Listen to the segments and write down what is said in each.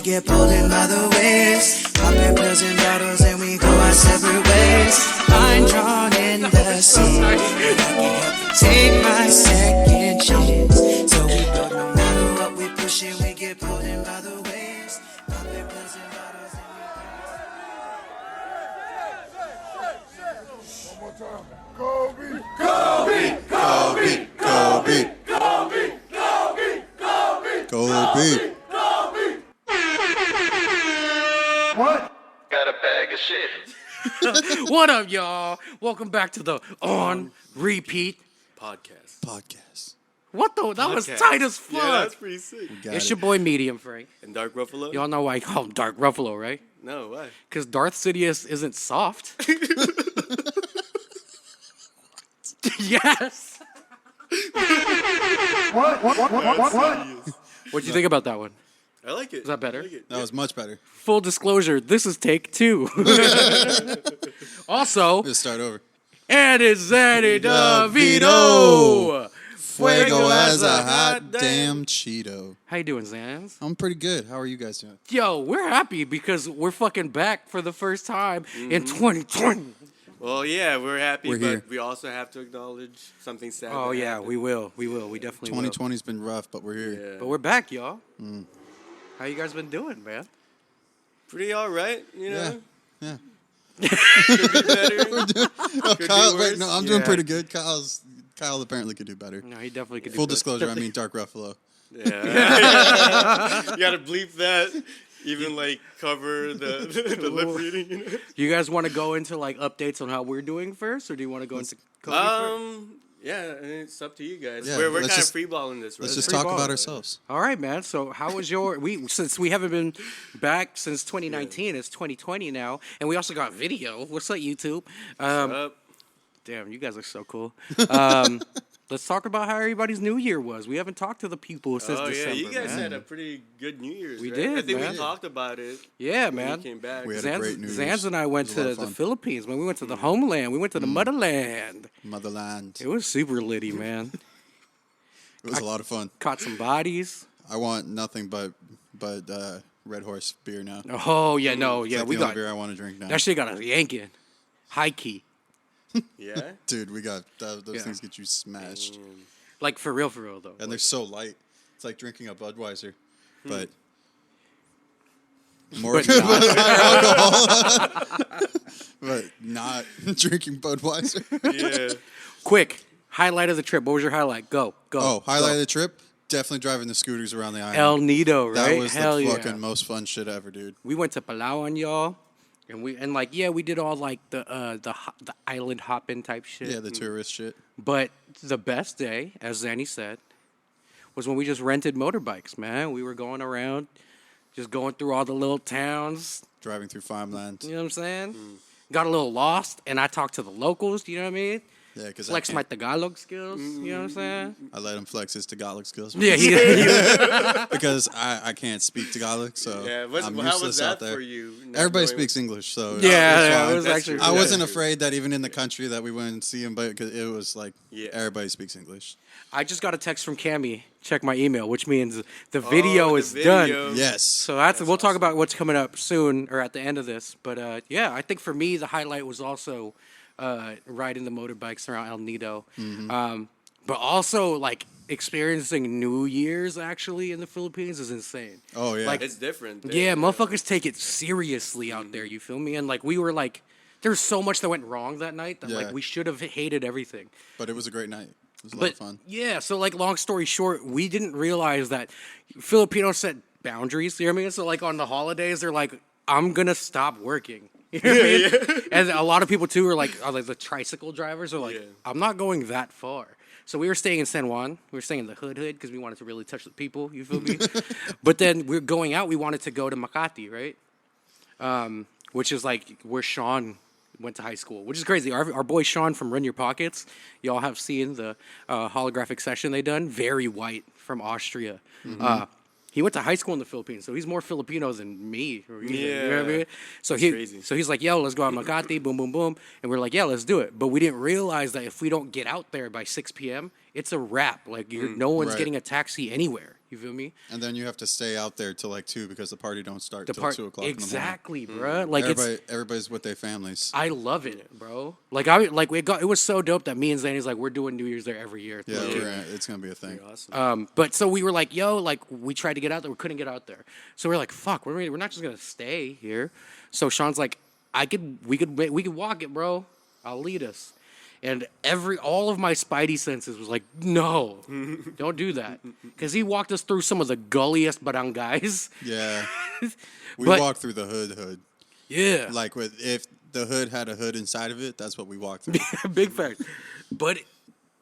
Get pulled in by the waves, popping pills and bottles, and we go our separate ways. I'm drawn in the sea, and I can't help but take my second chance. So we go no matter what we pushing, we get pulled in by the waves, popping pills and bottles, and One more time. Kobe! Kobe! Kobe! Kobe! Kobe! Kobe! Kobe! Kobe! What? Got a bag of shit. What up, y'all? Welcome back to the On Repeat Podcast. What the? That was Podcast. tight as fuck. Yeah, that's pretty sick. It's your boy Medium Frank. And Dark Ruffalo? Y'all know why I call him Dark Ruffalo, right? No, why? Because Darth Sidious isn't soft. Yes. What? What'd you think about that one? I like it. Is that better? I like it. That was much better. Full disclosure, this is take 2. Also, Let's start over. and it's Zanny DeVito. DeVito. Fuego as a hot damn Cheeto. How you doing, Zans? I'm pretty good. How are you guys doing? Yo, we're happy because we're fucking back for the first time in 2020. Well, yeah, we're happy, We're but here. we also have to acknowledge something sad. Oh, that yeah, happened. we will. We definitely will. 2020's been rough, but we're here. Yeah. But we're back, y'all. How you guys been doing, man? Pretty all right, you know? Yeah. Could be better. Could be Kyle, wait, worse. no, I'm doing Yeah. pretty good. Kyle apparently could do better. No, he definitely could do Full better. disclosure, I mean Dark Ruffalo. Yeah. You gotta bleep that. Even, like, cover the lip reading, you know? You guys want to go into, like, updates on how we're doing first, or do you want to go into Kobe first? Yeah, I mean, it's up to you guys. Yeah, we're let's kind of just- freeballing this, right? Let's just free talk ball. about ourselves. All right, man. So how was your... Since we haven't been back since 2019, it's 2020 now, and we also got video. What's up, YouTube? Up. Damn, you guys are so cool. Let's talk about how everybody's New Year was. We haven't talked to the people since Oh, December, yeah, you guys man. had a pretty good New Year's, We right? did, I think man. we talked about it Yeah, when man. we came back. We had a great New Zans Year's. and I went It was a lot to of the fun. Philippines, man. We went to the homeland. We went to the motherland. Motherland. It was super litty, man. It was a lot of fun. Caught some bodies. I want nothing but Red Horse beer now. Oh, yeah, no, It's yeah. like We the only got... beer I want to drink now. That shit got us yanking. High key. Yeah? Dude, we got those Yeah. things get you smashed. Like, for real, though. And they're so light. It's like drinking a Budweiser, but more But not. but not drinking Budweiser. Yeah. Quick, highlight of the trip. What was your highlight? Go. Oh, highlight of go. the trip? Definitely driving the scooters around the island. El Nido, right? That was Hell the yeah. fucking most fun shit ever, dude. We went to Palawan, y'all. And we did all like the island hopping type shit. Yeah, the tourist shit. But the best day, as Zanny said, was when we just rented motorbikes, man. We were going around, just going through all the little towns. Driving through farmland. You know what I'm saying? Got a little lost, and I talked to the locals. You know what I mean? Yeah, because Flex my Tagalog skills. You know what I'm saying? I let him flex his Tagalog skills. Yeah, Because I can't speak Tagalog, so Yeah, I'm how useless was out that there. for you? not Everybody knowing- speaks English, so Yeah, it's yeah, fine. it was That's actually. true. I Yeah. wasn't afraid that even in the country that we went and see him, but because it was like Yeah. everybody speaks English. I just got a text from Cammy. Check my email, which means the video the is done. video. Yes. So we'll talk about what's coming up soon or at the end of this. But yeah, I think for me the highlight was also riding the motorbikes around El Nido, but also like experiencing New Year's actually in the Philippines is insane. Oh yeah. Like, It's different. there. Yeah, motherfuckers take it seriously out there. You feel me? And like we were like, there's so much that went wrong that night that Yeah. like we should have hated everything. but it was a great night. It was a lot But of fun. yeah, so like long story short, we didn't realize that Filipinos set boundaries. You know what I mean? So like on the holidays, they're like, I'm gonna stop working. You know what I mean? And a lot of people too are like the tricycle drivers are like, Yeah. I'm not going that far. So we were staying in San Juan. We were staying in the hood because we wanted to really touch the people. You feel me? But then we're going out. We wanted to go to Makati, right? Which is like where Sean went to high school, which is crazy. Our boy Sean from Run Your Pockets, y'all have seen the holographic session they done. Very white from Austria. He went to high school in the Philippines, so he's more Filipino than me. Or you know what I mean? So crazy. he's like, yo, let's go out to Makati, boom, boom, boom. And we're like, yeah, let's do it. But we didn't realize that if we don't get out there by 6 p.m., it's a wrap. Like, no one's Right. getting a taxi anywhere. You feel me? And then you have to stay out there till like 2 because the party don't start The till part 2 o'clock exactly, in the bro. morning. Like Everybody's with their families. I love it, bro. Like it was so dope that me and Zanny's like we're doing New Year's there every year. Yeah, it's gonna be a thing. Awesome. But so we were like, yo, like we tried to get out there, we couldn't get out there. So we're like, fuck, we're not just gonna stay here. So Sean's like, we could walk it, bro. I'll lead us. And all of my spidey senses was like, no, don't do that, because he walked us through some of the gulliest barangays. Yeah, we But- walked through the hood. Yeah, Like if the hood had a hood inside of it, that's what we walked through. big fact. But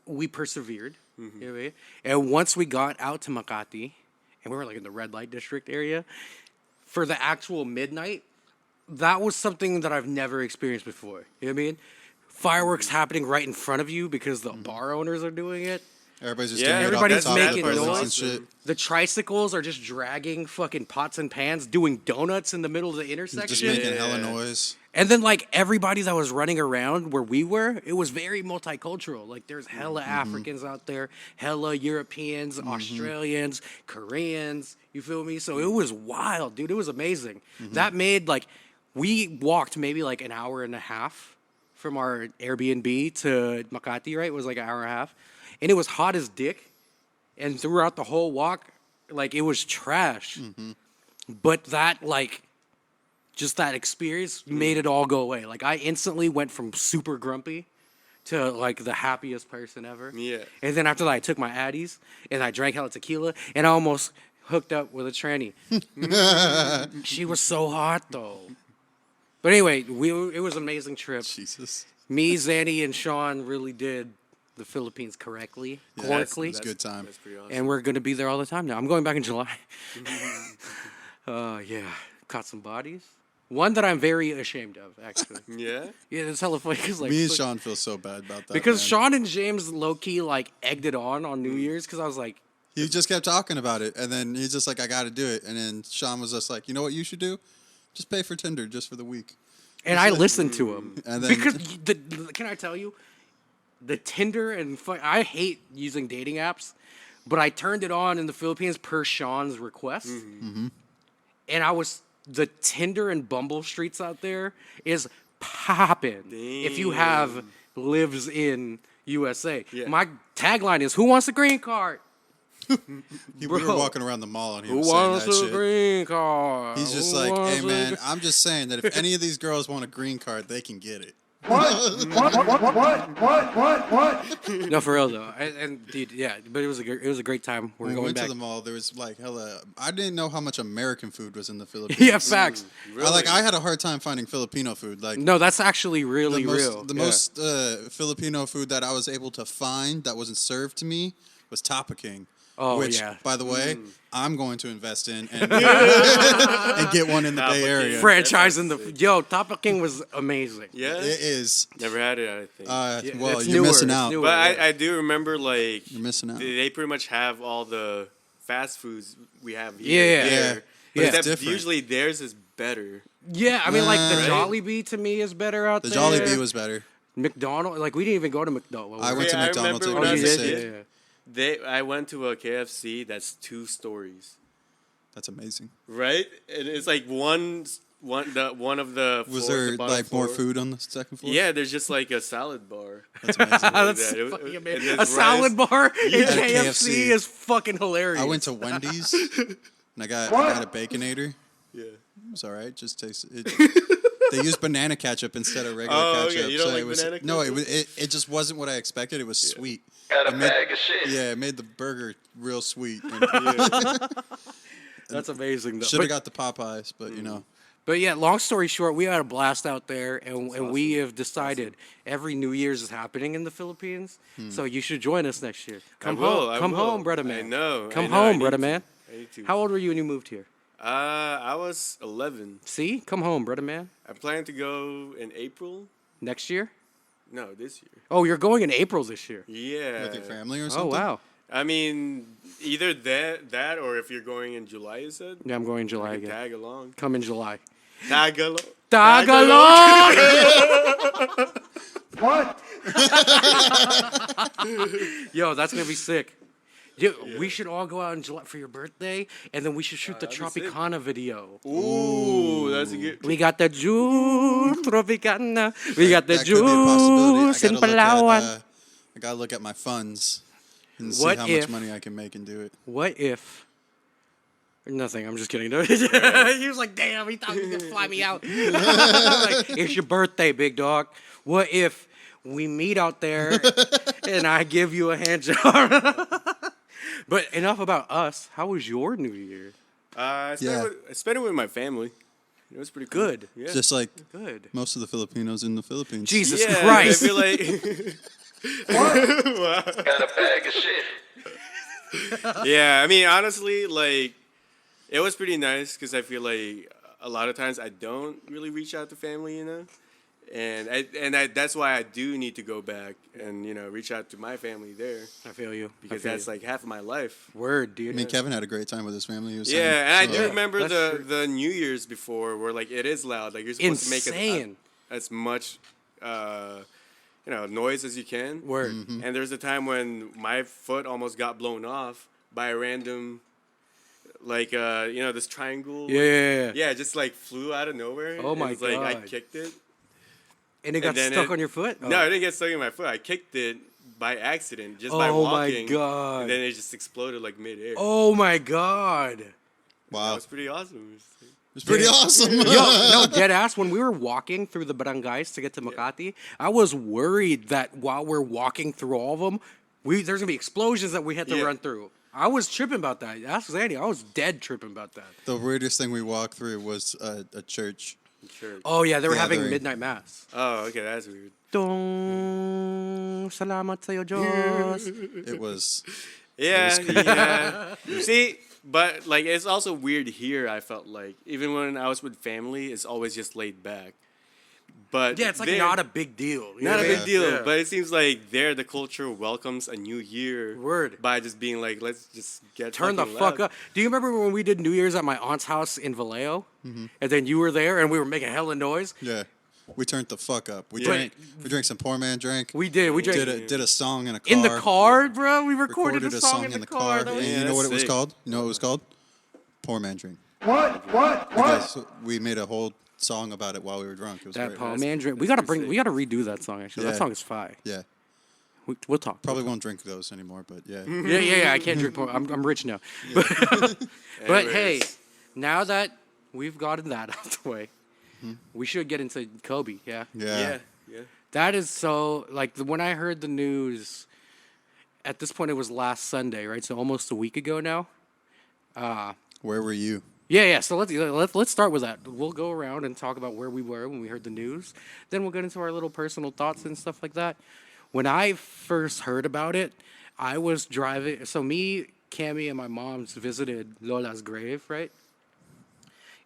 we persevered. You know what I mean? And once we got out to Makati, and we were like in the red light district area, for the actual midnight, that was something that I've never experienced before. You know what I mean? Fireworks happening right in front of you because the bar owners are doing it. Everybody's just Yeah, doing it everybody's off the top of making the buildings noise. and shit. The tricycles are just dragging fucking pots and pans, doing donuts in the middle of the Just intersection. making hella noise. And then, like, everybody that was running around where we were, it was very multicultural. Like, there's hella Africans out there, hella Europeans, Australians, Koreans. You feel me? So it was wild, dude. It was amazing. That made, like, we walked maybe, like, an hour and a half from our Airbnb to Makati, right? It was like an hour and a half. And it was hot as dick. And throughout the whole walk, like, it was trash. But that, like, just that experience made it all go away. Like, I instantly went from super grumpy to, like, the happiest person ever. Yeah. And then after that, I took my Addies, and I drank hella tequila, and I almost hooked up with a tranny. She was so hot, though. But anyway, it was an amazing trip. Jesus. Me, Zanny, and Sean really did the Philippines correctly. Correctly. It's a good time. That's pretty awesome. And we're going to be there all the time now. I'm going back in July. Yeah. Caught some bodies. One that I'm very ashamed of, actually. Yeah. Yeah, it's hella funny. Like, Me and Sean feel so bad about that. because man. Sean and James low-key, like, egged it on New Year's because I was like, He just kept talking about it, and then he's just like, I got to do it. And then Sean was just like, you know what you should do? Just pay for Tinder just for the week. and I listened to him. And then- because, can I tell you, the Tinder and I hate using dating apps, but I turned it on in the Philippines per Sean's request. And the Tinder and Bumble streets out there is popping. If you have lives in USA. Yeah. My tagline is, who wants a green card? We were Bro. walking around the mall, and he Who was saying wants that a shit. green card? He's just Who like, wants hey, a man, green-" I'm just saying that if any of these girls want a green card, they can get it. What? No, for real though. And dude, yeah, but it was a great time. We're When we going went back. to the mall, there was like hella. I didn't know how much American food was in the Philippines. Yeah, facts. I had a hard time finding Filipino food. Like No, that's actually really the most, real. The Yeah. most Filipino food that I was able to find that wasn't served to me was Tapa King. Oh, which, yeah. by the way, I'm going to invest in and, and get one in the Tapa Bay King. Area. franchise in the Tapa King was amazing. Yeah. It is. Never had it, I think. Well, it's you're newer, missing it's out. newer. but yeah. I do remember, like, You're missing out. they pretty much have all the fast foods we have Yeah. here. Yeah. there. But But it's except different. usually theirs is better. Yeah, I mean, like the Right. Jollibee to me is better out The there. Jollibee was better. McDonald's. Like we didn't even go to McDonald's. I went to Yeah, I McDonald's. remember It when was I was the a same. kid. yeah. I went to a KFC that's 2 stories, That's amazing. right? And it's like one of the Was floors, there the bottom like more floor. food on the second floor? Yeah, there's just like a salad bar. That's amazing. That's It was- fucking it amazing. was A salad rice. bar in At KFC KFC. is fucking hilarious. I went to Wendy's and I got a Baconator. Yeah. It was all right. Just tastes it. They used banana ketchup instead of regular Oh, okay. ketchup. You don't like it was banana no. ketchup? It just wasn't what I expected. It was sweet. Got a It made- bag of shit. Yeah, it made the burger real sweet. That's amazing. Though. Should have But, got the Popeyes, but you know. but yeah, long story short, we had a blast out there, and we have decided every New Year's is happening in the Philippines. So you should join us next year. Come will, home, I come will. home, brother I man. know, Come I know, I home, need brother to. man. I need to. How old were you when you moved here? I was 11. See, come home, brother man. I plan to go in April. Next year. No, this year. Oh, you're going in April this year. Yeah. With your family or Oh something? wow. I mean, either that or if you're going in July, you said. Yeah, I'm going in July You can again. tag along. Come in July. Tag along. Tagalog. What? Yo, that's gonna be sick. Dude, we should all go out in July for your birthday, and then we should shoot the that'd be sick. Tropicana video. Ooh, that's a good. We got the juice, Tropicana. We got the That could be a possibility. juice in Palawan. I gotta look at my funds and see What how if- much money I can make and do it. What if? Nothing. I'm just kidding. He was like, "Damn, he thought he was gonna fly me out." Like, it's your birthday, big dog. What if we meet out there and I give you a hand job? But enough about us. How was your New Year? I spent it with my family. It was pretty cool. Good. Yeah. Just like Good. most of the Filipinos in the Philippines. Jesus Yeah, Christ. I feel like. Got a bag of shit. Yeah, I mean, honestly, like, it was pretty nice because I feel like a lot of times I don't really reach out to family, you know? And that's why I do need to go back and, reach out to my family there I feel you. because that's like half of my life. Word, dude. I mean, Kevin had a great time with his family. He was Yeah, and I do Yeah, remember that's true. the New Year's before where, like, it is loud. Like, you're supposed to make Insane. as much, noise as you can. Word. And there's a time when my foot almost got blown off by a random, like, this triangle. Yeah. Yeah, it just like flew out of nowhere. Oh my It's like I God. kicked it. And it got then stuck on your foot? No, it didn't get stuck in my foot. I kicked it by accident, just by Oh my walking. God. And then it just exploded like midair. Oh my God. That Wow. was pretty awesome. It was pretty awesome. Yo, no, dead ass. When we were walking through the barangays to get to Makati, I was worried that while we're walking through all of them, there's gonna be explosions that we had to Yeah. run through. I was tripping about that. Ask Zandy. I was dead tripping about that. The weirdest thing we walked through was a church. Sure. Oh yeah, they were Yeah, having they're- midnight mass. Oh, okay, that's weird. Dong, salamat sa'yo, Diyos. It was. Yeah, creepy. yeah. See, but like it's also weird here. I felt like even when I was with family, it's always just laid back. But Yeah, it's like there- not a big deal. You not know a what I big mean? deal. Yeah. But it seems like there the culture welcomes a new year. Word. By just being like, let's just get Turn the fucking fuck loud. up. Do you remember when we did New Year's at my aunt's house in Vallejo? And then you were there and we were making hella noise? Yeah. We turned the fuck up. We Yeah. drank some poor man drink. We did. We drank did a song in a car. in the car, bro. We recorded a song in the car. That And was- Yeah, you know what it was sick. called? You know what it was called? Poor man drink. What? Because we made a whole song about it while we were drunk. It was That great. Paul That's- Mandrick. We that's gotta pretty we gotta redo that song. Actually, that Yeah. song is fire. Yeah. We'll talk. Probably won't drink those anymore, but yeah. Yeah. I can't drink. I'm rich now. But hey, Anyways. now that we've gotten that out the way, we should get into Kobe. Yeah. Yeah. Yeah. That is so like when I heard the news. At this point, it was last Sunday, right? So almost a week ago now. Where were you? Yeah. So let's start with that. We'll go around and talk about where we were when we heard the news. Then we'll get into our little personal thoughts and stuff like that. When I first heard about it, I was driving. So me, Cammy, and my mom's visited Lola's grave, right?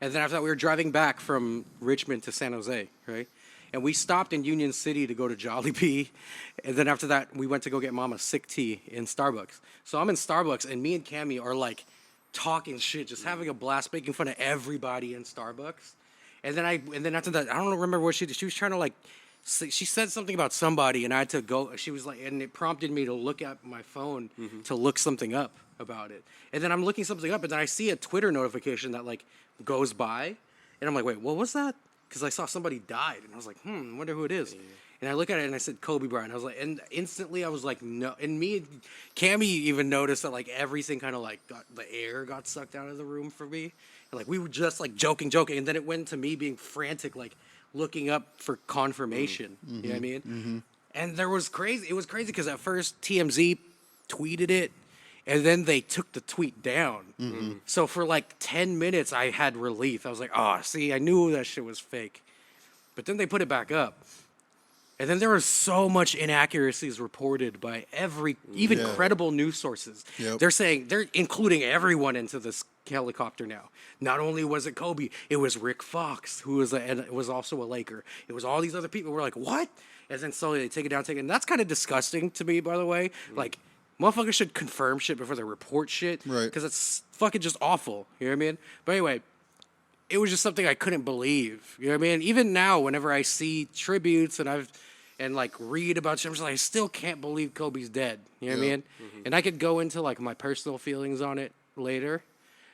And then after that, we were driving back from Richmond to San Jose, right? And we stopped in Union City to go to Jollibee. And then after that, we went to go get Mama sick tea in Starbucks. So I'm in Starbucks, and me and Cammy are like talking shit, just having a blast, making fun of everybody in Starbucks. And then after that, I don't remember what she did. She was trying to like, she said something about somebody, and I had to go. She was like, and it prompted me to look at my phone to look something up about it. And then I'm looking something up, and then I see a Twitter notification that like goes by, and I'm like, wait, what was that? Because I saw somebody died, and I was like, wonder who it is. And I look at it, and I said Kobe Bryant. I was like, and instantly I was like, no. And me and Cammy even noticed that like everything kind of like the air got sucked out of the room for me. And like we were just like joking, and then it went to me being frantic, like looking up for confirmation. You know what I mean? And there was crazy. It was crazy because at first TMZ tweeted it, and then they took the tweet down. So for like 10 minutes, I had relief. I was like, oh, see, I knew that shit was fake. But then they put it back up. And then there was so much inaccuracies reported by even Yeah. credible news sources. Yep. They're including everyone into this helicopter now. Not only was it Kobe, it was Rick Fox, who was and it was also a Laker. It was all these other people. We're like, what? And then slowly they take it down, and that's kind of disgusting to me, by the way. Like, motherfuckers should confirm shit before they report shit. Right. Because it's fucking just awful. You know what I mean? But anyway, it was just something I couldn't believe. You know what I mean? Even now, whenever I see tributes and I've, and like read about shit. I'm just like, I still can't believe Kobe's dead. You know what I mean? And I could go into like my personal feelings on it later.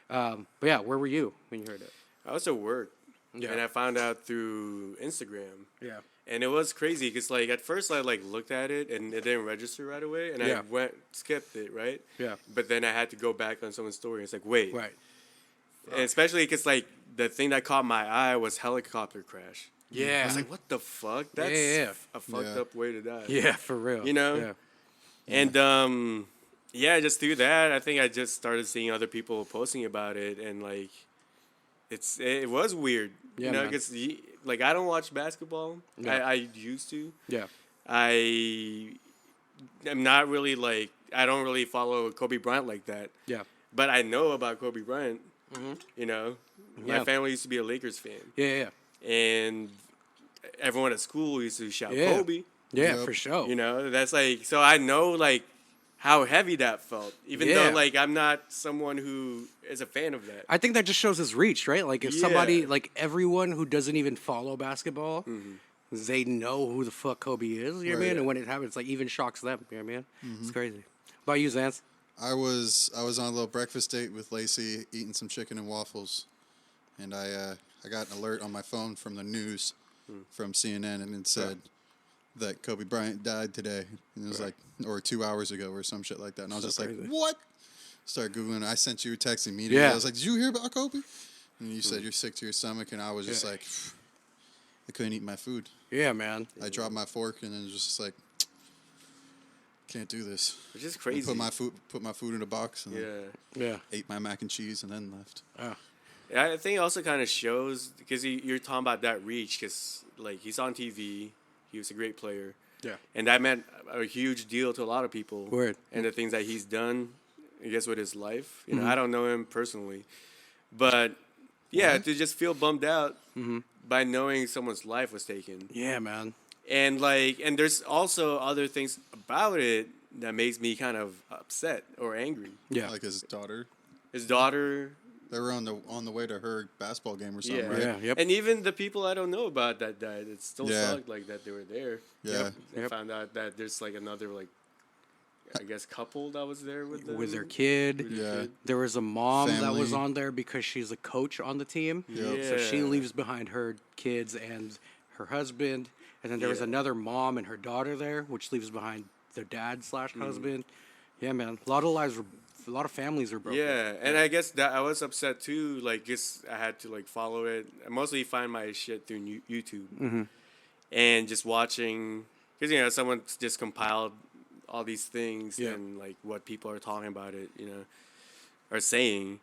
But yeah, where were you when you heard it? I was at work, Yeah. and I found out through Instagram. Yeah. And it was crazy because like at first I like looked at it and it didn't register right away, and Yeah. I skipped it, right? Yeah. But then I had to go back on someone's story. It's like, wait, Right. and especially because like the thing that caught my eye was helicopter crash. Yeah. I was like, what the fuck? That's yeah. a fucked Yeah. up way to die. Yeah, for real. You know? Yeah. And yeah, just through that, I think I just started seeing other people posting about it, and like, it was weird. Yeah, you know, man. because like I don't watch basketball. Yeah. I used to. Yeah. I am not really like I don't really follow Kobe Bryant like that. Yeah. But I know about Kobe Bryant. You know, Yeah. my family used to be a Lakers fan, Yeah. and everyone at school used to shout Yeah. Kobe. Yeah, Yep. for sure. You know, that's like, so I know like how heavy that felt, even Yeah. though like I'm not someone who is a fan of that. I think that just shows his reach, right? Like if somebody, Yeah. like everyone who doesn't even follow basketball, they know who the fuck Kobe is. You know what I Right. mean? And when it happens, like even shocks them. You know what I mean? It's crazy. What about you, Zance? I was on a little breakfast date with Lacey, eating some chicken and waffles, and I got an alert on my phone from the news, from CNN, and it said that Kobe Bryant died today. And it was like, or 2 hours ago, or some shit like that. And I was just crazy. like, what? Started googling. I sent you a text immediately. Yeah. I was like, did you hear about Kobe? And you said you're sick to your stomach, and I was just Yeah. like, I couldn't eat my food. Yeah, man. I dropped my fork, and then it was just like, can't do this. Which is I crazy. put my food in a box, and then Yeah. ate my mac and cheese, and then left. Yeah, I think it also kind of shows because you're talking about that reach, because like he's on TV, he was a great player, Yeah. and that meant a huge deal to a lot of people. Word. And the things that he's done, I guess, with his life. You know, I don't know him personally, but yeah, to just feel bummed out by knowing someone's life was taken. Yeah, man. And like, and there's also other things about it that makes me kind of upset or angry. Yeah. Like his daughter. His daughter, They were on the way to her basketball game or something, yeah, right? Yeah. Yep. and even the people I don't know about that died. It still Yeah. sucked like that they were there. Yeah. I Yep. found out that there's like another like, I guess couple that was there with them. With their kid. With their Yeah. kid. There was a mom that was Family. on there because she's a coach on the team. Yep. So she Yeah. leaves behind her kids and her husband. And then there was Yeah. another mom and her daughter there, which leaves behind their dad / husband. Yeah, man. A lot of families were broken. Yeah, and I guess that I was upset too. Like, just I had to like follow it. I mostly find my shit through YouTube, and just watching because someone just compiled all these things Yeah. and like what people are talking about it, are saying.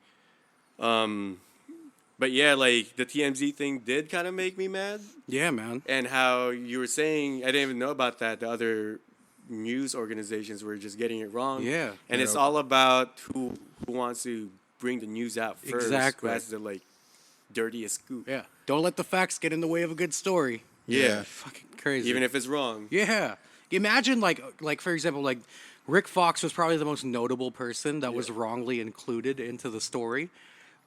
But yeah, like the TMZ thing did kind of make me mad, Yeah, man. and how you were saying I didn't even know about that. The other news organizations were just getting it wrong. Yeah. And it's Yep. all about who wants to bring the news out first. Exactly. Who has the like dirtiest scoop. Yeah. Don't let the facts get in the way of a good story. Yeah. Fucking crazy. Even if it's wrong. Yeah. Imagine like for example, like Rick Fox was probably the most notable person that was wrongly included into the story.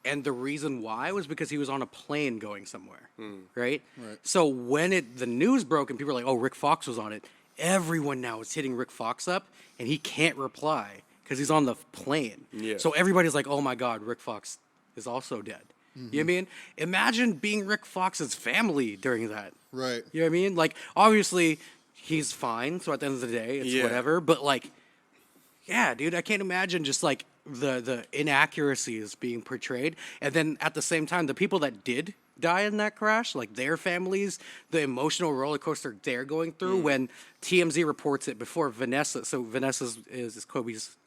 And the reason why was because he was on a plane going somewhere. Right? Right. So when the news broke and people were like, oh, Rick Fox was on it, everyone now is hitting Rick Fox up and he can't reply because he's on the plane. Yeah. So everybody's like, oh my God, Rick Fox is also dead. You know what I mean? Imagine being Rick Fox's family during that. Right. You know what I mean? Like, obviously, he's fine. So at the end of the day, it's Yeah. whatever. But like, yeah, dude, I can't imagine just like the inaccuracies being portrayed, and then at the same time, the people that did die in that crash, like their families, the emotional roller coaster they're going through when TMZ reports it before Vanessa. So Vanessa is Kobe's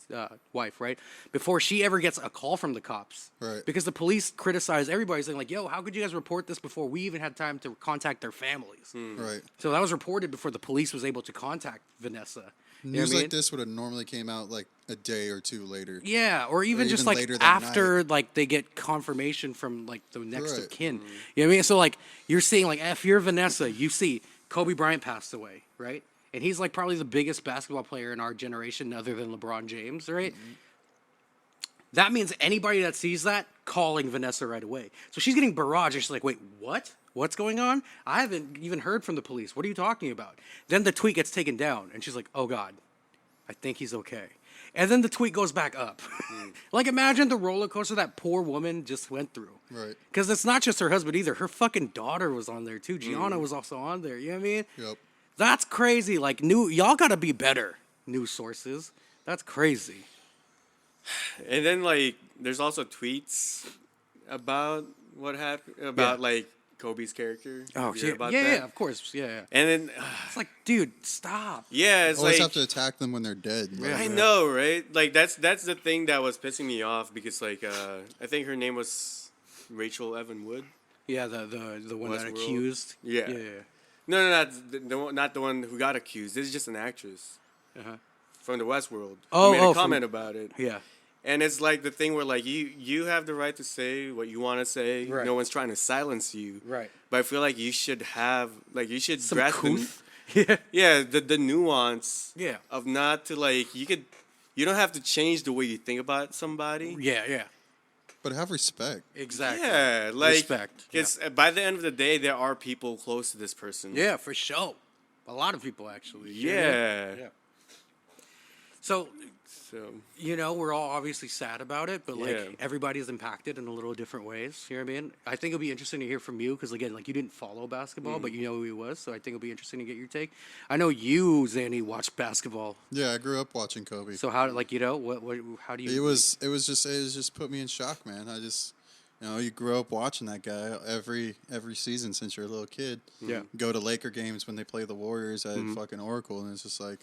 wife, right? Before she ever gets a call from the cops, Right. Because the police criticize everybody, saying like, "Yo, how could you guys report this before we even had time to contact their families?" Right. So that was reported before the police was able to contact Vanessa. You know News what I mean? like this would have normally came out like a day or two later. Yeah, or even just even like later that after like they get confirmation from like the next of Right. kin. You know what I mean? So like you're seeing like if you're Vanessa, you see Kobe Bryant passed away, right? And he's like probably the biggest basketball player in our generation other than LeBron James, right? That means anybody that sees that calling Vanessa right away. So she's getting barraged and she's like, "Wait, what? what's going on? I haven't even heard from the police. What are you talking about? Then the tweet gets taken down, and she's like, oh, God, I think he's okay. And then the tweet goes back up. Like, imagine the roller coaster that poor woman just went through. Right. Because it's not just her husband either. Her fucking daughter was on there, too. Gianna was also on there. You know what I mean? Yep. That's crazy. Like, y'all got to be better, news sources. That's crazy. And then like there's also tweets about what happened about like Kobe's character. Oh, Have you heard about yeah, that? of course. Yeah. And then It's like, dude, stop. yeah, it's Always like have to attack them when they're dead. I know, right? Like that's the thing that was pissing me off because like I think her name was Rachel Evan Wood. Yeah, the one that Westworld. accused. Yeah. Yeah. No, not the one who got accused. This is just an actress Uh-huh. from the Westworld. Oh, who made a from- comment about it. Yeah. And it's like the thing where like you have the right to say what you want to say. Right. No one's trying to silence you. Right. But I feel like you should have like you should Some grasp couth. the nuance Yeah. of not to like you don't have to change the way you think about somebody. Yeah. But have respect. Exactly. Yeah, like Respect. Because by the end of the day, there are people close to this person. Yeah, for sure. A lot of people actually. Yeah. Yeah. So, So we're all obviously sad about it, but like Yeah. everybody's impacted in a little different ways. You know what I mean? I think it'll be interesting to hear from you because again, like you didn't follow basketball, but you know who he was. So I think it'll be interesting to get your take. I know you, Zanny, watched basketball. Yeah, I grew up watching Kobe. So how, like what how do you? It was just put me in shock, man. I just you grow up watching that guy every season since you're a little kid. Yeah. Go to Laker games when they play the Warriors at fucking Oracle, and it's just like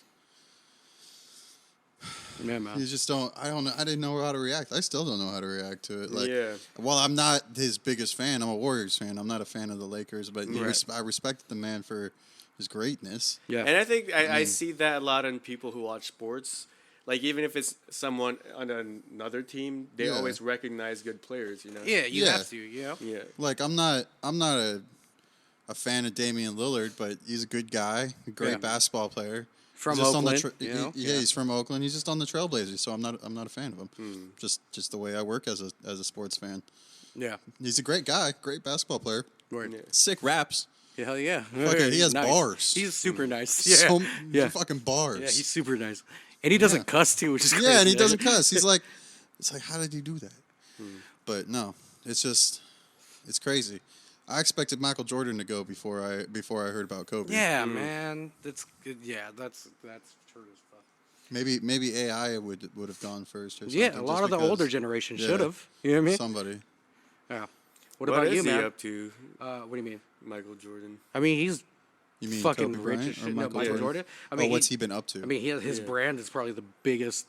Yeah, man. you just don't. I don't know. I didn't know how to react. I still don't know how to react to it. Like, Yeah. Well, I'm not his biggest fan. I'm a Warriors fan. I'm not a fan of the Lakers, but I respect the man for his greatness. Yeah. And I think I see that a lot in people who watch sports. Like even if it's someone on another team, they Yeah. always recognize good players. You know. Yeah, you Yeah. have to. Yeah. Yeah. Like I'm not a fan of Damian Lillard, but he's a good guy, a great Yeah. basketball player. From He's just Oakland, on the he's from Oakland. He's just on the Trailblazers, so I'm not a fan of him. Just the way I work as a sports fan. Yeah. He's a great guy, great basketball player. Word. Yeah. Sick raps. Yeah, hell yeah. Fucking, he has Nice. bars. He's super nice. Yeah. Yeah. Fucking bars. Yeah, he's super nice. And he doesn't cuss too, which is crazy. Yeah, and he doesn't cuss. He's like, it's like, how did he do that? But no, it's crazy. I expected Michael Jordan to go before I heard about Kobe. Yeah, man. That's good. Yeah, that's true as fuck. Maybe AI would have gone first or something. Yeah, a lot just of the because- older generation yeah. should have. You know what I mean? Somebody. Yeah. What about is you, he man? up to, What do you mean? Michael Jordan? I mean, he's You mean fucking Kobe rich Bryant as or shit. No, Michael Michael Jordan? Jordan. I mean, What's he been up to? I mean, his Yeah. brand is probably the biggest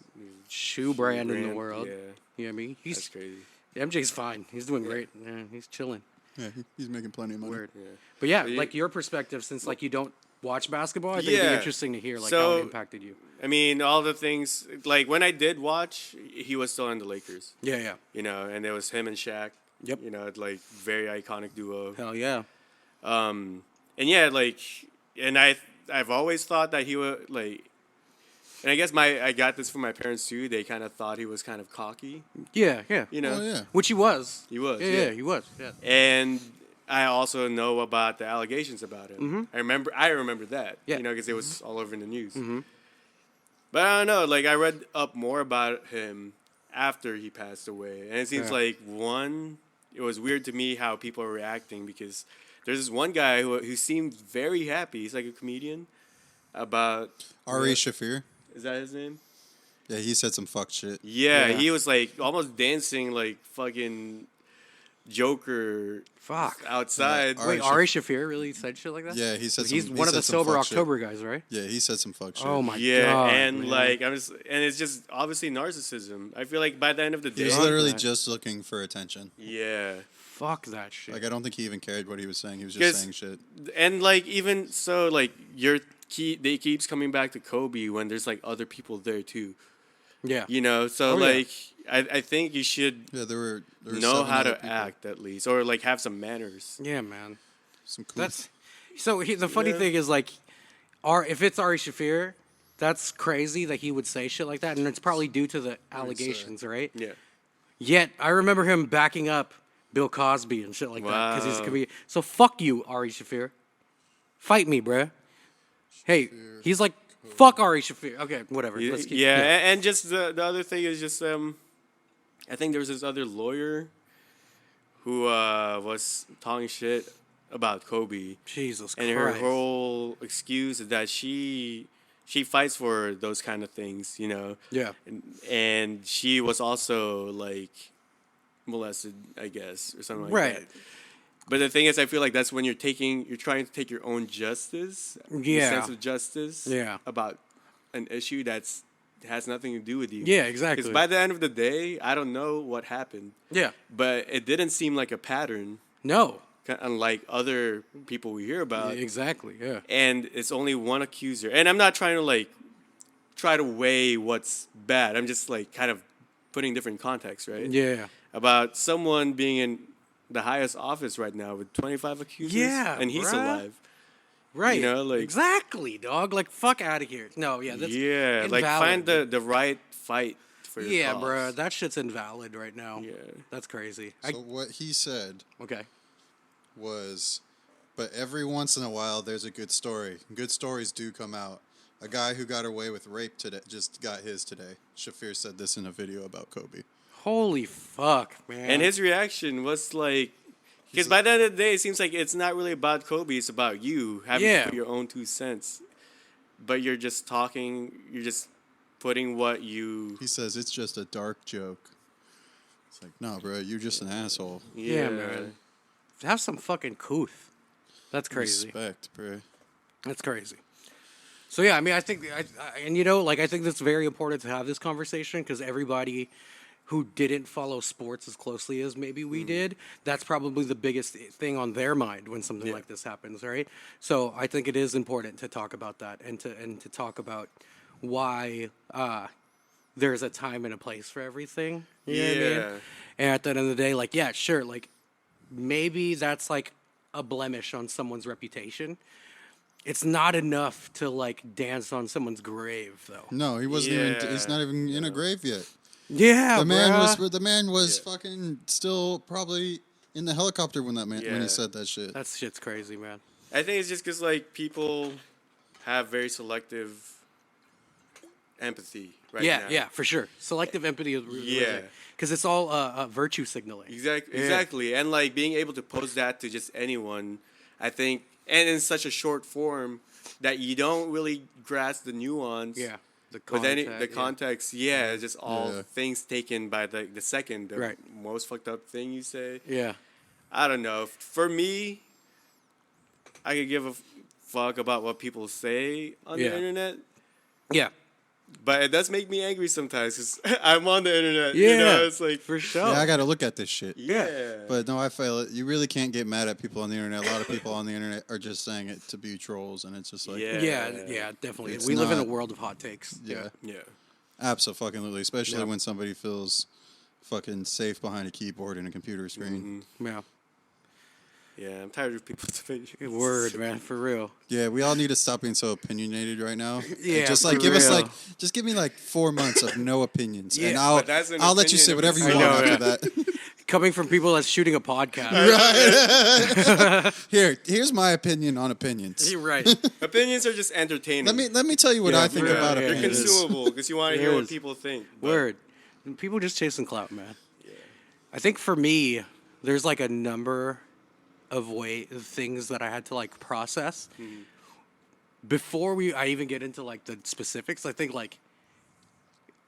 shoe brand in the brand, world. yeah. You know what I mean? That's He's crazy. MJ's fine. He's doing great. Yeah, he's chilling. yeah, he's making plenty of money. Weird. Yeah. But yeah, But you- like your perspective, since like you don't watch basketball, I think it'd be Yeah. interesting to hear like So- how it impacted you. I mean, all the things like when I did watch, he was still in the Lakers. Yeah, yeah. You know, and it was him and Shaq. Yep. You know, like very iconic duo. Hell yeah. And yeah, like, and I've always thought that he would like, and I guess I got this from my parents too. They kind of thought he was kind of cocky. Yeah, yeah. You know. Oh yeah. Which he was. He was. Yeah, he was. Yeah. And I also know about the allegations about him. I remember that. Yeah. You know, because it was all over in the news. But I don't know. Like I read up more about him after he passed away, and it seems Yeah. like it was weird to me how people are reacting because there's this one guy who seemed very happy. He's like a comedian. About Ari Shafir. is that his name? Yeah, he said some fuck shit. Yeah, Yeah. he was like almost dancing like fucking Joker Fuck. outside. Yeah, Wait, Ari Shafir really said shit like that? Yeah, he said. He's he one of said the some sober fuck shit. October guys, right? Yeah, he said some fuck shit. Oh my Yeah, god. and man. like and it's just obviously narcissism. I feel like by the end of the He day, was literally that. just looking for attention. yeah, fuck that shit. Like I don't think he even cared what he was saying. He was just 'Cause- saying shit. and like even so, like they keeps coming back to Kobe when there's like other people there too. yeah. You know, so Oh, yeah. like I think you should Yeah, there were know 7 how other to people. act at least, or like have some manners. Yeah, man. Some cool. That's so. The funny Yeah. thing is, like, if it's Ari Shafir, that's crazy that he would say shit like that, and it's probably due to the allegations, right? Yeah, Yet I remember him backing up Bill Cosby and shit like that because he's a Wow. comedian. So fuck you, Ari Shafir. Fight me, bruh. Hey, he's like, fuck Ari Shafir. Okay, whatever. Yeah, Let's keep. and just the other thing is just I think there was this other lawyer who was talking shit about Kobe, Jesus and Christ. her whole excuse is that she fights for those kind of things, you know. Yeah. And she was also like molested, I guess, or something like Right. that. But the thing is, I feel like that's when you're trying to take your own justice, your Yeah. sense of justice, Yeah. about an issue that has nothing to do with you. Yeah, exactly. Because by the end of the day, I don't know what happened, Yeah. but it didn't seem like a pattern, No. unlike other people we hear about. Exactly. Yeah. And it's only one accuser. And I'm not trying to like try to weigh what's bad. I'm just like kind of putting different contexts, right? Yeah. About someone being in the highest office right now with 25 accusers. Yeah, and he's bruh. alive. Right. You know, like- exactly, dog. Like, fuck out of here. No, yeah, that's Yeah, like invalid. find the right fight for your Yeah, cause. bro, that shit's invalid right now. Yeah. That's crazy. So what he said Okay. was, but every once in a while there's a good story. Good stories do come out. A guy who got away with rape today just got his today. Shafir said this in a video about Kobe. Holy fuck, man. And his reaction was like, because by the end of the day, it seems like it's not really about Kobe. It's about you having Yeah. to put your own 2 cents. But you're just talking. You're just putting what you. He says it's just a dark joke. It's like, no, bro, you're just an asshole. Yeah, man. Have some fucking couth. That's crazy. Respect, bro. That's crazy. So yeah, I mean, I think, and you know, like I think that's very important to have this conversation because everybody who didn't follow sports as closely as maybe we did, that's probably the biggest thing on their mind when something like this happens, right? So I think it is important to talk about that and to talk about why there's a time and a place for everything. You know what I mean? Yeah. And at the end of the day, like, yeah, sure, like maybe that's like a blemish on someone's reputation. It's not enough to like dance on someone's grave, though. No, he wasn't even. Yeah. He's not even in a grave yet. Yeah, The man was fucking still probably in the helicopter when when Yeah. he said that shit. That shit's crazy, man. I think it's just because like people have very selective empathy right now. Yeah, for sure. Selective empathy is Yeah. because it's all virtue signaling. Exactly. And like being able to post that to just anyone, I think, and in such a short form that you don't really grasp the nuance. Yeah, the With any context, the context, yeah, it's just all Yeah. things taken by the second, the Right. most fucked up thing you say. Yeah, I don't know. For me, I could give a fuck about what people say on Yeah. the internet, yeah, but it does make me angry sometimes because I'm on the internet. yeah. You know, it's like for sure. Yeah, I got to look at this shit. yeah. But no, I feel it. You really can't get mad at people on the internet. A lot of people on the internet are just saying it to be trolls, and it's just like, Yeah. yeah, definitely. It's We live in a not- world of hot takes. yeah, Yeah. absolutely. Especially Yeah. when somebody feels fucking safe behind a keyboard and a computer screen. Yeah. Yeah, I'm tired of people's opinions. Word, man, for real. Yeah, we all need to stop being so opinionated right now. Yeah, just like for give us real. like, just give me like 4 months of no opinions, and Yeah, I'll but that's an I'll let you say opinion whatever of you I want know, after that. Coming from people that's shooting a podcast. Here's my opinion on opinions. You're right. Opinions are just entertaining. Let me tell you what Yeah, I think yeah, about yeah. They're opinions. consumable because you want to hear It what is. people think. but- Word. People just chasing clout, man. I think for me, there's like a number of things that I had to like process before I even get into like the specifics. I think like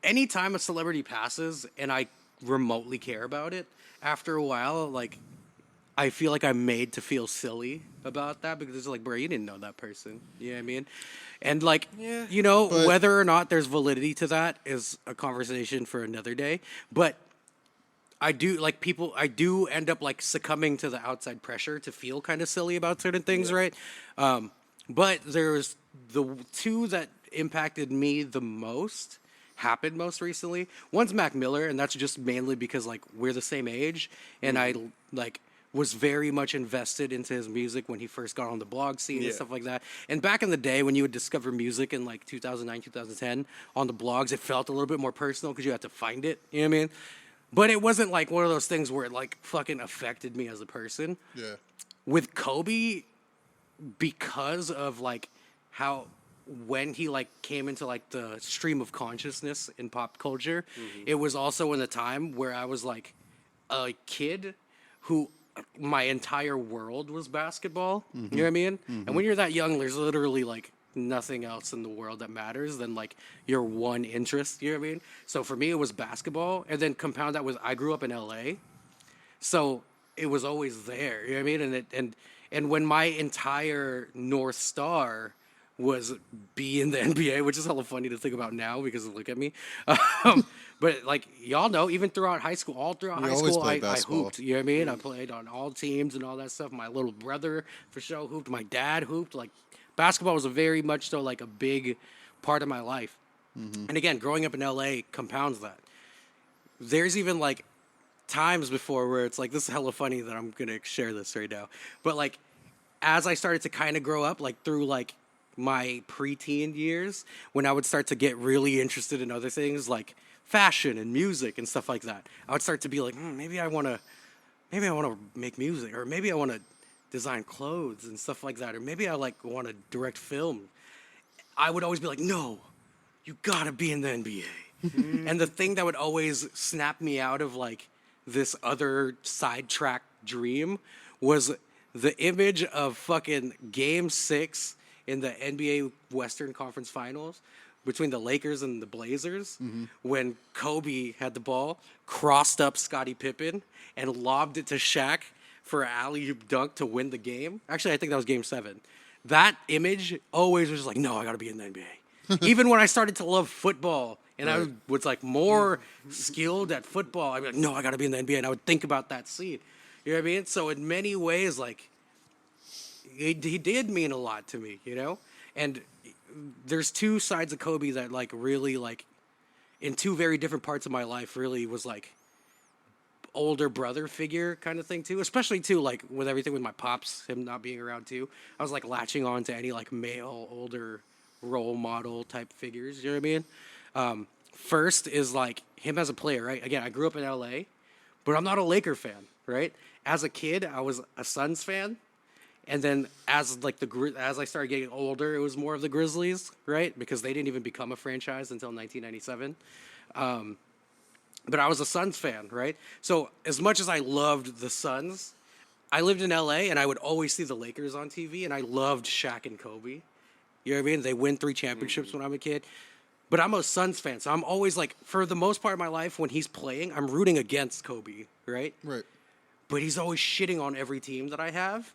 anytime a celebrity passes and I remotely care about it, after a while, like I feel like I'm made to feel silly about that because it's like, bro, you didn't know that person. You know what I mean? And like, you know, But- whether or not there's validity to that is a conversation for another day. But I do end up like succumbing to the outside pressure to feel kind of silly about certain things, right? But there's the two that impacted me the most happened most recently. One's Mac Miller, and that's just mainly because like we're the same age, and I like was very much invested into his music when he first got on the blog scene Yeah. and stuff like that. And back in the day when you would discover music in like 2009, 2010 on the blogs, it felt a little bit more personal because you had to find it. You know what I mean? But it wasn't like one of those things where it like fucking affected me as a person. Yeah. With Kobe, because of like how when he like came into like the stream of consciousness in pop culture, it was also in the time where I was like a kid who my entire world was basketball. You know what I mean? And when you're that young, there's literally like nothing else in the world that matters than like your one interest. You know what I mean? So for me, it was basketball, and then compound that with I grew up in LA, so it was always there. You know what I mean? And when my entire North Star was be in the NBA, which is hella funny to think about now because look at me. But like y'all know, even throughout high school, all throughout You high always school, played I basketball. hooped. You know what I mean? I played on all teams and all that stuff. My little brother for sure hooped. My dad hooped. Like basketball was a very much so like a big part of my life. And again, growing up in LA compounds that. There's even like times before where it's like, this is hella funny that I'm gonna share this right now. But like as I started to kind of grow up, like through like my preteen years, when I would start to get really interested in other things like fashion and music and stuff like that, I would start to be like, maybe I want to make music, or maybe I want to design clothes and stuff like that, or maybe I like want to direct film. I would always be like, no, you gotta be in the NBA. And the thing that would always snap me out of like this other sidetrack dream was the image of fucking Game 6 in the NBA Western Conference Finals between the Lakers and the Blazers when Kobe had the ball, crossed up Scottie Pippen, and lobbed it to Shaq for an alley-oop dunk to win the game. Actually, I think that was Game 7. That image always was like, no, I got to be in the NBA. Even when I started to love football and I was like more skilled at football, I'd be like, no, I got to be in the NBA. And I would think about that scene. You know what I mean? So in many ways, like, he did mean a lot to me, you know? And there's two sides of Kobe that, like, really, like, in two very different parts of my life really was, like, older brother figure kind of thing, too. Especially, too, like, with everything with my pops, him not being around, too. I was, like, latching on to any, like, male, older role model type figures, you know what I mean? First is, like, him as a player, right? Again, I grew up in L.A., but I'm not a Laker fan, right? As a kid, I was a Suns fan. And then as I started getting older, it was more of the Grizzlies, right? Because they didn't even become a franchise until 1997. But I was a Suns fan, right? So as much as I loved the Suns, I lived in LA and I would always see the Lakers on TV, and I loved Shaq and Kobe. You know what I mean? They win 3 championships when I'm a kid. But I'm a Suns fan, so I'm always like, for the most part of my life, when he's playing, I'm rooting against Kobe, right? Right. But he's always shitting on every team that I have.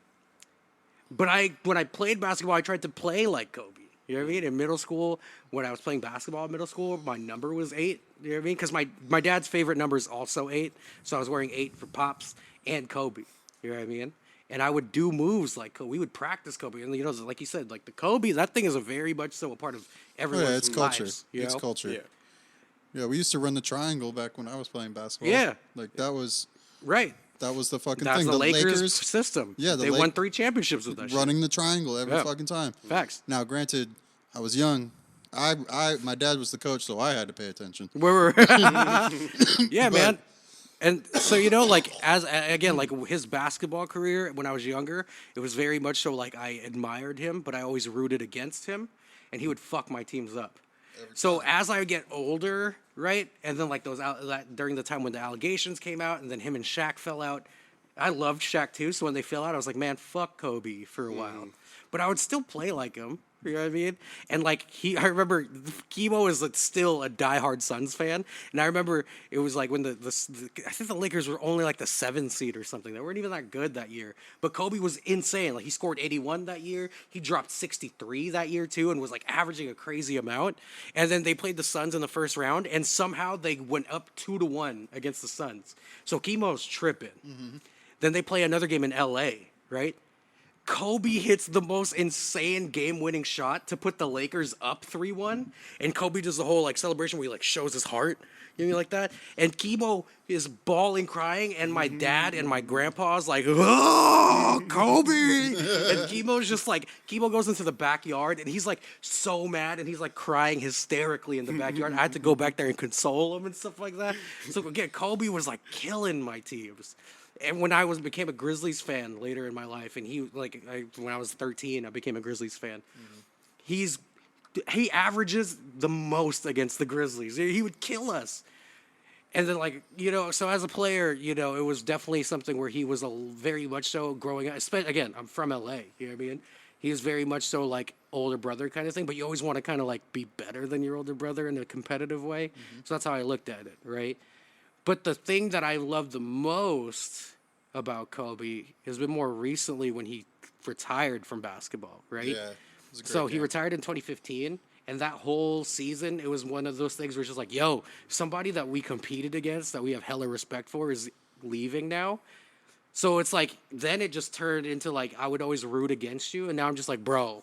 But when I played basketball, I tried to play like Kobe. You know what I mean? In middle school, when I was playing basketball in middle school, my number was 8. You know what I mean? Because my dad's favorite number is also 8. So I was wearing 8 for Pops and Kobe. You know what I mean? And I would do moves like Kobe. We would practice Kobe. And, you know, like you said, like the Kobe, that thing is a very much so a part of everyone's Yeah, it's culture. lives, you It's know? culture. Yeah. Yeah, we used to run the triangle back when I was playing basketball. Yeah. Like that was Right. the fucking That's thing. the Lakers system. Yeah, they won 3 championships with that shit. running the triangle every Yeah. fucking time. Facts. Now, granted, I was young. My dad was the coach, so I had to pay attention. Yeah, man. And so, you know, like like his basketball career when I was younger, it was very much so like I admired him, but I always rooted against him, and he would fuck my teams up. So as I get older, right, and then like during the time when the allegations came out, and then him and Shaq fell out, I loved Shaq too. So when they fell out, I was like, man, fuck Kobe for a while, but I would still play like him. You know what I mean? And like I remember Kimo is like still a diehard Suns fan, and I remember it was like when the I think the Lakers were only like the 7th seed or something. They weren't even that good that year. But Kobe was insane. Like he scored 81 that year. He dropped 63 that year too, and was like averaging a crazy amount. And then they played the Suns in the first round, and somehow they went up 2-1 against the Suns. So Kimo's tripping. Then they play another game in LA, right? Kobe hits the most insane game-winning shot to put the Lakers up 3-1, and Kobe does the whole like celebration where he like shows his heart, you know, like that. And Kibo is bawling, crying, and my dad and my grandpa's like, "Oh, Kobe!" And Kibo's just like, Kibo goes into the backyard, and he's like so mad, and he's like crying hysterically in the backyard. I had to go back there and console him and stuff like that. So again, Kobe was like killing my teams. And when I became a Grizzlies fan later in my life, and when I was 13, I became a Grizzlies fan. He averages the most against the Grizzlies. He would kill us. And then so as a player, it was definitely something where he was very much so growing up. Again, I'm from LA. You know what I mean? He was very much so like older brother kind of thing. But you always want to kind of like be better than your older brother in a competitive way. So that's how I looked at it, right? But the thing that I love the most about Kobe has been more recently when he retired from basketball, right? Yeah. So he retired in 2015, and that whole season, it was one of those things where it's just like, yo, somebody that we competed against, that we have hella respect for, is leaving now. So it's like, then it just turned into like, I would always root against you, and now I'm just like, bro,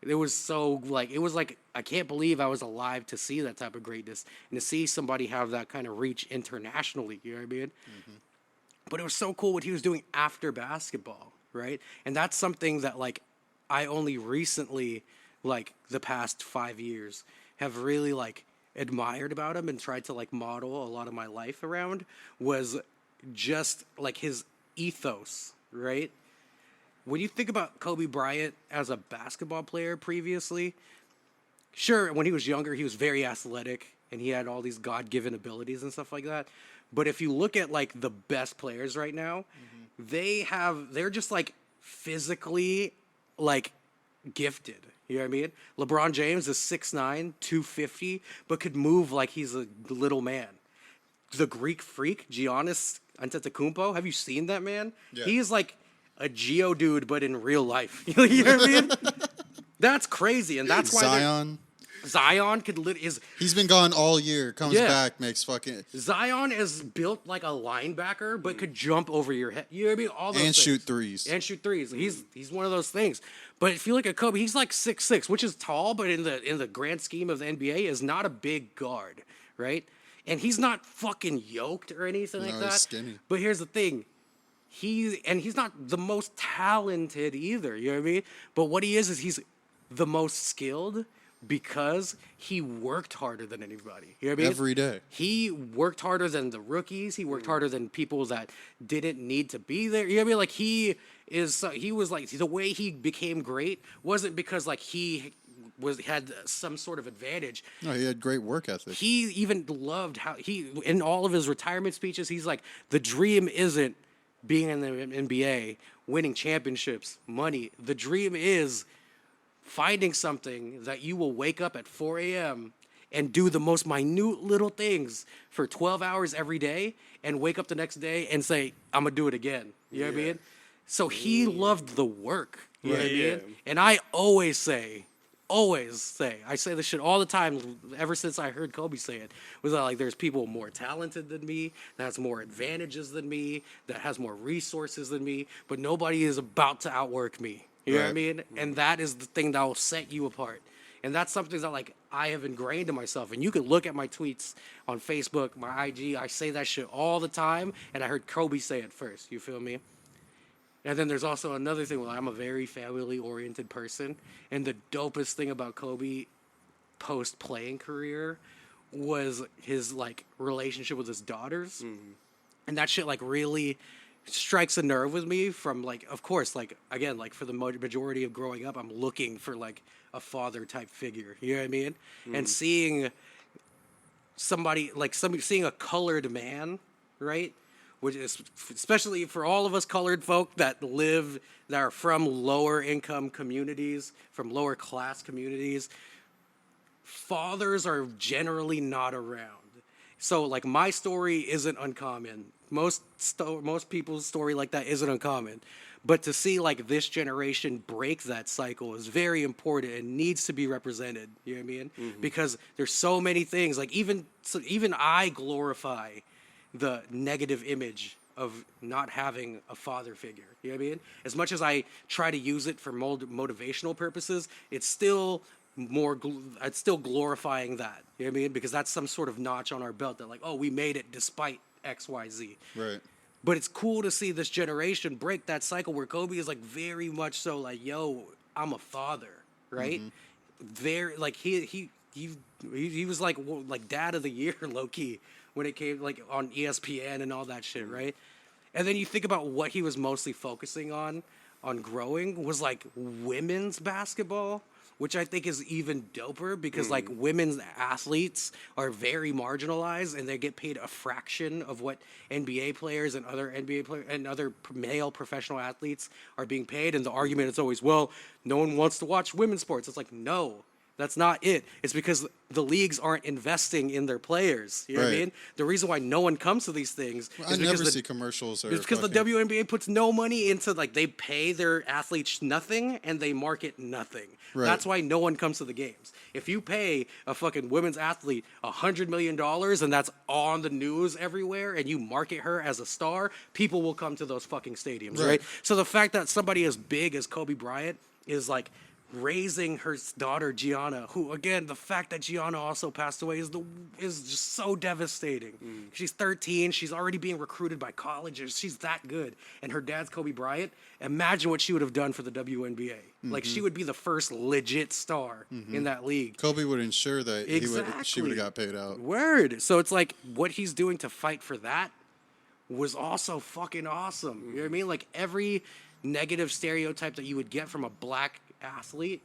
it was so like, it was like, I can't believe I was alive to see that type of greatness and to see somebody have that kind of reach internationally, you know what I mean? But it was so cool what he was doing after basketball, right? And that's something that like I only recently, like the past 5 years, have really like admired about him and tried to like model a lot of my life around, was just like his ethos, right? When you think about Kobe Bryant as a basketball player previously, sure, when he was younger, he was very athletic and he had all these God-given abilities and stuff like that. But if you look at like the best players right now, they're just like physically like gifted. You know what I mean? LeBron James is 6'9", 250, but could move like he's a little man. The Greek freak, Giannis Antetokounmpo, have you seen that man? Yeah. He is like a Geodude, but in real life. You know what I mean? That's crazy, and that's why Zion he's been gone all year. Comes back, makes fucking. Zion is built like a linebacker, but could jump over your head. You know what I mean? All those and things. shoot threes. He's one of those things. But if you look at Kobe, he's like 6'6", which is tall, but in the grand scheme of the NBA is not a big guard, right? And he's not fucking yoked or anything like that. He's skinny. But here's the thing. He's not the most talented either, you know what I mean? But what he is he's the most skilled because he worked harder than anybody. You know what I mean? Every day. He worked harder than the rookies. He worked harder than people that didn't need to be there. You know what I mean? Like he was like, the way he became great wasn't because like he had some sort of advantage. No, he had great work ethic. He even loved how in all of his retirement speeches, he's like, the dream isn't being in the NBA, winning championships, money. The dream is finding something that you will wake up at 4 a.m. and do the most minute little things for 12 hours every day and wake up the next day and say, I'm going to do it again. You know what I mean? So he loved the work. You know what I mean? And I always say, I say this shit all the time ever since I heard Kobe say it, was that like there's people more talented than me, that has more advantages than me, that has more resources than me, but nobody is about to outwork me. You know what I mean? And that is the thing that will set you apart. And that's something that like I have ingrained in myself. And you can look at my tweets on Facebook, my IG, I say that shit all the time, and I heard Kobe say it first. You feel me? And then there's also another thing where I'm a very family-oriented person, and the dopest thing about Kobe post-playing career was his like relationship with his daughters. And that shit like really strikes a nerve with me from like, of course, like again, like for the majority of growing up, I'm looking for like a father type figure. You know what I mean? And seeing somebody like seeing a colored man, right? Which is especially for all of us colored folk that are from lower income communities, from lower class communities, fathers are generally not around. So like my story isn't uncommon. Most people's story like that isn't uncommon. But to see like this generation break that cycle is very important and needs to be represented. You know what I mean? Because there's so many things. Like even I glorify the negative image of not having a father figure. You know what I mean? As much as I try to use it for motivational purposes, it's still it's still glorifying that. You know what I mean? Because that's some sort of notch on our belt that like, oh, we made it despite X, Y, Z. Right. But it's cool to see this generation break that cycle where Kobe is like very much so like, yo, I'm a father, right? Very like he was like dad of the year low key when it came like on ESPN and all that shit, right? And then you think about what he was mostly focusing on growing was like women's basketball, which I think is even doper because like women's athletes are very marginalized and they get paid a fraction of what NBA players and other NBA players and other male professional athletes are being paid. And the argument is always, well, no one wants to watch women's sports. It's like, no. That's not it. It's because the leagues aren't investing in their players. You know what I Right. mean? The reason why no one comes to these things Well, is I because never see commercials or it's because the fucking- WNBA puts no money into like they pay their athletes nothing and they market nothing. Right. That's why no one comes to the games. If you pay a fucking women's athlete $100 million and that's on the news everywhere and you market her as a star, people will come to those fucking stadiums, right? So the fact that somebody as big as Kobe Bryant is like raising her daughter Gianna, who again, the fact that Gianna also passed away is just so devastating. She's 13, she's already being recruited by colleges. She's that good, and her dad's Kobe Bryant. Imagine what she would have done for the WNBA. Like she would be the first legit star in that league. Kobe would ensure that she would Exactly. have got paid out. Word. So it's like what he's doing to fight for that was also fucking awesome. You know what I mean? Like every negative stereotype that you would get from a black athlete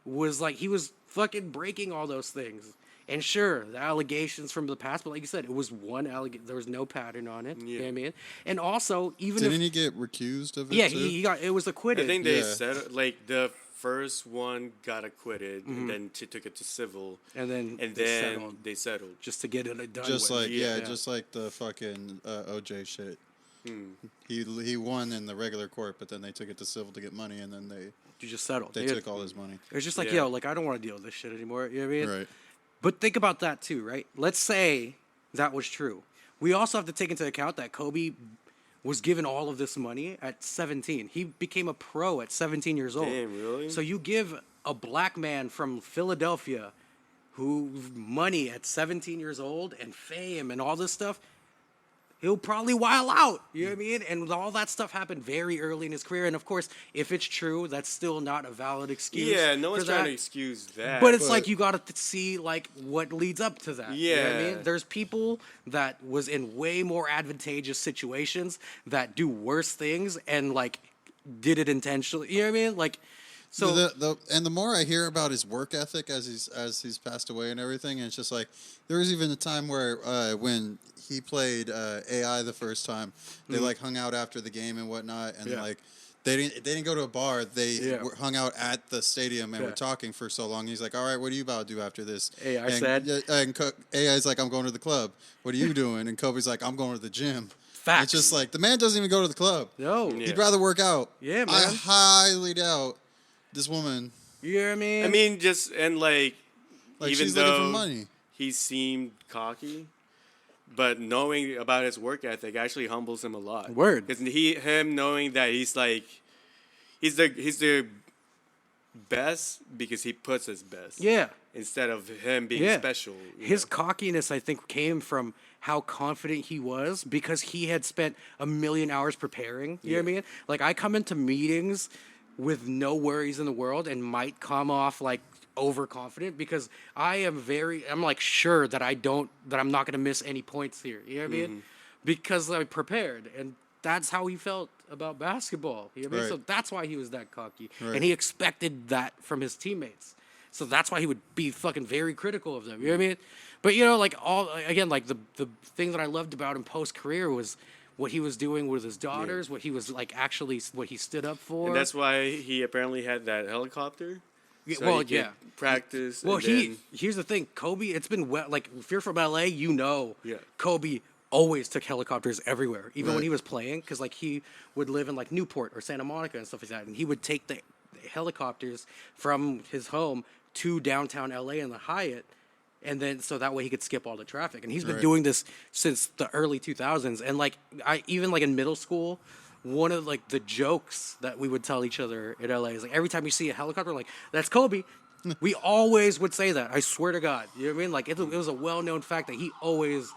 was like he was fucking breaking all those things. And sure, the allegations from the past, but like you said, it was one allegation. There was no pattern on it. You know what I mean? And also, even Didn't he get recused of it? yeah, too? he got it was acquitted. I think they Yeah. said like the first one got acquitted and then took it to civil and then they settled. just to get it done. Just with. like just like the fucking OJ shit. He won in the regular court, but then they took it to civil to get money, and then you just settled. they took all his money. It was just like, Yeah. yo, like I don't want to deal with this shit anymore. You know what I mean? Right. But think about that too, right? Let's say that was true. We also have to take into account that Kobe was given all of this money at 17. He became a pro at 17 years old. Damn, really? So you give a black man from Philadelphia who money at 17 years old and fame and all this stuff, he'll probably while out. You know what I mean? And all that stuff happened very early in his career. And of course, if it's true, that's still not a valid excuse. Yeah, no one's for trying that. to excuse that. But it's like you got to see like what leads up to that. You know what I Yeah. mean? There's people that was in way more advantageous situations that do worse things and like did it intentionally. You know what I mean? Like so The more I hear about his work ethic as he's passed away and everything, and it's just like there was even a time where when he played AI the first time, they like hung out after the game and whatnot, and like they didn't go to a bar. They hung out at the stadium and were talking for so long. He's like, "All right, what are you about to do after this?" AI and, said, AI's like, "I'm going to the club. What are you doing?" And Kobe's like, "I'm going to the gym." Facts. It's just like the man doesn't even go to the club. no. Yeah. He'd rather work out. Yeah, I man. highly doubt this woman. You know what I mean? I mean, just and like even she's though looking for money. he seemed cocky, but knowing about his work ethic actually humbles him a lot. Word. Because him knowing that he's like he's the best because he puts his best. yeah. Instead of him being Yeah. special. you His know? cockiness, I think, came from how confident he was because he had spent a million hours preparing. You know what I mean? Like, I come into meetings with no worries in the world and might come off like overconfident because I'm like sure that I'm not going to miss any points here. You know what I mean? Because I prepared. And that's how he felt about basketball. You know what I mean? Right. So that's why he was that cocky. Right. And he expected that from his teammates. So that's why he would be fucking very critical of them. You know what I mean? But you know, like like the thing that I loved about him post career was what he was doing with his daughters, what he was like actually what he stood up for. And that's why he apparently had that helicopter. So he could practice. Well, and then, here's the thing, Kobe. It's been like if you're from LA, you know, Yeah. Kobe always took helicopters everywhere, even when Right. he was playing, because like he would live in like Newport or Santa Monica and stuff like that, and he would take the helicopters from his home to downtown LA in the Hyatt, And then so that way he could skip all the traffic. And he's been Right. doing this since the early 2000s. And like I even like in middle school, one of like the jokes that we would tell each other in LA is like every time you see a helicopter, like that's Kobe. We always would say that. I swear to God. You know what I mean? Like it was a well-known fact that he always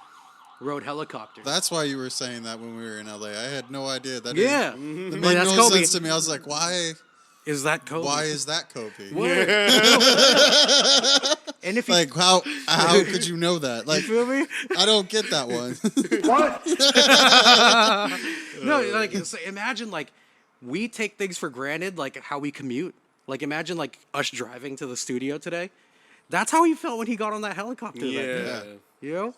rode helicopters. That's why you were saying that when we were in LA. I had no idea. That Yeah. That Like, made that's no Kobe. sense to me. I was like, why? Is that Kobe? Why is that Kobe? And if you Like how could you know that? Like feel me? I don't get that one. No, like so imagine like we take things for granted, like how we commute. Like imagine like us driving to the studio today. That's how he felt when he got on that helicopter. that day, Yeah. you know.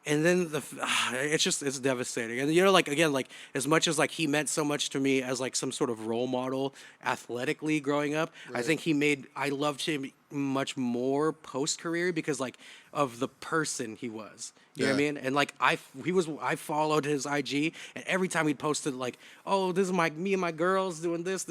And then it's devastating. And you know, like again, like as much as like he meant so much to me as like some sort of role model athletically growing up, I think I loved him much more post career because like of the person he was. You know what I Yeah. mean? And like I followed his IG, and every time he posted like, "Oh, this is me and my girls doing this,"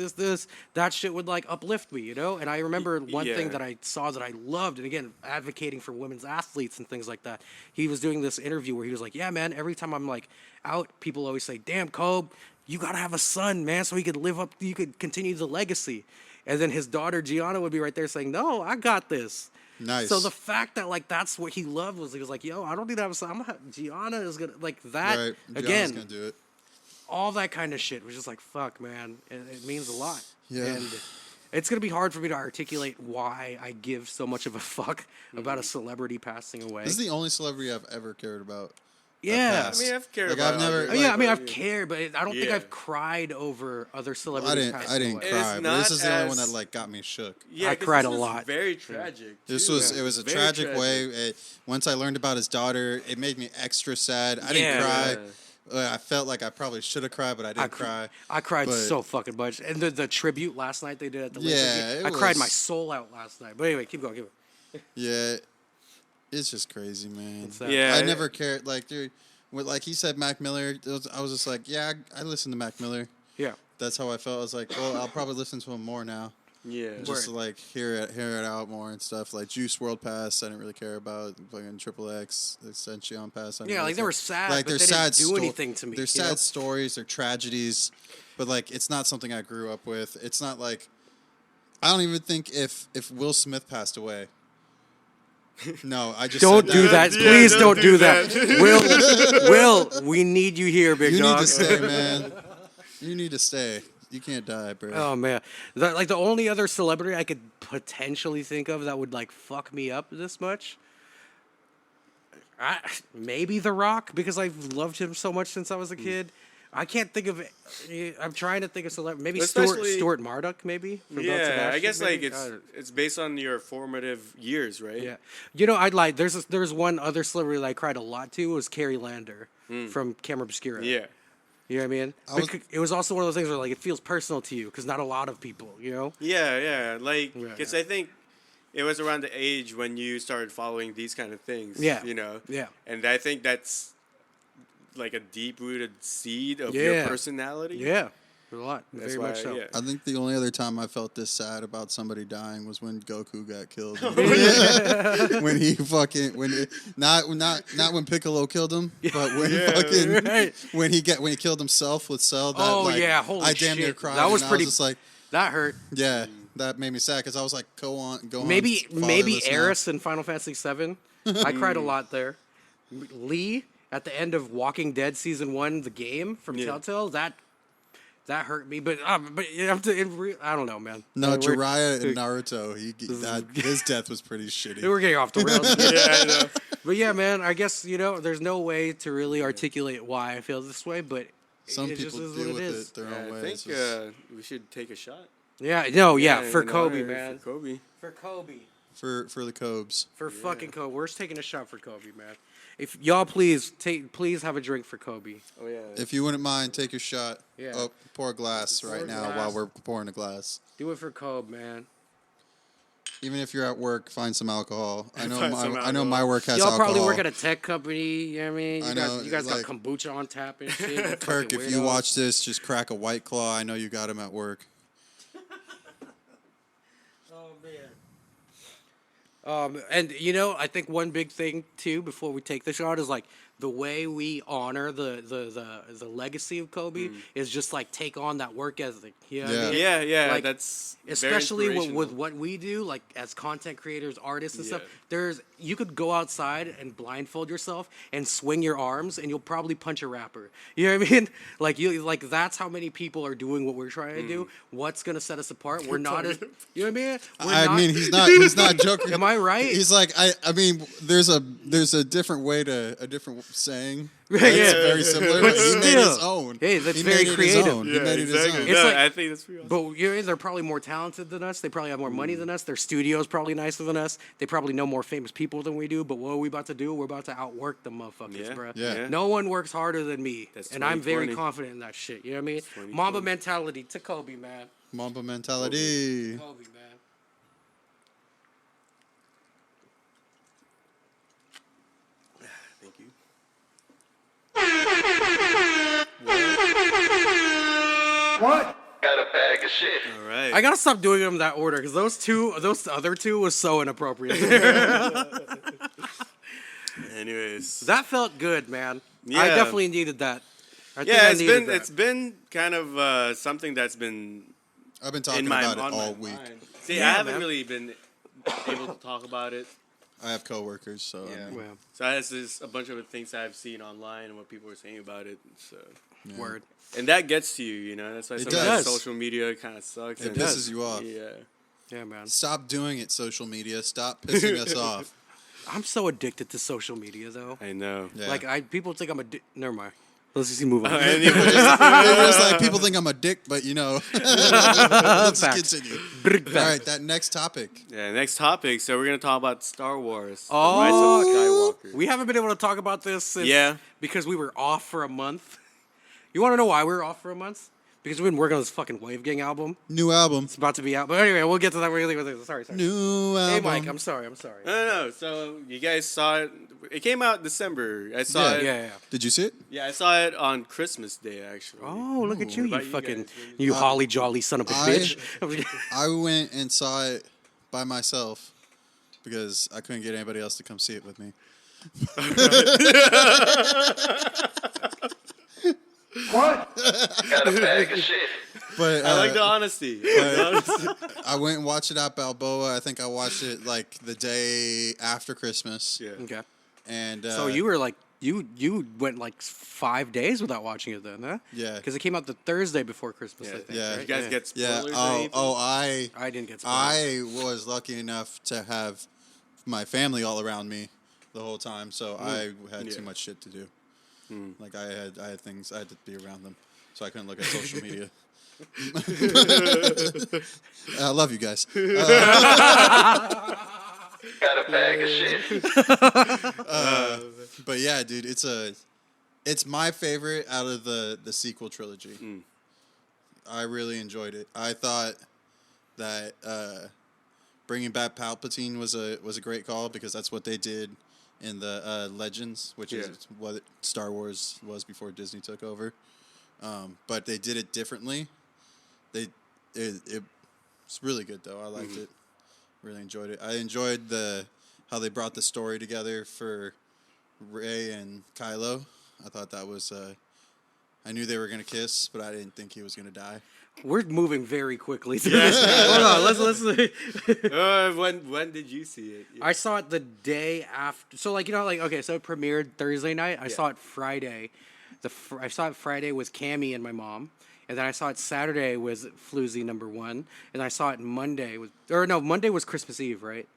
that shit would like uplift me, you know. And I remember one thing Yeah. that I saw that I loved, and again, advocating for women's athletes and things like that. He was doing this interview where he was like, "Yeah, man, every time I'm like out, people always say, damn, Kobe, you gotta have a son, man, so he could you could continue the legacy." And then his daughter Gianna would be right there saying, "No, I got this." Nice. So the fact that like that's what he loved was he was like, "Yo, I don't need to have a son. Gianna is gonna like that Right. Gianna's again." gonna do it. All that kind of shit was just like, fuck, man. It means a lot. Yeah. And it's going to be hard for me to articulate why I give so much of a fuck about a celebrity passing away. This is the only celebrity I've ever cared about. Yeah. passed. I mean, I've cared Like, about I've never- others, Oh, yeah, I mean, but- I've cared, but I don't think Yeah. I've cried over other I celebrities didn't passing I didn't away. It's cry, but this not is the only one as- that like got me shook. Yeah, I 'cause cried this a was lot. Very tragic. This too. was it was a Very tragic way. Once I learned about his daughter, it made me extra sad. I didn't cry. I felt like I probably should have cried, but I didn't cry. I cried But- so fucking much. And the tribute last night they did at the Lakers Yeah, game, it I cried was- my soul out last night. But anyway, keep going. Yeah, it's just crazy, man. sad. Yeah, I never cared. Like, dude, like he said, Mac Miller. I was just like, yeah, I listen to Mac Miller. Yeah. That's how I felt. I was like, well, I'll probably listen to him more now. Yeah. Just to like hear it out more and stuff. Like Juice World Pass, I didn't really care about. Fucking Triple X, Extension Pass. I didn't Yeah, really like they care. were sad, Like but they're they sad didn't do anything to me. They're you sad know? stories. They're tragedies, but like it's not something I grew up with. It's not like I don't even think if Will Smith passed away. No, I just Don't said do that. Yeah, Please don't don't do do that. Will, we need you here, big You dog. need to stay, man. You need to stay. You can't die, bro. Oh man, like the only other celebrity I could potentially think of that would like fuck me up this much, maybe The Rock, because I've loved him so much since I was a kid. I can't think of it. I'm trying to think of celebrity. Maybe Especially- Stuart Murdoch, maybe. from Belle Yeah, I Sebastian, guess like maybe? I don't- it's based on your formative years, right? Yeah, you know, I'd like. There's one other celebrity that I cried a lot to was Carrie Lander from Camera Obscura. Yeah. You know what I mean? was- It was also one of those things where like it feels personal to you because not a lot of people, you know. Yeah. Like, Yeah, because yeah. I think it was around the age when you started following these kind of things. Yeah. You know. Yeah. And I think that's like a deep-rooted seed of Yeah. your personality. Yeah, a lot. That's Very why. much so. Yeah. I think the only other time I felt this sad about somebody dying was when Goku got killed. When he fucking not when Piccolo killed him, but when fucking right. when he killed himself with Cell. That, Oh, like, yeah, holy I damn near shit. cried. That was and pretty- I was just like, That hurt. yeah, that made me sad because I was like, go on. Maybe fatherless now. Eris in Final Fantasy VII. I cried a lot there. Lee at the end of Walking Dead season 1, the game from Yeah. Telltale. That hurt me, but you have to. I don't know, man. No, We're- Jiraiya and Naruto. His death was pretty shitty. We're getting off the rails. Yeah, I know. But yeah, man, I guess, you know, there's no way to really articulate why I feel this way, but Some it people just is deal what with it is. it their Yeah, own I way. think It's just- we should take a shot. Yeah, no, yeah, Yeah, for in Kobe, honor man. For Kobe. For Kobe. for the Cobes. For fucking Kobe. We're just taking a shot for Kobe, man. If y'all please have a drink for Kobe. Oh yeah. If you wouldn't mind, take your shot. Yeah. Oh, pour a glass Pour right a now glass. while we're pouring a glass. Do it for Kobe, man. Even if you're at work, find some alcohol. I know Find some I know my work has Y'all alcohol. probably work at a tech company, you know what I mean? I know, You guys like- got kombucha on tap and shit. you Kirk, fucking if you weirdos. watch this, just crack a White Claw. I know you got him at work. Oh, man. And I think one big thing too before we take the shot is like the way we honor the legacy of Kobe is just like take on that work ethic. You know what I mean? Yeah, Like, that's especially very with inspirational. what we do, like as content creators, artists and stuff. Yeah. You could go outside and blindfold yourself and swing your arms, and you'll probably punch a rapper. You know what I mean? Like that's how many people are doing what we're trying to do. What's gonna set us apart? We're not as you know what I mean? I mean, he's not joking. Am I right? He's like, I mean, there's a different way to a different saying. Yeah. It's very similar. But he made his still. own. Hey, that's he very made it creative. His own. He made it his own. It's No, like- I think that's pretty awesome. But they're probably more talented than us. They probably have more money than us. Their studio's probably nicer than us. They probably know more famous people than we do. But what are we about to do? We're about to outwork the motherfuckers, Yeah. bro. Yeah. No one works harder than me. That's And I'm very 2020. confident in that shit. You know what I mean? 2020. Mamba mentality to Kobe, man. Mamba mentality. Kobe, man. Thank you. Got a bag of shit. All right. I gotta stop doing them in that order because those other two was so inappropriate. Anyways. That felt good, man. I Yeah. definitely needed that. I think Yeah, I it's needed been that. it's been kind of something that's been I've been in talking my about it on my all week. mind. See, Yeah, I haven't man. really been able to talk about it. I have coworkers, so I mean, Well, So that's just a bunch of things I've seen online and what people are saying about it. So, word. and that gets to you, That's why It sometimes does. social media kind of sucks. it and- pisses you off. Yeah. Yeah, man. Stop doing it, social media. Stop pissing us off. I'm so addicted to social media, though. I know. Yeah. Like, people think I'm a never mind. Let's just move on. Anyway, It's just like people think I'm a dick, but let's just Facts. continue. Big All facts. right, that next topic. yeah, next topic. So we're gonna talk about Star Wars. The Oh, Rise of Skywalker. We haven't been able to talk about this since Yeah. because we were off for a month. You want to know why we were off for a month? Because we've been working on this fucking Wave Gang album. New album. It's about to be out. But anyway, we'll get to that really. Sorry. New Hey, album. Mike, I'm sorry. No. So you guys saw it. It came out December. I saw Yeah. it. Yeah. Did you see it? Yeah, I saw it on Christmas Day actually. Oh, look at you, What you about you fucking, guys? you holly jolly son of a I- bitch. I went and saw it by myself because I couldn't get anybody else to come see it with me. Got a bag of shit. But I like the honesty. I went and watched it at Balboa. I think I watched it like the day after Christmas. Yeah. Okay. And So you were like, you went like 5 days without watching it then, huh? Yeah. Because it came out the Thursday before Christmas, I think. Yeah. Right? You guys get yeah. spoilers or Oh, anything? I I didn't get spoiled. I was lucky enough to have my family all around me the whole time, so I had Yeah. too much shit to do. Like I had things I had to be around them, so I couldn't look at social media. I love you guys. Got a bag of shit. But yeah, dude, it's my favorite out of the sequel trilogy. I really enjoyed it. I thought that bringing back Palpatine was a great call because that's what they did in the Legends, which is what Star Wars was before Disney took over. But they did it differently. It's really good though. I liked it. Really enjoyed it. I enjoyed how they brought the story together for Rey and Kylo. I thought that was. I knew they were gonna kiss, but I didn't think he was gonna die. We're moving very quickly through this. Hold on, let's. When did you see it? I saw it the day after. So okay, so it premiered Thursday night. I saw it Friday. I saw it Friday with Cammy and my mom, and then I saw it Saturday with Floozy #1, and I saw it Monday Monday was Christmas Eve, right?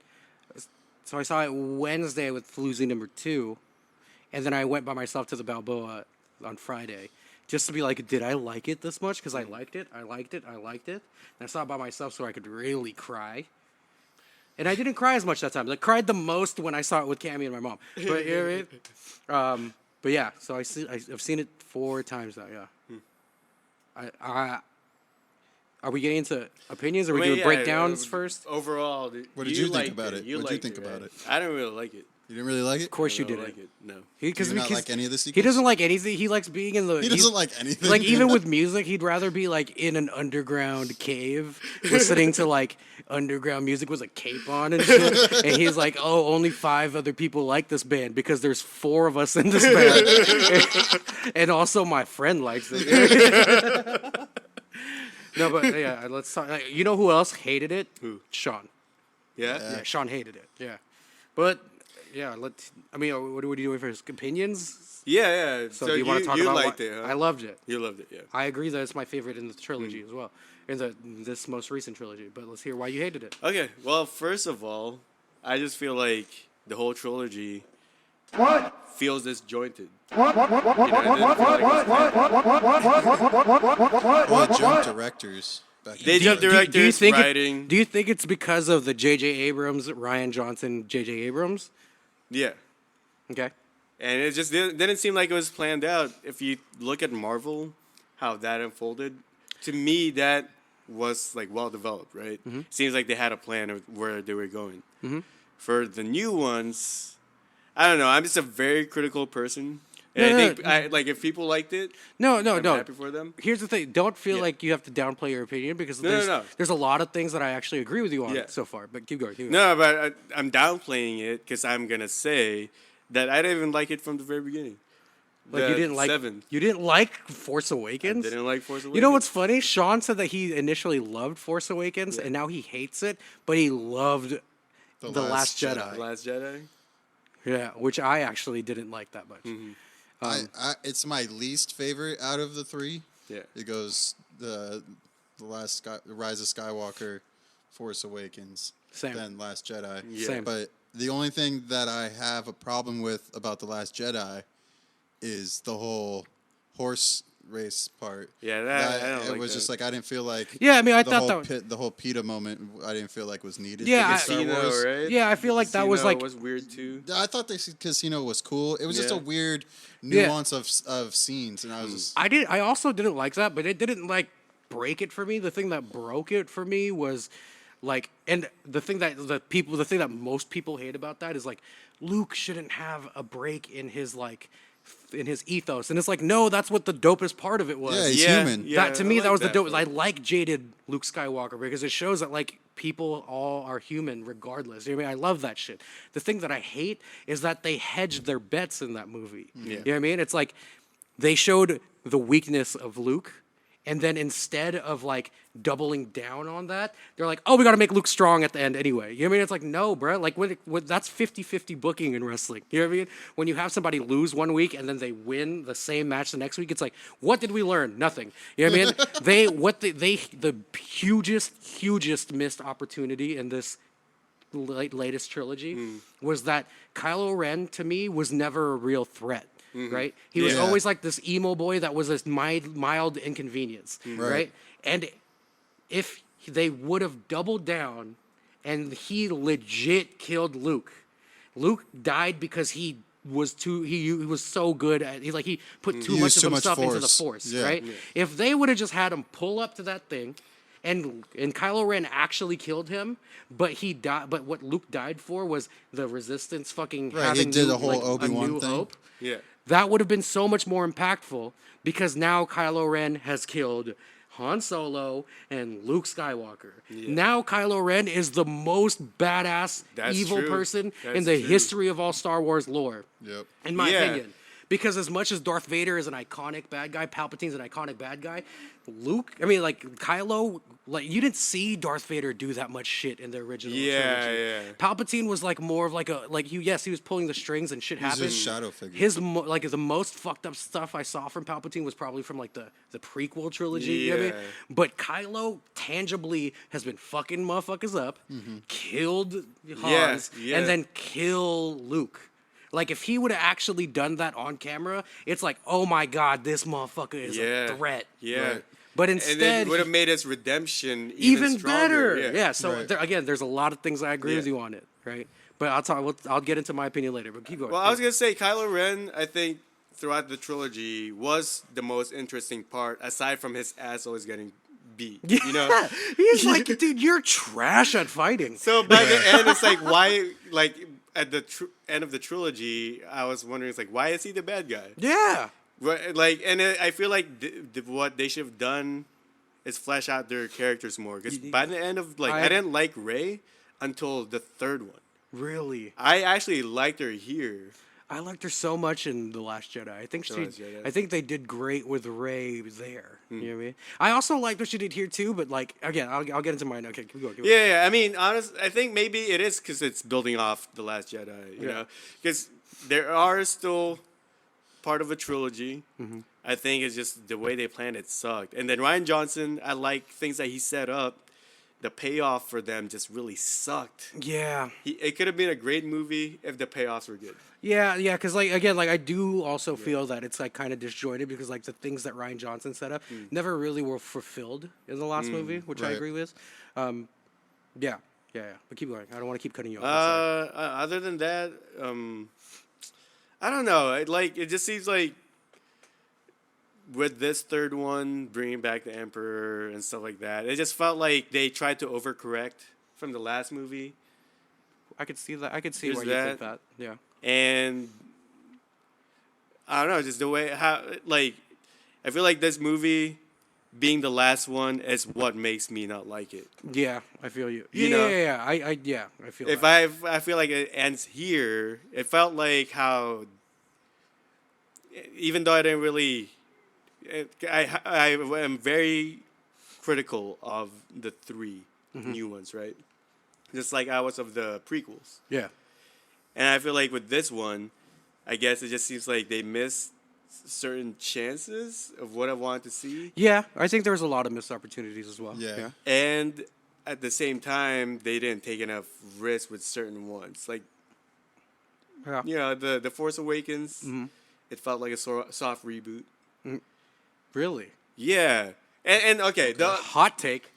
So I saw it Wednesday with Floozy #2, and then I went by myself to the Balboa on Friday. Just to be like, did I like it this much? Because I liked it. And I saw it by myself so I could really cry. And I didn't cry as much that time. I cried the most when I saw it with Cammy and my mom. But, you know what I mean? But yeah, so I've seen it 4 times now, yeah. Are we getting into opinions? Or are we doing breakdowns first? Overall, What did you think about it? What did you think about it? I didn't really like it. You didn't really like it? Of course you I don't didn't. like it. No. Do you not like any of the sequels? He doesn't like anything. He likes being in the. He doesn't like anything. Like even with music, he'd rather be like in an underground cave, listening to like underground music with a cape on and shit. And he's like, "Oh, only 5 other people like this band because there's 4 of us in this band, and also my friend likes it." No, but yeah, let's talk. You know who else hated it? Who? Sean. Yeah? Yeah, Sean hated it. Yeah, but yeah, I mean, what are you doing for his opinions? Yeah. So do you want to talk you about? liked it, huh? I loved it. You loved it, yeah. I agree that it's my favorite in the trilogy as well, in this most recent trilogy. But let's hear why you hated it. Okay, well, first of all, I just feel like the whole trilogy feels disjointed. Well, jump directors. Back They in the jump day. directors, do you think writing. do you think it's because of the J.J. Abrams, Ryan Johnson, J.J. Abrams? Yeah. Okay. And it just didn't seem like it was planned out. If you look at Marvel, how that unfolded, to me, that was like well developed, right? Seems like they had a plan of where they were going. For the new ones, I don't know. I'm just a very critical person. And No, I think, like, if people liked it, No. I'm happy for them. Here's the thing. Don't feel Yeah. like you have to downplay your opinion because No. there's a lot of things that I actually agree with you on Yeah. so far. But keep going. No, but I'm downplaying it because I'm gonna say that I didn't even like it from the very beginning. Like you The didn't like 7. you didn't like Force Awakens. Didn't like Force Awakens. You know what's funny? Sean said that he initially loved Force Awakens and now he hates it, but he loved The Last Jedi. The Last Jedi? Yeah, which I actually didn't like that much. It's my least favorite out of the 3. Yeah. It goes the Rise of Skywalker, Force Awakens, Same. then Last Jedi. Yeah. Same. But the only thing that I have a problem with about the Last Jedi is the whole horse race part. Yeah, that I don't it like was that. just like I didn't feel like Yeah, I mean, I the thought whole that the whole PETA moment I didn't feel like was needed. Yeah, to get I- Star Casino, Wars. right? Yeah, I feel like that was Casino like was weird too. I thought Casino was cool. It was just a Yeah. weird Yeah. nuance of scenes, and I was just I also didn't like that, but it didn't like break it for me. The thing that broke it for me was like, and the thing that most people hate about that is like Luke shouldn't have a break in his ethos, and it's like, no, that's what the dopest part of it was. yeah, he's Yeah, human. yeah. That to I me, like that was the that dope. I part. like jaded Luke Skywalker because it shows that like people all are human regardless. You know what I mean, I love that shit. The thing that I hate is that they hedged their bets in that movie. Yeah. You know what I mean? It's like they showed the weakness of Luke, and then instead of like doubling down on that, they're like, oh, we got to make Luke strong at the end anyway. You know what I mean? It's like, no, bro. Like, that's 50-50 booking in wrestling. You know what I mean? When you have somebody lose one week and then they win the same match the next week, it's like, what did we learn? Nothing. You know what I mean? The hugest missed opportunity in this latest trilogy was that Kylo Ren, to me, was never a real threat. Right? He was Yeah. always like this emo boy that was this mild inconvenience. Right? And if they would have doubled down and he legit killed Luke, Luke died because he was so good at he put too He much used of too much himself into the force. force, Yeah. right? Yeah. If they would have just had him pull up to that thing and Kylo Ren actually killed him, but he died. But what Luke died for was the Resistance fucking Right, he having did new, the whole like, a Obi-Wan new thing. hope. Yeah. That would have been so much more impactful because now Kylo Ren has killed Han Solo and Luke Skywalker. Now Kylo Ren is the most badass That's evil true. person in That's the true. history of all Star Wars lore, Yep. in my Yeah. opinion. Because as much as Darth Vader is an iconic bad guy, Palpatine's an iconic bad guy, Kylo, like you didn't see Darth Vader do that much shit in the original trilogy. Yeah. Palpatine was like more of like he was pulling the strings and shit He's happened. a shadow figure. His the most fucked up stuff I saw from Palpatine was probably from like the prequel trilogy. You know what I mean? Yeah. But Kylo tangibly has been fucking motherfuckers up, killed Yeah, Hans, yeah. and then kill Luke. Like if he would have actually done that on camera, it's like, oh my god, this motherfucker is a threat. Yeah. Right. But And then instead, it would have made his redemption even stronger. better. Yeah. So Right. again, there's a lot of things I agree Yeah. with you on it, right? But I'll get into my opinion later. But keep going. Well, I was gonna say Kylo Ren, I think throughout the trilogy was the most interesting part, aside from his ass always getting beat. You know? He's like, dude, you're trash at fighting. So by the end, it's like, why? Like, at the end of the trilogy, I was wondering, it's like, why is he the bad guy? Yeah. Right, like, and I feel like what they should have done is flesh out their characters more. Because by the end of I didn't like Rey until the third one. Really. I actually liked her here. I liked her so much in The Last Jedi. I think Last Jedi. I think they did great with Rey there. You know what I mean? I also liked what she did here too, but like again, I'll get into mine. Okay, keep going. Yeah. I mean, I think maybe it is because it's building off The Last Jedi. You know, because there are still part of a trilogy. I think it's just the way they planned it sucked. And then Rian Johnson, I like things that he set up. The payoff for them just really sucked. Yeah. It could have been a great movie if the payoffs were good. Yeah, because like again, like I do also feel that it's like kind of disjointed because like the things that Rian Johnson set up never really were fulfilled in the last movie, which I Right. agree with. Yeah. But keep going. I don't want to keep cutting you off. Other than that, I don't know. It just seems like with this third one, bringing back the Emperor and stuff like that, it just felt like they tried to overcorrect from the last movie. I could see that. I could see There's why you think that. Yeah. And I don't know, just the way I feel like this movie being the last one is what makes me not like it. Yeah, I feel you. You know? Yeah. I feel. If that. I feel like it ends here, it felt like how, even though I didn't really, I am very critical of the three new ones, right? Just like I was of the prequels. Yeah. And I feel like with this one, I guess it just seems like they missed certain chances of what I wanted to see. Yeah, I think there was a lot of missed opportunities as well. Yeah. And at the same time, they didn't take enough risk with certain ones. Like, Yeah. you know, the Force Awakens, it felt like a soft reboot. Really? Yeah. And okay, Hot take.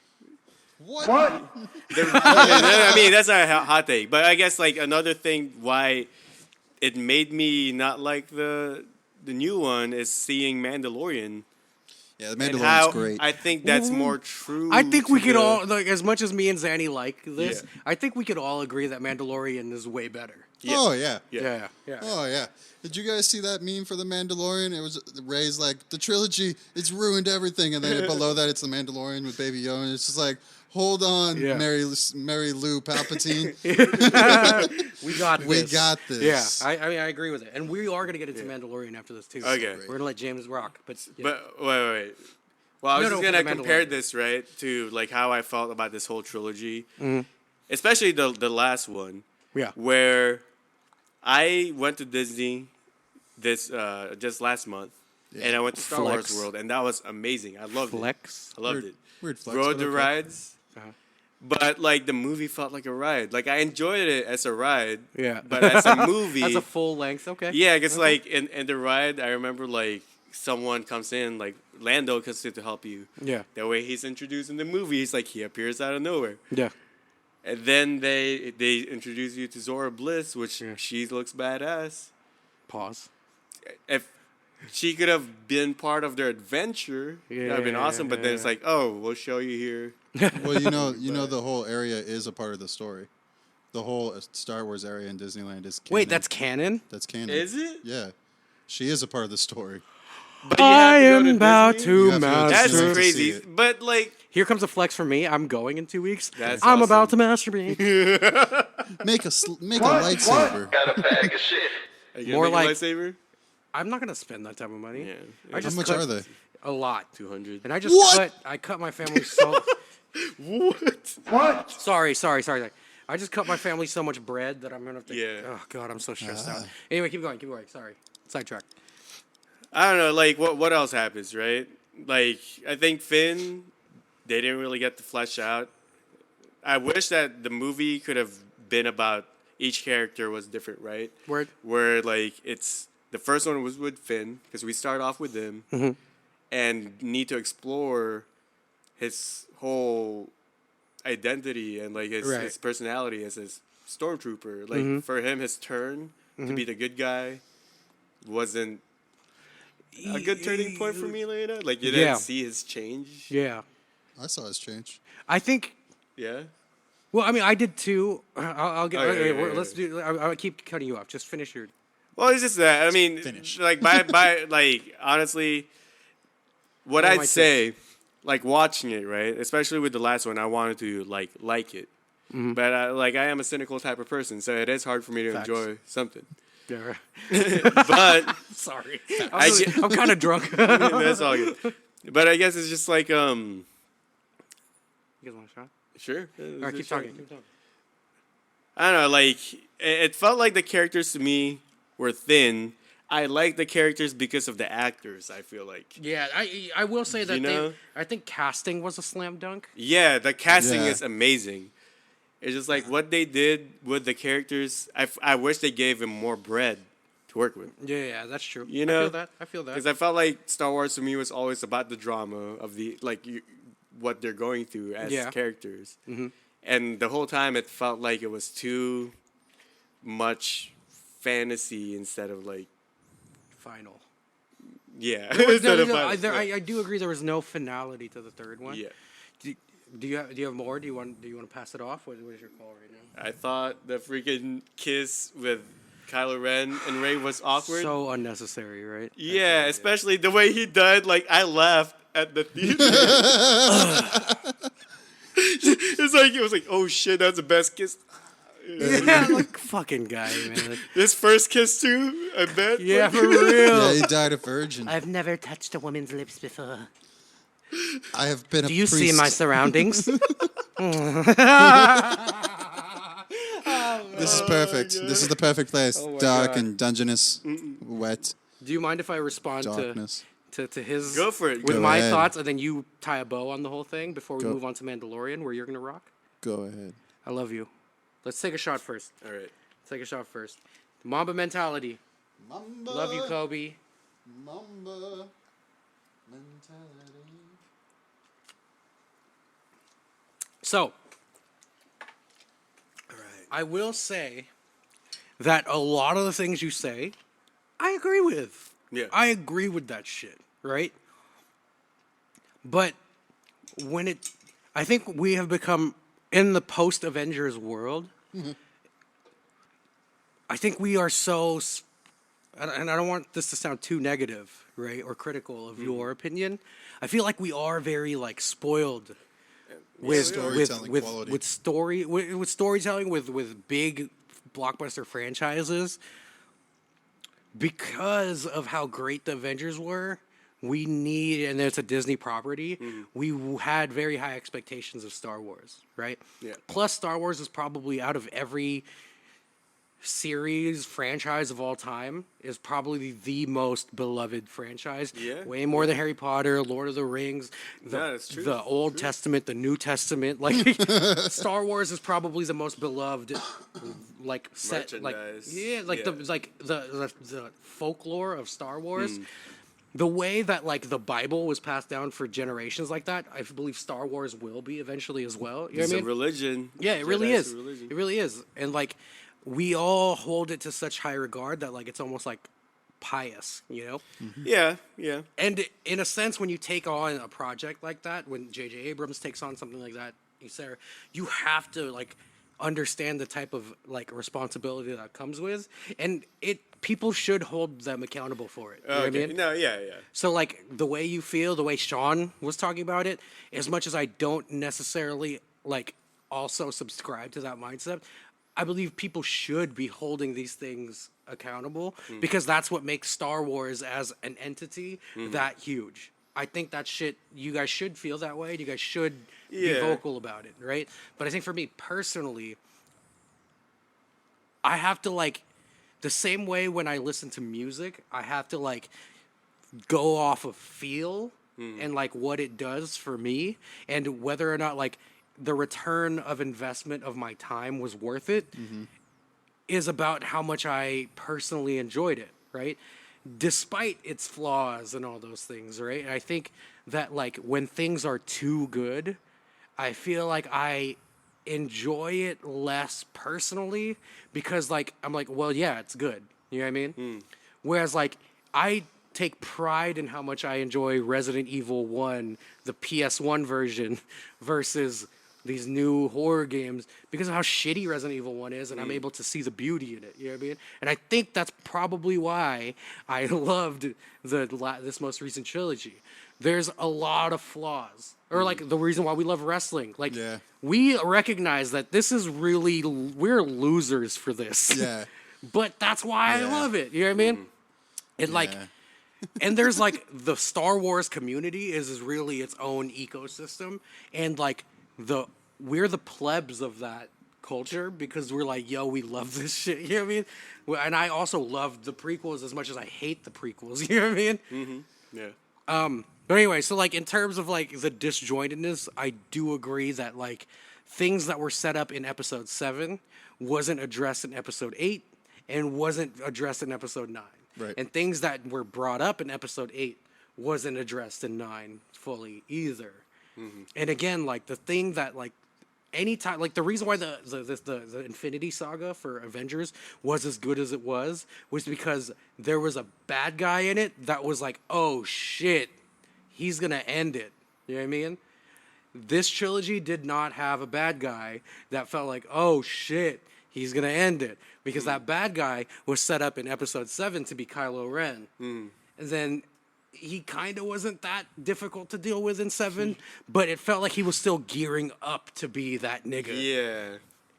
What? I mean, that's not a hot take. But I guess, like, another thing why it made me not like the new one is seeing Mandalorian. Yeah, the And Mandalorian's how great. I think that's more true. I think we to could the- all, like, as much as me and Zanny like this, Yeah. I think we could all agree that Mandalorian is way better. Yeah. Oh yeah. Yeah. Oh yeah. Did you guys see that meme for the Mandalorian? It was Ray's like the trilogy. It's ruined everything, and then below that it's the Mandalorian with Baby Yoda. And it's just like, hold on, Yeah. Mary Lou Palpatine. We got this. We got this. Yeah, I mean, I agree with it. And we are going to get into Mandalorian after this, too. Okay. We're going to let James rock. But, yeah. But wait. Well, I was No, just no, gonna for the compare Mandalorian. this, right, to like how I felt about this whole trilogy, especially the last one, Yeah. where I went to Disney this just last month, and I went to Star Flex. Wars World, and that was amazing. I loved Flex. it. I loved Weird- it. weird flex, Rode but the okay. rides. But like the movie felt like a ride. Like I enjoyed it as a ride. Yeah. But as a movie, That's a full length. Okay. yeah, because like in the ride, I remember like someone comes in, like Lando comes in to help you. Yeah. The way he's introduced in the movie, he's like he appears out of nowhere. Yeah. And then they introduce you to Zora Bliss, which she looks badass. Pause. If she could have been part of their adventure, that'd have been awesome. But then it's like, oh, we'll show you here. Well, you know, the whole area is a part of the story. The whole Star Wars area in Disneyland is canon. Wait, that's canon? That's canon. Is it? Yeah, she is a part of the story. But you have I to go am to about Disney? to You have to go to master. That's Disney. crazy. See it. But like, Here comes a flex for me. I'm going in 2 weeks. That's I'm awesome. about to masturbate. Make a lightsaber. Got a bag of shit. are you More gonna make a like- lightsaber? I'm not gonna spend that type of money. Yeah. I How just much cut are they? A lot. 200. And I just What? I cut my family so. What? Sorry. I just cut my family so much bread that I'm gonna have to. Yeah. Oh God, I'm so stressed out. Anyway, keep going. Sorry. Sidetrack. I don't know. Like, what else happens, right? Like, I think Finn, they didn't really get to flesh out. I wish that the movie could have been about each character was different, right? Word. Where like it's the first one was with Finn because we start off with him and need to explore his whole identity and like his Right. personality as his stormtrooper. Like for him, his turn to be the good guy wasn't a good turning point for me later. Like you Yeah. didn't see his change. Yeah. I saw his change. I think. Yeah. Well, I mean, I did too. I'll get. Oh, yeah, okay, yeah, yeah, let's do. I'll keep cutting you off. Just finish your. Well, it's just that. I mean, Finish. like by like honestly, what What are I'd my say, like watching it, right? Especially with the last one, I wanted to like it, but I am a cynical type of person, so it is hard for me to Facts. enjoy something. Yeah. But Sorry, I I'm kind of drunk. that's all good. But I guess it's just like You guys want a shot? sure. All right, keep talking. Keep talking. I don't know, like it felt like the characters to me were thin. I like the characters because of the actors. I feel like, Yeah, I will say that You know? I think casting was a slam dunk. yeah, the casting Yeah. is amazing. It's just like what they did with the characters. I wish they gave him more bread to work with. Yeah, that's true. You I know? feel that. I feel that. Because I felt like Star Wars to me was always about the drama of what they're going through as Yeah. characters. And the whole time it felt like it was too much fantasy instead of like, Final. yeah. No, instead of no, fun- I do agree there was no finality to the third one. yeah. Do you have more? Do you want to pass it off? What is your call right now? I thought the freaking kiss with Kylo Ren and Rey was awkward. So unnecessary, right? yeah, especially the way he died. Like I laughed at the theater. It's like it was like, oh shit, that's the best kiss. Yeah, like fucking guy, man. This first kiss too, I bet. Yeah, Like, for real. Yeah, he died a virgin. I've never touched a woman's lips before. I have been a Do you priest. see my surroundings? This is perfect. This is the perfect place. Oh my Dark God. and dungeonous, wet Do you mind if I respond darkness. to his Go for it. with Go my ahead. thoughts, and then you tie a bow on the whole thing before we Go. move on to Mandalorian, where you're gonna rock? Go ahead. I love you. Let's take a shot first. All right. Take a shot first. Mamba mentality. Mamba, Love you, Kobe. Mamba mentality. So, All right. I will say that a lot of the things you say, I agree with. Yeah. I agree with that shit, right? But I think we have become, in the post-Avengers world, I think we are so, and I don't want this to sound too negative, right, or critical of your opinion. I feel like we are very, like, spoiled with Storytelling with quality. with storytelling with big blockbuster franchises because of how great the Avengers were. We need, and it's a Disney property. We had very high expectations of Star Wars, right? Yeah. Plus, Star Wars is probably out of every series franchise of all time is probably the most beloved franchise. Yeah. Way more than Harry Potter, Lord of the Rings, Yeah, that's true. the Old Testament, the New Testament. Like Star Wars is probably the most beloved like set like Merchandise. the folklore of Star Wars. The way that like the Bible was passed down for generations like that, I believe Star Wars will be eventually as well. You know It's what I a mean? religion. Yeah, it really Jedi's is. a religion. It really is. And like we all hold it to such high regard that like it's almost like pious, you know? Yeah, yeah. And in a sense, when you take on a project like that, when J.J. Abrams takes on something like that, you have to like understand the type of like responsibility that comes with, and people should hold them accountable for it. You know what I Okay. mean? No, yeah, yeah. So like the way you feel, the way Sean was talking about it, as much as I don't necessarily like also subscribe to that mindset, I believe people should be holding these things accountable because that's what makes Star Wars as an entity that huge. I think that shit, you guys should feel that way. You guys should be Yeah. vocal about it, right? But I think for me personally, I have to like, the same way when I listen to music, I have to like go off of feel and like what it does for me and whether or not like the return of investment of my time was worth it is about how much I personally enjoyed it, right? Despite its flaws and all those things, right? And I think that like when things are too good, I feel like I enjoy it less personally because like I'm like, well, yeah, it's good. You know what I mean? Whereas like I take pride in how much I enjoy Resident Evil 1, the PS1 version, versus these new horror games because of how shitty Resident Evil 1 is, and I'm able to see the beauty in it. You know what I mean? And I think that's probably why I loved this most recent trilogy. There's a lot of flaws, or like the reason why we love wrestling. Like we recognize that this is really we're losers for this. Yeah. But that's why I love it. You know what I mean? And like. And there's like the Star Wars community is really its own ecosystem, and like we're the plebs of that culture because we're like, yo, we love this shit. You know what I mean? And I also love the prequels as much as I hate the prequels. You know what I mean? Mm-hmm. Yeah. But anyway, so like in terms of like the disjointedness, I do agree that like things that were set up in episode 7 wasn't addressed in episode 8 and wasn't addressed in episode 9. Right. And things that were brought up in episode 8 wasn't addressed in 9 fully either. Mm-hmm. And again, like the thing that like anytime, like the reason why the Infinity Saga for Avengers was as good as it was because there was a bad guy in it that was like, oh shit, he's gonna end it. You know what I mean? This trilogy did not have a bad guy that felt like, oh shit, he's gonna end it, because that bad guy was set up in episode 7 to be Kylo Ren, and then he kind of wasn't that difficult to deal with in 7, but it felt like he was still gearing up to be that nigga. Yeah.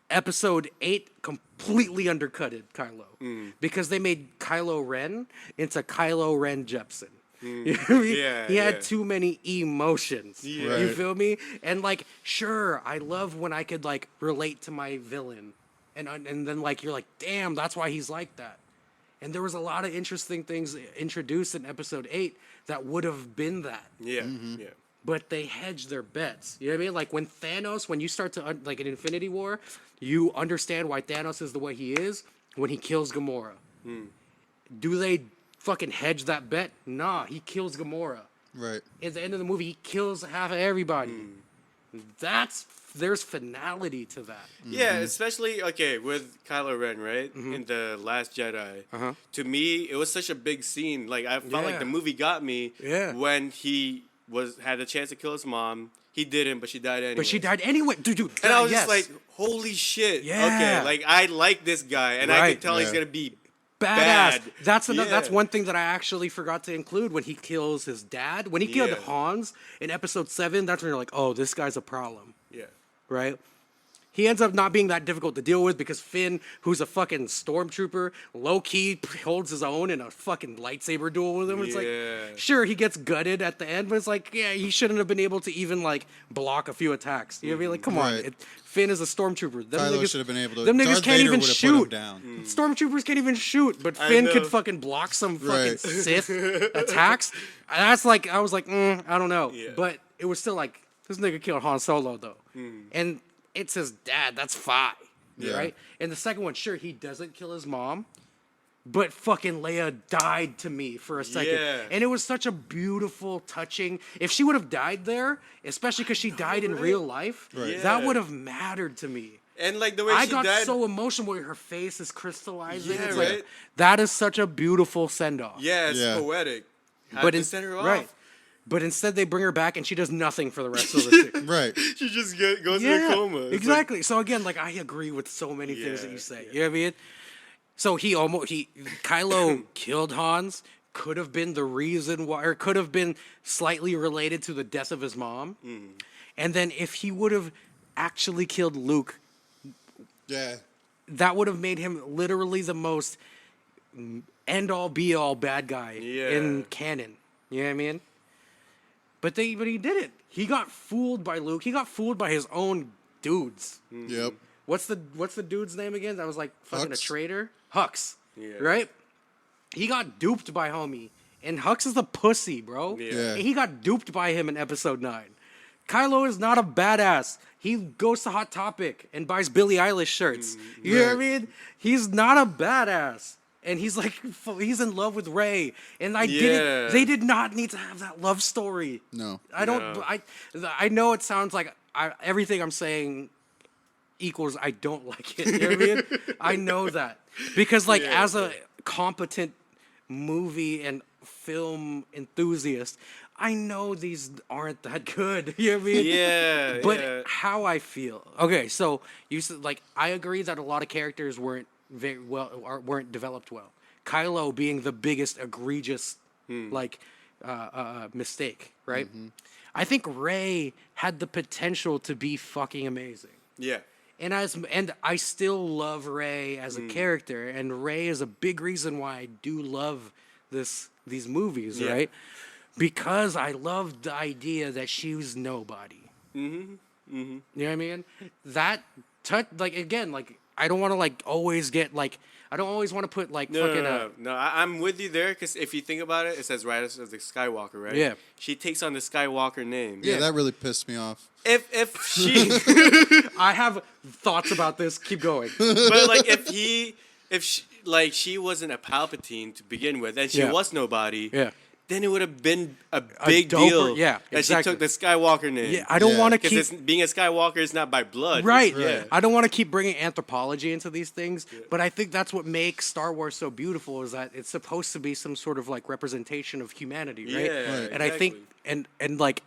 Episode 8 completely undercutted Kylo because they made Kylo Ren into Kylo Ren Jepsen. You know what I mean? Yeah, he had too many emotions. Yeah. You Right. feel me? And like, sure, I love when I could like relate to my villain, and then like you're like, damn, that's why he's like that. And there was a lot of interesting things introduced in episode 8 that would have been that. Yeah. Yeah. But they hedged their bets. You know what I mean? Like when Thanos, when you start to, like in Infinity War, you understand why Thanos is the way he is when he kills Gamora. Do they fucking hedge that bet? Nah, he kills Gamora. Right. At the end of the movie, he kills half of everybody. There's finality to that. Yeah, especially with Kylo Ren, right? In the Last Jedi. To me, it was such a big scene. Like I felt like the movie got me when he had a chance to kill his mom. He didn't, but she died anyway. But she died anyway, dude. And I was just like, holy shit. Yeah. Okay, like I like this guy, and I Right. can tell he's Yeah. gonna be badass. bad. That's Yeah. one thing that I actually forgot to include when he kills his dad. When he killed Yeah. Hans in episode 7, that's when you're like, oh, this guy's a problem. Yeah. Right? He ends up not being that difficult to deal with because Finn, who's a fucking stormtrooper, low-key holds his own in a fucking lightsaber duel with him. It's Yeah. like, sure, he gets gutted at the end, but it's like, yeah, he shouldn't have been able to even, like, block a few attacks. You know what I mean? Like, come on. Right. Finn is a stormtrooper. Them Kylo niggas, should have been able to. them niggas Darth can't Vader even would have put him shoot. down. Stormtroopers can't even shoot, but I Finn could know. fucking block some fucking Right. Sith attacks. And that's like, I was like, I don't know. Yeah. But it was still like, this nigga killed Han Solo, though. And it's his dad, that's fine. Yeah. Right? And the second one, sure, he doesn't kill his mom, but fucking Leia died to me for a second. Yeah. And it was such a beautiful, touching. If she would have died there, especially because she died in real life, Right. that Yeah. would have mattered to me. And like the way I she got died. so emotional where her face is crystallizing. Yeah, It's right? like, that is such a beautiful send off. Yeah, it's Yeah. poetic. Had but to send her off. right. But instead, they bring her back and she does nothing for the rest of the series. Right. She just goes in a coma. It's exactly. So again, like I agree with so many things that Yeah, you say. You know what I mean? So Kylo killed Hans. Could have been the reason why, or could have been slightly related to the death of his mom. And then if he would have actually killed Luke, Yeah. that would have made him literally the most end-all be-all bad guy in Yeah. canon. You know what I mean? But he did it. He got fooled by Luke. He got fooled by his own dudes. Yep. What's the dude's name again? That was like fucking Hux? a traitor. Hux. Yeah. Right? He got duped by homie. And Hux is a pussy, bro. Yeah. Yeah. And he got duped by him in episode 9. Kylo is not a badass. He goes to Hot Topic and buys Billie Eilish shirts. You know what I Right. mean? He's not a badass. And he's like, he's in love with Rey. And Yeah. they did not need to have that love story. No. I don't, No. I know it sounds like everything I'm saying equals I don't like it. You know what I mean? I know that. Because like as a competent movie and film enthusiast, I know these aren't that good. You know what I mean? Yeah, But yeah. how I feel. Okay, so you said like I agree that a lot of characters weren't very well or weren't developed well. Kylo being the biggest egregious like mistake, right? I think Rey had the potential to be fucking amazing. Yeah. And I still love Rey as a character, and Rey is a big reason why I do love these movies, Yeah. right? Because I love the idea that she was nobody. You know what I mean? That like again, like I don't want to like always get like I don't always want to put like No, fucking no. I'm with you there because if you think about it, it says Rise of the Skywalker, right? Yeah. She takes on the Skywalker name. Yeah, that really pissed me off. If she, I have thoughts about this. Keep going. but like if she wasn't a Palpatine to begin with, and she Yeah. was nobody. Yeah. Then it would have been a big doper- deal. yeah, that exactly. she took the Skywalker name. Yeah, I don't Yeah. want to Because keep being a Skywalker is not by blood. right. Yeah. I don't want to keep bringing anthropology into these things, but I think that's what makes Star Wars so beautiful is that it's supposed to be some sort of like representation of humanity, right? Yeah, Right. And I think and like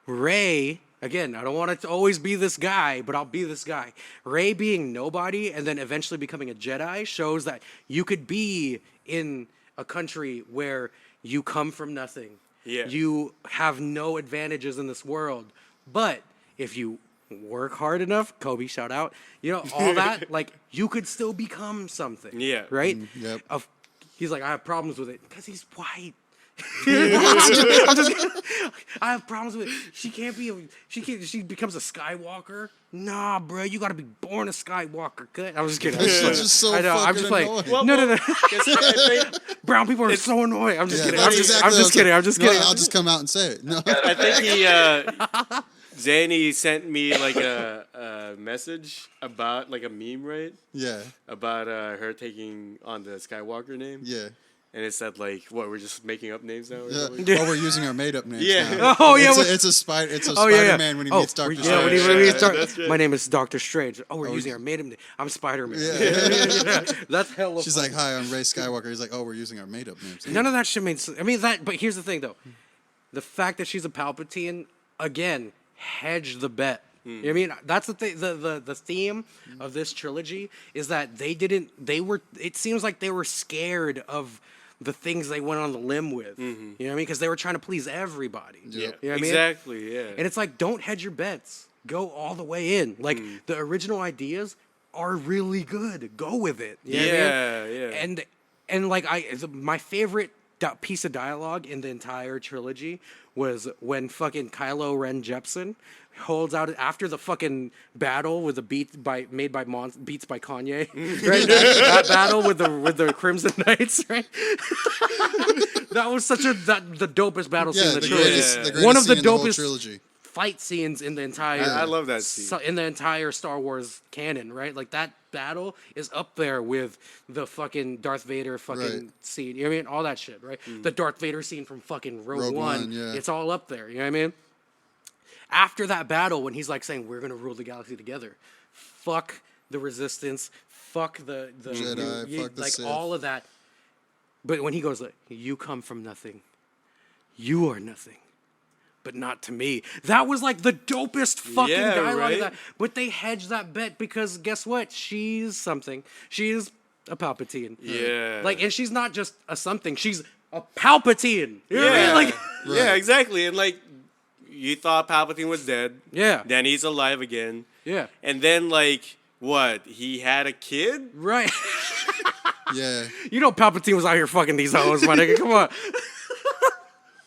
Rey, again, I don't want it to always be this guy, but I'll be this guy. Rey being nobody and then eventually becoming a Jedi shows that you could be in a country where you come from nothing. Yeah. You have no advantages in this world. But if you work hard enough, Kobe, shout out, you know, all that, like, you could still become something. Yeah. Right? Yep. He's like, I have problems with it because he's white. I'm just I have problems with it. She becomes a Skywalker. Nah, bro, you gotta be born a Skywalker. Cut. I'm just kidding. I'm just, That's just so I know. I'm fucking just like, annoying. no. I think, Brown people are so annoying. I'm just Yeah, kidding. that's I'm just exactly what I was kidding. like, I'm just no, kidding. I'll just come out and say it. No. I think Zanny sent me like a message about like a meme, right? Yeah. About her taking on the Skywalker name. Yeah. And it said like, what, we're just making up names now? Or Yeah. something? Oh, we're using our made-up names Yeah. now. Oh, yeah, It's a Oh, yeah, Spider-Man when he meets Doctor Yeah, Strange. when he That's right. my name is Doctor Strange. Oh, we're using our maiden name. I'm Spider-Man. Yeah. That's hella She's funny. like, "Hi, I'm Ray Skywalker." He's like, "Oh, we're using our made-up names." None of that shit makes sense. I mean, but here's the thing, though. The fact that she's a Palpatine, again, hedge the bet. You know what I mean? That's the thing. The theme of this trilogy is that it seems like they were scared of the things they went on the limb with. You know what I mean? Because they were trying to please everybody. Yep. You know what I mean? Exactly, yeah. And it's like, don't hedge your bets. Go all the way in. Like, the original ideas are really good. Go with it. You know what I mean? Yeah. And like, my favorite piece of dialogue in the entire trilogy was when fucking Kylo Ren Jepsen holds out after the fucking battle with the beats by Kanye, right? that battle with the Crimson Knights, right? That was such the dopest battle scene Yeah, in the the trilogy. greatest One of scene the in whole dopest trilogy. fight scenes in the entire. I love that scene. In the entire Star Wars canon, right? Like that battle is up there with the fucking Darth Vader fucking Right. scene. You know what I mean? All that shit, right? The Darth Vader scene from fucking Rogue One. One, yeah. It's all up there. You know what I mean? After that battle, when he's like saying we're gonna rule the galaxy together, fuck the Resistance, fuck the Jedi, fuck the like Sith. all of that. But when he goes like, "You come from nothing, you are nothing." But not to me. That was like the dopest fucking Yeah, dialogue right? of that. But they hedged that bet because guess what? She's something. She is a Palpatine. Yeah. Like, and she's not just a something. She's a Palpatine. You know what I mean? Like, Yeah, exactly. And like, you thought Palpatine was dead. yeah, Then he's alive again. yeah, And then like, what? He had a kid? right. Yeah. You know Palpatine was out here fucking these hoes, my nigga. Come on.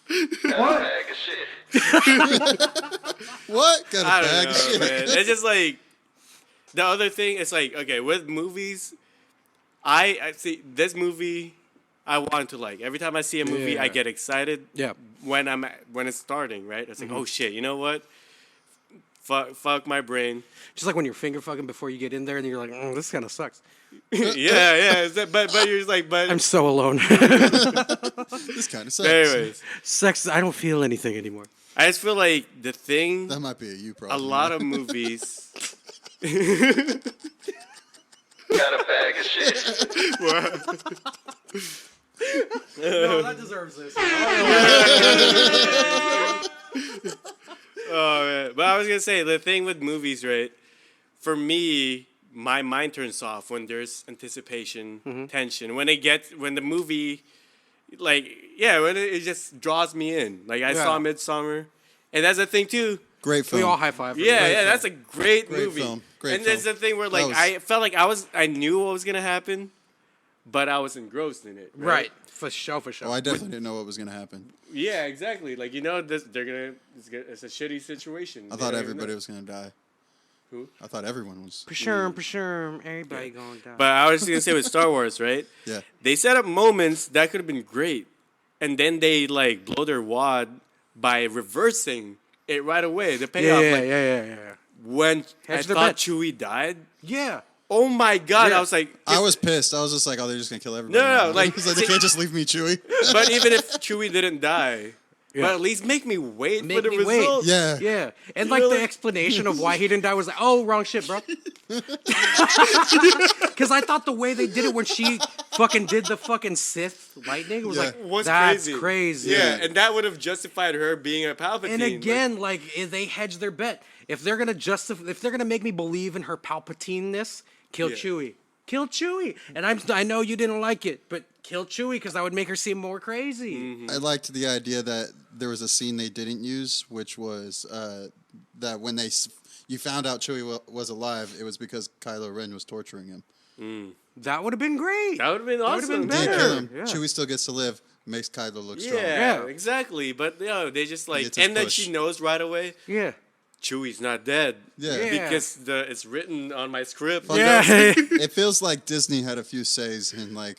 That's a bag of shit. What? Got a I bag don't of know, shit. man. It's just like, the other thing, it's like, okay, with movies, I see this movie, I want to like. Every time I see a movie, I Yeah. get excited. Yeah. When it's starting, right? It's like, oh shit, you know what? Fuck my brain. Just like when you're finger fucking before you get in there and you're like, this kind of sucks. yeah. But you're just like, but I'm so alone. This kind of sucks. anyways, Sex, I don't feel anything anymore. I just feel like the thing. That might be a you A problem. lot of movies. Got a bag of shit. No, that deserves this. Oh man. But I was gonna say the thing with movies, right? For me, my mind turns off when there's anticipation, tension. When the movie, like, when it just draws me in. Like I saw Midsummer, and that's the thing too. Great film. We all high five. Yeah, that's a great movie. film. Great and there's film. the thing where like I felt like I knew what was gonna happen, but I was engrossed in it. Right. For sure. Oh, I definitely didn't know what was gonna happen. Yeah, exactly. Like it's a shitty situation. I thought everybody was gonna die. Who? I thought everyone was. For sure. Everybody going down. But I was gonna say with Star Wars, right? Yeah. They set up moments that could have been great, and then they like blow their wad by reversing it right away. The payoff, Yeah. when I Hedge their thought bets. Chewie died. Yeah. Oh my god! Yeah. I was like, I was pissed. I was just like, oh, they're just gonna kill everybody. No, now. like- It's they can't just leave me, Chewie. but even if Chewie didn't die, but at least make me wait for Make the me wait. results. Yeah. Yeah. And You like know, the like- explanation of why he didn't die was like, oh, wrong shit, bro. Because I thought the way they did it when she fucking did the fucking Sith lightning was Yeah. like, Was that's crazy. crazy. Yeah, and that would have justified her being a Palpatine. And again, like they hedge their bet. If they're gonna make me believe in her Palpatine-ness, kill Yeah. Chewie. Kill Chewie. And I know you didn't like it, but kill Chewie because that would make her seem more crazy. I liked the idea that there was a scene they didn't use, which was that when you found out Chewie was alive, it was because Kylo Ren was torturing him. That would have been great. that would have been would've awesome. been Didn't better. kill him. Yeah. Chewie still gets to live. Makes Kylo look strong. Yeah, Yeah. exactly. But they just like, gets his and then push. she knows right away. Yeah. Chewie's not dead. Yeah. Yeah. Because it's written on my script. Fuck Yeah. It feels like Disney had a few says in like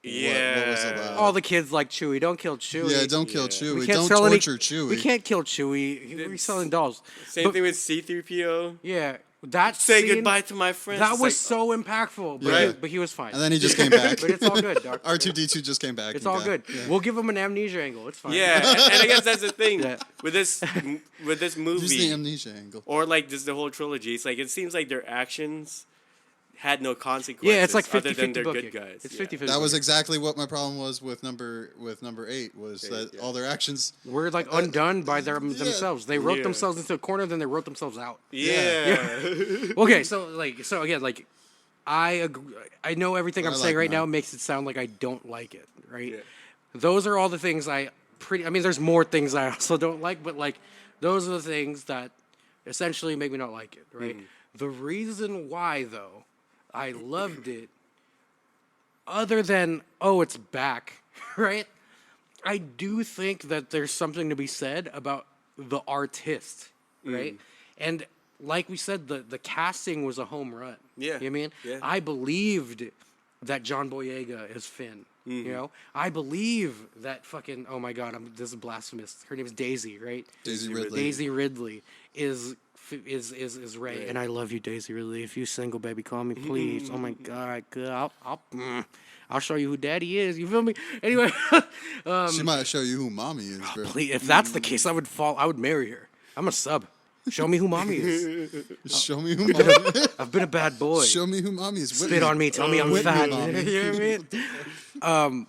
what was Yeah. allowed. All the kids like Chewie. Don't kill Chewie. Yeah, don't kill Yeah. Chewie. We can't Don't sell torture Chewie. We can't kill Chewie. We're selling dolls. Same But- thing with C-3PO. Yeah. That Say scene, goodbye to my friends. That It's was like, so impactful. But, Yeah. but he was fine. And then he just came back. But it's all good, dog. R2D2 just came back. It's and all got- good. Yeah. We'll give him an amnesia angle. It's fine. yeah, and I guess that's the thing Yeah. with this Use the movie, amnesia angle. or like this the whole trilogy. It's like it seems like their actions had no consequences. Yeah, it's like other 50-50 than they're booking. good guys. It's Yeah. 50-50. That was exactly what my problem was with number 8 was that yeah. all their actions. We're like undone by themselves. They wrote Yeah. themselves into a corner, then they wrote themselves out. Yeah. Okay, so again, like I agree, I know everything I'm I saying like right now mine. makes it sound like I don't like it, right? Yeah. Those are all the things I mean, there's more things I also don't like, but like those are the things that essentially make me not like it, right? The reason why though I loved it, other than it's back, right? I do think that there's something to be said about the artist, right? And like we said, the casting was a home run. Yeah. You know what I mean? Yeah. I believed that John Boyega is Finn. You know? I believe that fucking, oh my God, this is blasphemous. Her name is Daisy, right? Daisy Ridley. Daisy Ridley is Ray, and I love you, Daisy Ridley. If you single, baby, call me, please. Oh my God, good. I'll show you who Daddy is. You feel me? Anyway, She might show you who mommy is, bro. please, if that's the case, I would marry her. I'm a sub. Show me who mommy is. Show me who mommy is. I've been a bad boy. Show me who mommy is. Spit on me. Tell me I'm Whitney, fat. mommy. You know what I mean?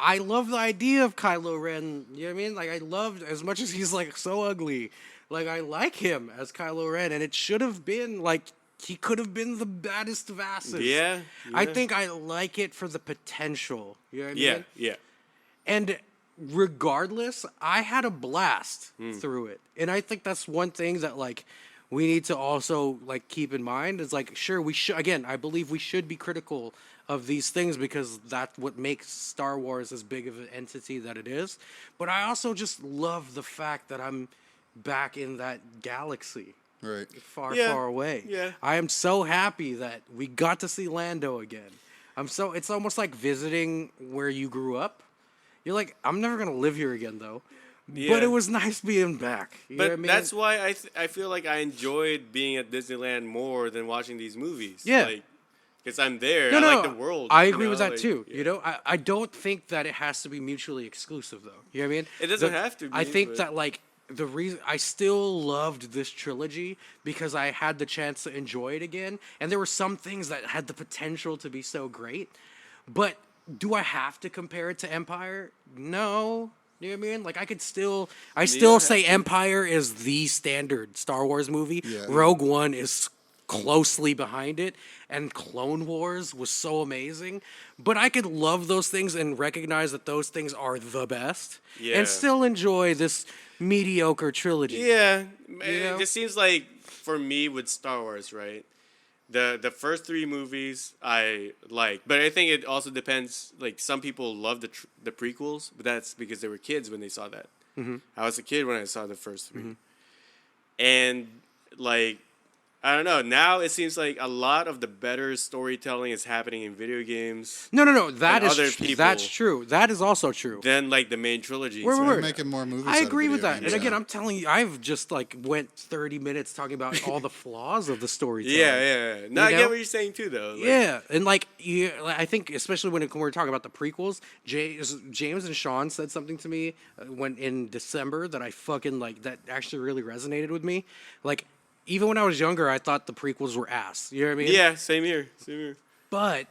I love the idea of Kylo Ren. You know what I mean? Like, I loved, as much as he's like so ugly, like I like him as Kylo Ren, and it should have been like he could have been the baddest of asses. Yeah, I yeah. think I like it for the potential. You know what I Yeah, mean? yeah. And regardless, I had a blast through it. And I think that's one thing that like we need to also like keep in mind is like sure we should again, I believe we should be critical of these things because that's what makes Star Wars as big of an entity that it is. But I also just love the fact that I'm back in that galaxy. Right. Far, Yeah, far away. yeah. I am so happy that we got to see Lando again. It's almost like visiting where you grew up. You're like, I'm never gonna live here again though. Yeah. But it was nice being back. You know But what I mean? that's why I feel like I enjoyed being at Disneyland more than watching these movies. Yeah. Because I'm there. No, I no, like the world. I you agree know, with that like, too. yeah. You know, I don't think that it has to be mutually exclusive though. You know what I mean? It doesn't have to be, I think but- that like the reason I still loved this trilogy because I had the chance to enjoy it again, and there were some things that had the potential to be so great, but do I have to compare it to Empire? No. You know what I mean? Like, I still say Empire is the standard Star Wars movie. Yeah. Rogue One is closely behind it, and Clone Wars was so amazing. But I could love those things and recognize that those things are the best, Yeah. and still enjoy this mediocre trilogy. Yeah, know? it just seems like for me with Star Wars, right? The first 3 movies I like, but I think it also depends. Like some people love the prequels, but that's because they were kids when they saw that. Mm-hmm. I was a kid when I saw the first 3, and like I don't know. Now it seems like a lot of the better storytelling is happening in video games No. That And is other true. people- That's true. That is also true. than like the main trilogy. Word, They're word. making more movies. I out of agree with video that. games And again, now. I'm telling you, I've just like went 30 minutes talking about all the flaws of the storytelling. Yeah. No, I know? get what you're saying too, though. Like, Yeah, and like I think especially when we're talking about the prequels, James and Sean said something to me when in December that I fucking like that actually really resonated with me. Like even when I was younger, I thought the prequels were ass. You know what I mean? Yeah, same here. But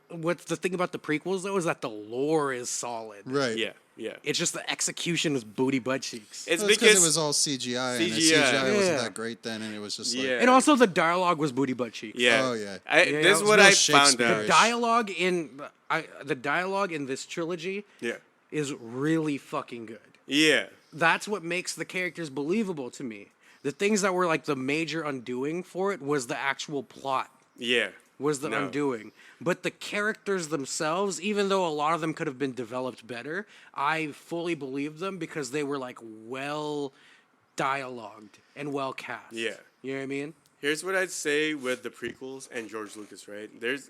what's the thing about the prequels though is that the lore is solid. Right. Yeah. It's just the execution is booty butt cheeks. It's Well, it's because it was all CGI, and the CGI. CGI wasn't Yeah. that great then, and it was just like, Yeah. And also the dialogue was booty butt cheeks. Yeah. Oh, yeah. Yeah, This is it what was I real found Shakespeare-ish. out. The dialogue in this trilogy Yeah. is really fucking good. Yeah. That's what makes the characters believable to me. The things that were like the major undoing for it was the actual plot, Yeah. was the No. undoing. But the characters themselves, even though a lot of them could have been developed better, I fully believe them because they were like well dialogued and well cast. Yeah. You know what I mean? Here's what I'd say with the prequels and George Lucas, right? There's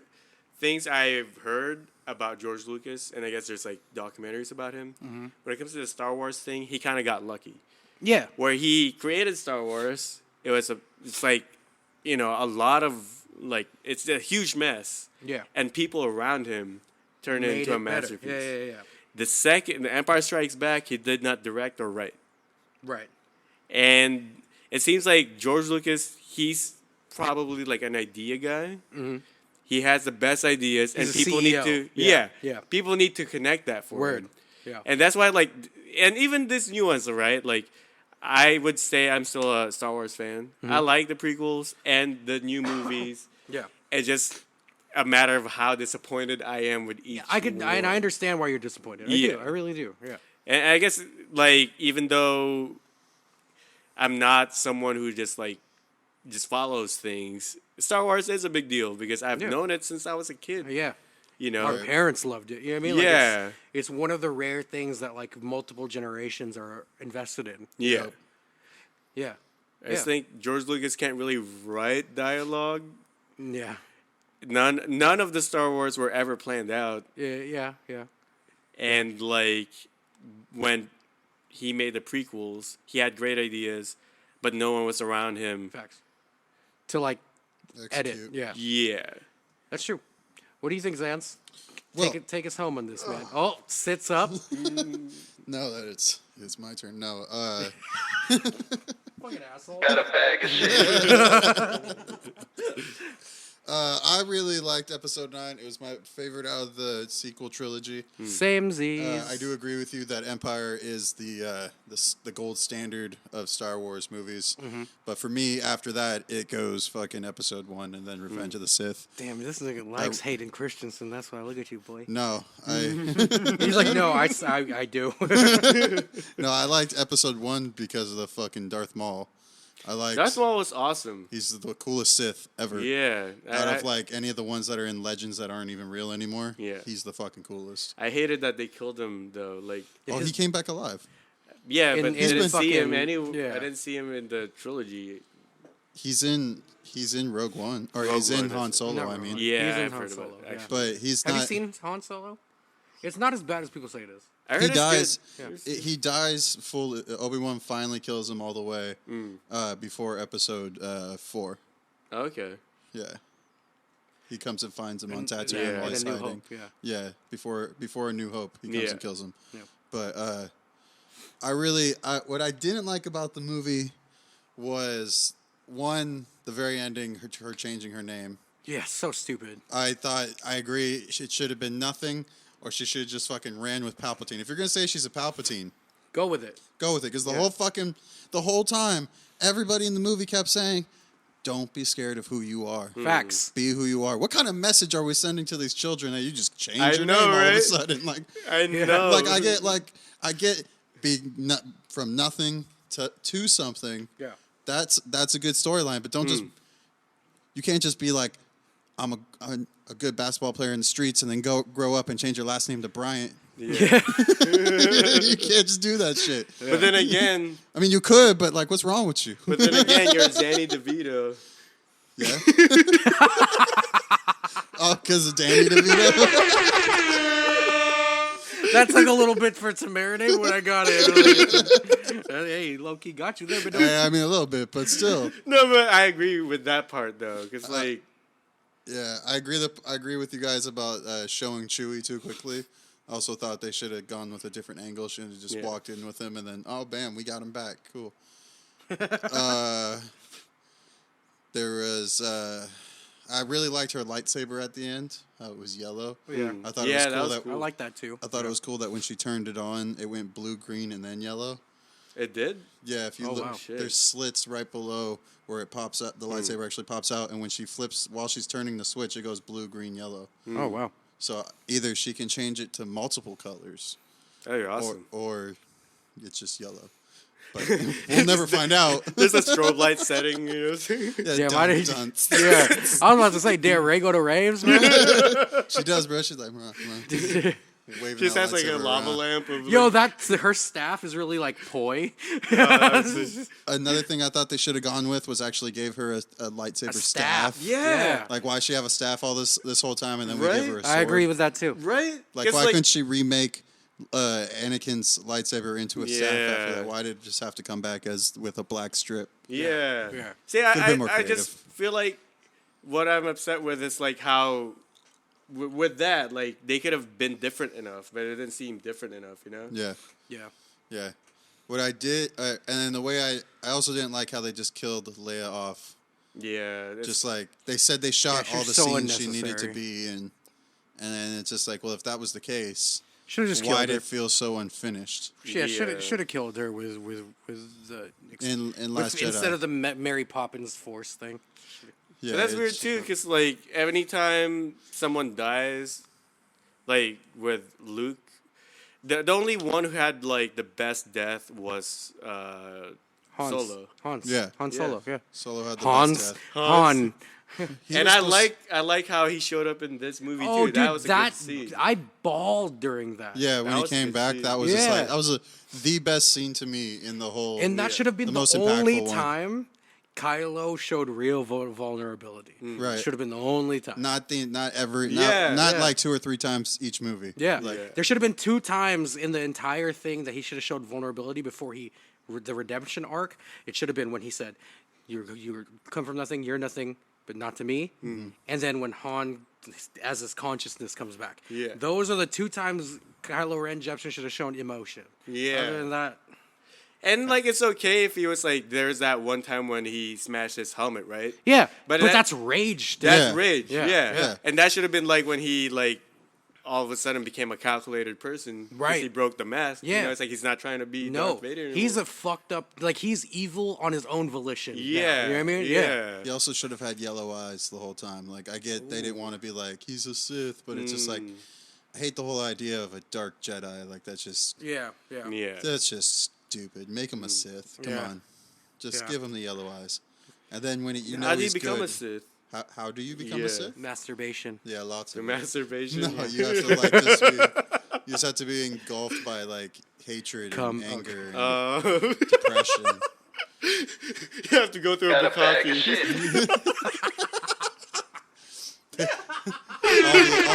things I've heard about George Lucas, and I guess there's like documentaries about him. Mm-hmm. When it comes to the Star Wars thing, he kind of got lucky. Yeah. Where he created Star Wars, it's like, a lot of, like, it's a huge mess. Yeah. And people around him turned it Made into a it better. masterpiece. Yeah. The Empire Strikes Back, he did not direct or write. Right. And it seems like George Lucas, he's probably like an idea guy. Mm-hmm. He has the best ideas, He's and a people CEO. need to, Yeah. people need to connect that for Word. him. Yeah. And that's why, like, and even this new one's right. Like, I would say I'm still a Star Wars fan. I like the prequels and the new movies. Yeah. It's just a matter of how disappointed I am with each. And I one. understand why you're disappointed. I Yeah. do. I really do. Yeah. And I guess, like, even though I'm not someone who just follows things, Star Wars is a big deal because I've Yeah. known it since I was a kid. Yeah. You know? Our parents loved it. You know what I mean? Like Yeah. it's one of the rare things that like multiple generations are invested in. Yeah. Yep. Yeah. I just think George Lucas can't really write dialogue. Yeah. None of the Star Wars were ever planned out. Yeah. And, like, when he made the prequels, he had great ideas, but no one was around him. Facts. To like edit. Execute. Yeah. Yeah. That's true. What do you think, Zance? Well- Take us home on this, man. Oh, sits up. No, that it's my turn. No, Fucking asshole. Got a bag of shit. I really liked Episode 9. It was my favorite out of the sequel trilogy. Same Z's. I do agree with you that Empire is the gold standard of Star Wars movies. But for me, after that, it goes fucking Episode 1 and then Revenge of the Sith. Damn, this nigga likes Hayden Christensen. That's why I look at you, boy. No, He's like, no, I do. no, I liked Episode 1 because of the fucking Darth Maul. I liked. Darth Maul was awesome. He's the coolest Sith ever. Yeah. Out of like any of the ones that are in Legends that aren't even real anymore. Yeah. He's the fucking coolest. I hated that they killed him, though. Like, Oh, he came back alive. yeah, In- but I in didn't see him fucking- yeah. I didn't see him in the trilogy. He's in Rogue One, or Rogue he's in One, Han that's- Solo. Not I Rogue mean, One. Yeah, He's in I've Han heard Solo, about it, yeah. actually. but he's Have not. you seen Han Solo? It's not as bad as people say it is. I heard He it's dies. good. He dies full. Obi-Wan finally kills him all the way before Episode 4. Okay. Yeah. He comes and finds him on Tatooine yeah. while And he's A New hiding. Hope, yeah. Yeah, before A New Hope, he comes Yeah. and kills him. Yeah. But what I didn't like about the movie was, one, the very ending, her changing her name. Yeah, so stupid. I agree. It should have been nothing, or she should have just fucking ran with Palpatine. If you're gonna say she's a Palpatine, Go with it. go with it. Because the whole time, everybody in the movie kept saying, "Don't be scared of who you are. Facts. Be who you are." What kind of message are we sending to these children that you just change I your know, name all of a right? sudden? Like, I know. I get being from nothing to something. Yeah. That's a good storyline, but don't just. You can't just be like, I'm a good basketball player in the streets, and then grow up and change your last name to Bryant. Yeah. You can't just do that shit. But then again, I mean, you could, but like, what's wrong with you? you're Danny DeVito. Yeah. Oh, because of Danny DeVito. That took a little bit for it to marinate when I got it. Hey, low key got you there, but I mean, a little bit, but still. No, but I agree with that part though, because like, Yeah, I agree with you guys about showing Chewie too quickly. I also thought they should have gone with a different angle. Should have just walked in with him and then, oh, bam, we got him back. Cool. There was, I really liked her lightsaber at the end. How it was yellow. Yeah. I thought Yeah, it was cool. I like that too. I thought it was cool that when she turned it on, it went blue, green, and then yellow. it did. Yeah, if you Oh, look, wow. Shit. there's slits right below where it pops up. The lightsaber actually pops out, and when she flips, while she's turning the switch, it goes blue, green, yellow. Oh wow. So either she can change it to multiple colors, Oh, you're awesome. or it's just yellow. But we'll never find out. There's a strobe light setting, you know. Yeah, why did dun. Yeah, I was about to say, dare Ray go to raves, man? She does, bro. She's like, waving She just that has like a lightsaber lava around. lamp of Yo, like, that's her staff is really like poi. Another thing I thought they should have gone with was actually gave her a lightsaber staff. yeah. Like, why she have a staff all this whole time, and then we Right? give her a sword? I agree with that too. Right? Like, why couldn't she remake Anakin's lightsaber into a staff after Yeah. that? Why did it just have to come back as with a black strip? Yeah. Yeah. See, Could've been more I just creative. feel like what I'm upset with is like how with that, like they could have been different enough, but it didn't seem different enough, you know? Yeah, Yeah. yeah. What I did, and then the way I also didn't like how they just killed Leia off. Yeah. it's- Just like they said, they shot Yeah, all the she's so scenes she needed to unnecessary. be in, and then it's just like, well, if that was the case, Should have just why killed did her. it feel so unfinished? Yeah, Yeah. should have killed her with the In Last Jedi. instead of the Mary Poppins Force thing. Yeah, But that's weird it's- too, because like anytime someone dies, like with Luke, the only one who had like the best death was Hans. Solo. Hans. Yeah. Han Solo. Yeah. Solo had the Hans. best death. Han. He And was I supposed- like how he showed up in this movie Oh, too. dude, That was a good scene. I bawled during that. Yeah, when That he was a came good back, scene. that was just Yeah. like that was the best scene to me in the whole. And that should have been the most only impactful one. time Kylo showed real vulnerability. Right. Should have been the only time. Not Yeah, not yeah. like 2 or 3 times each movie. Yeah. Like, There should have been 2 times in the entire thing that he should have showed vulnerability before the redemption arc. It should have been when he said, "You come from nothing, you're nothing, but not to me." Mm-hmm. And then when Han, as his consciousness comes back. Yeah. Those are the 2 times Kylo Ren Jepsen should have shown emotion. Yeah. Other than that, And like it's okay if he was like, there's that one time when he smashed his helmet, right? yeah. But But that- that's rage. That's Yeah. rage. Yeah. Yeah. Yeah. And that should have been like when he like all of a sudden became a calculated person. 'cause Right. He broke the mask. You Yeah. know, it's like he's not trying to be No, Darth Vader anymore. he's a fucked up. Like he's evil on his own volition. now. yeah. You know what I mean? Yeah. he also should have had yellow eyes the whole time. Like, I get they didn't want to be like he's a Sith, but it's just like I hate the whole idea of a dark Jedi. Like, that's just Yeah. Yeah. that's just stupid. Make him a Sith. Come Yeah. on, just Yeah. give him the yellow eyes. And then when you know How do you he's become good, a Sith? How do you become Yeah. a Sith? Masturbation. Yeah, lots The of masturbation. No, you have to like just be, you just have to be engulfed by like hatred Come- and anger and you depression. have to go through a Got a bag of bukkake. shit. all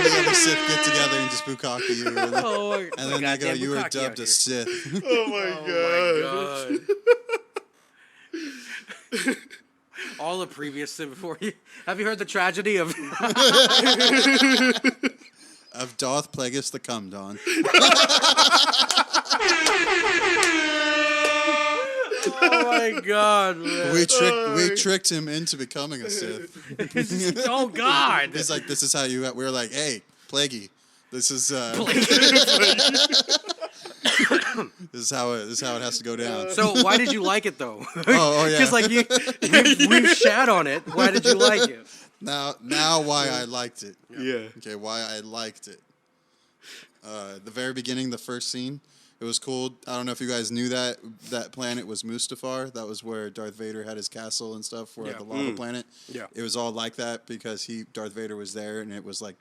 the other Sith get together and just bukkake you, and Oh, then they go, "You were dubbed a Sith." Oh my god. God. All the previous before you. Have you heard the tragedy of? Of Darth Plagueis the Cum Don. Oh my god, man. We tricked him into becoming a Sith. Oh god. He's like, this is how you. We were like, hey, Plaguey, this is this is how it has to go down. So why did you like it though? Oh yeah. Because like we've shat on it. Why did you like it? Now why I liked it. Yeah. Okay, why I liked it. The very beginning, the first scene, it was cool. I don't know if you guys knew that planet was Mustafar. That was where Darth Vader had his castle and stuff, where the lava planet. Yeah. It was all like that because Darth Vader was there, and it was like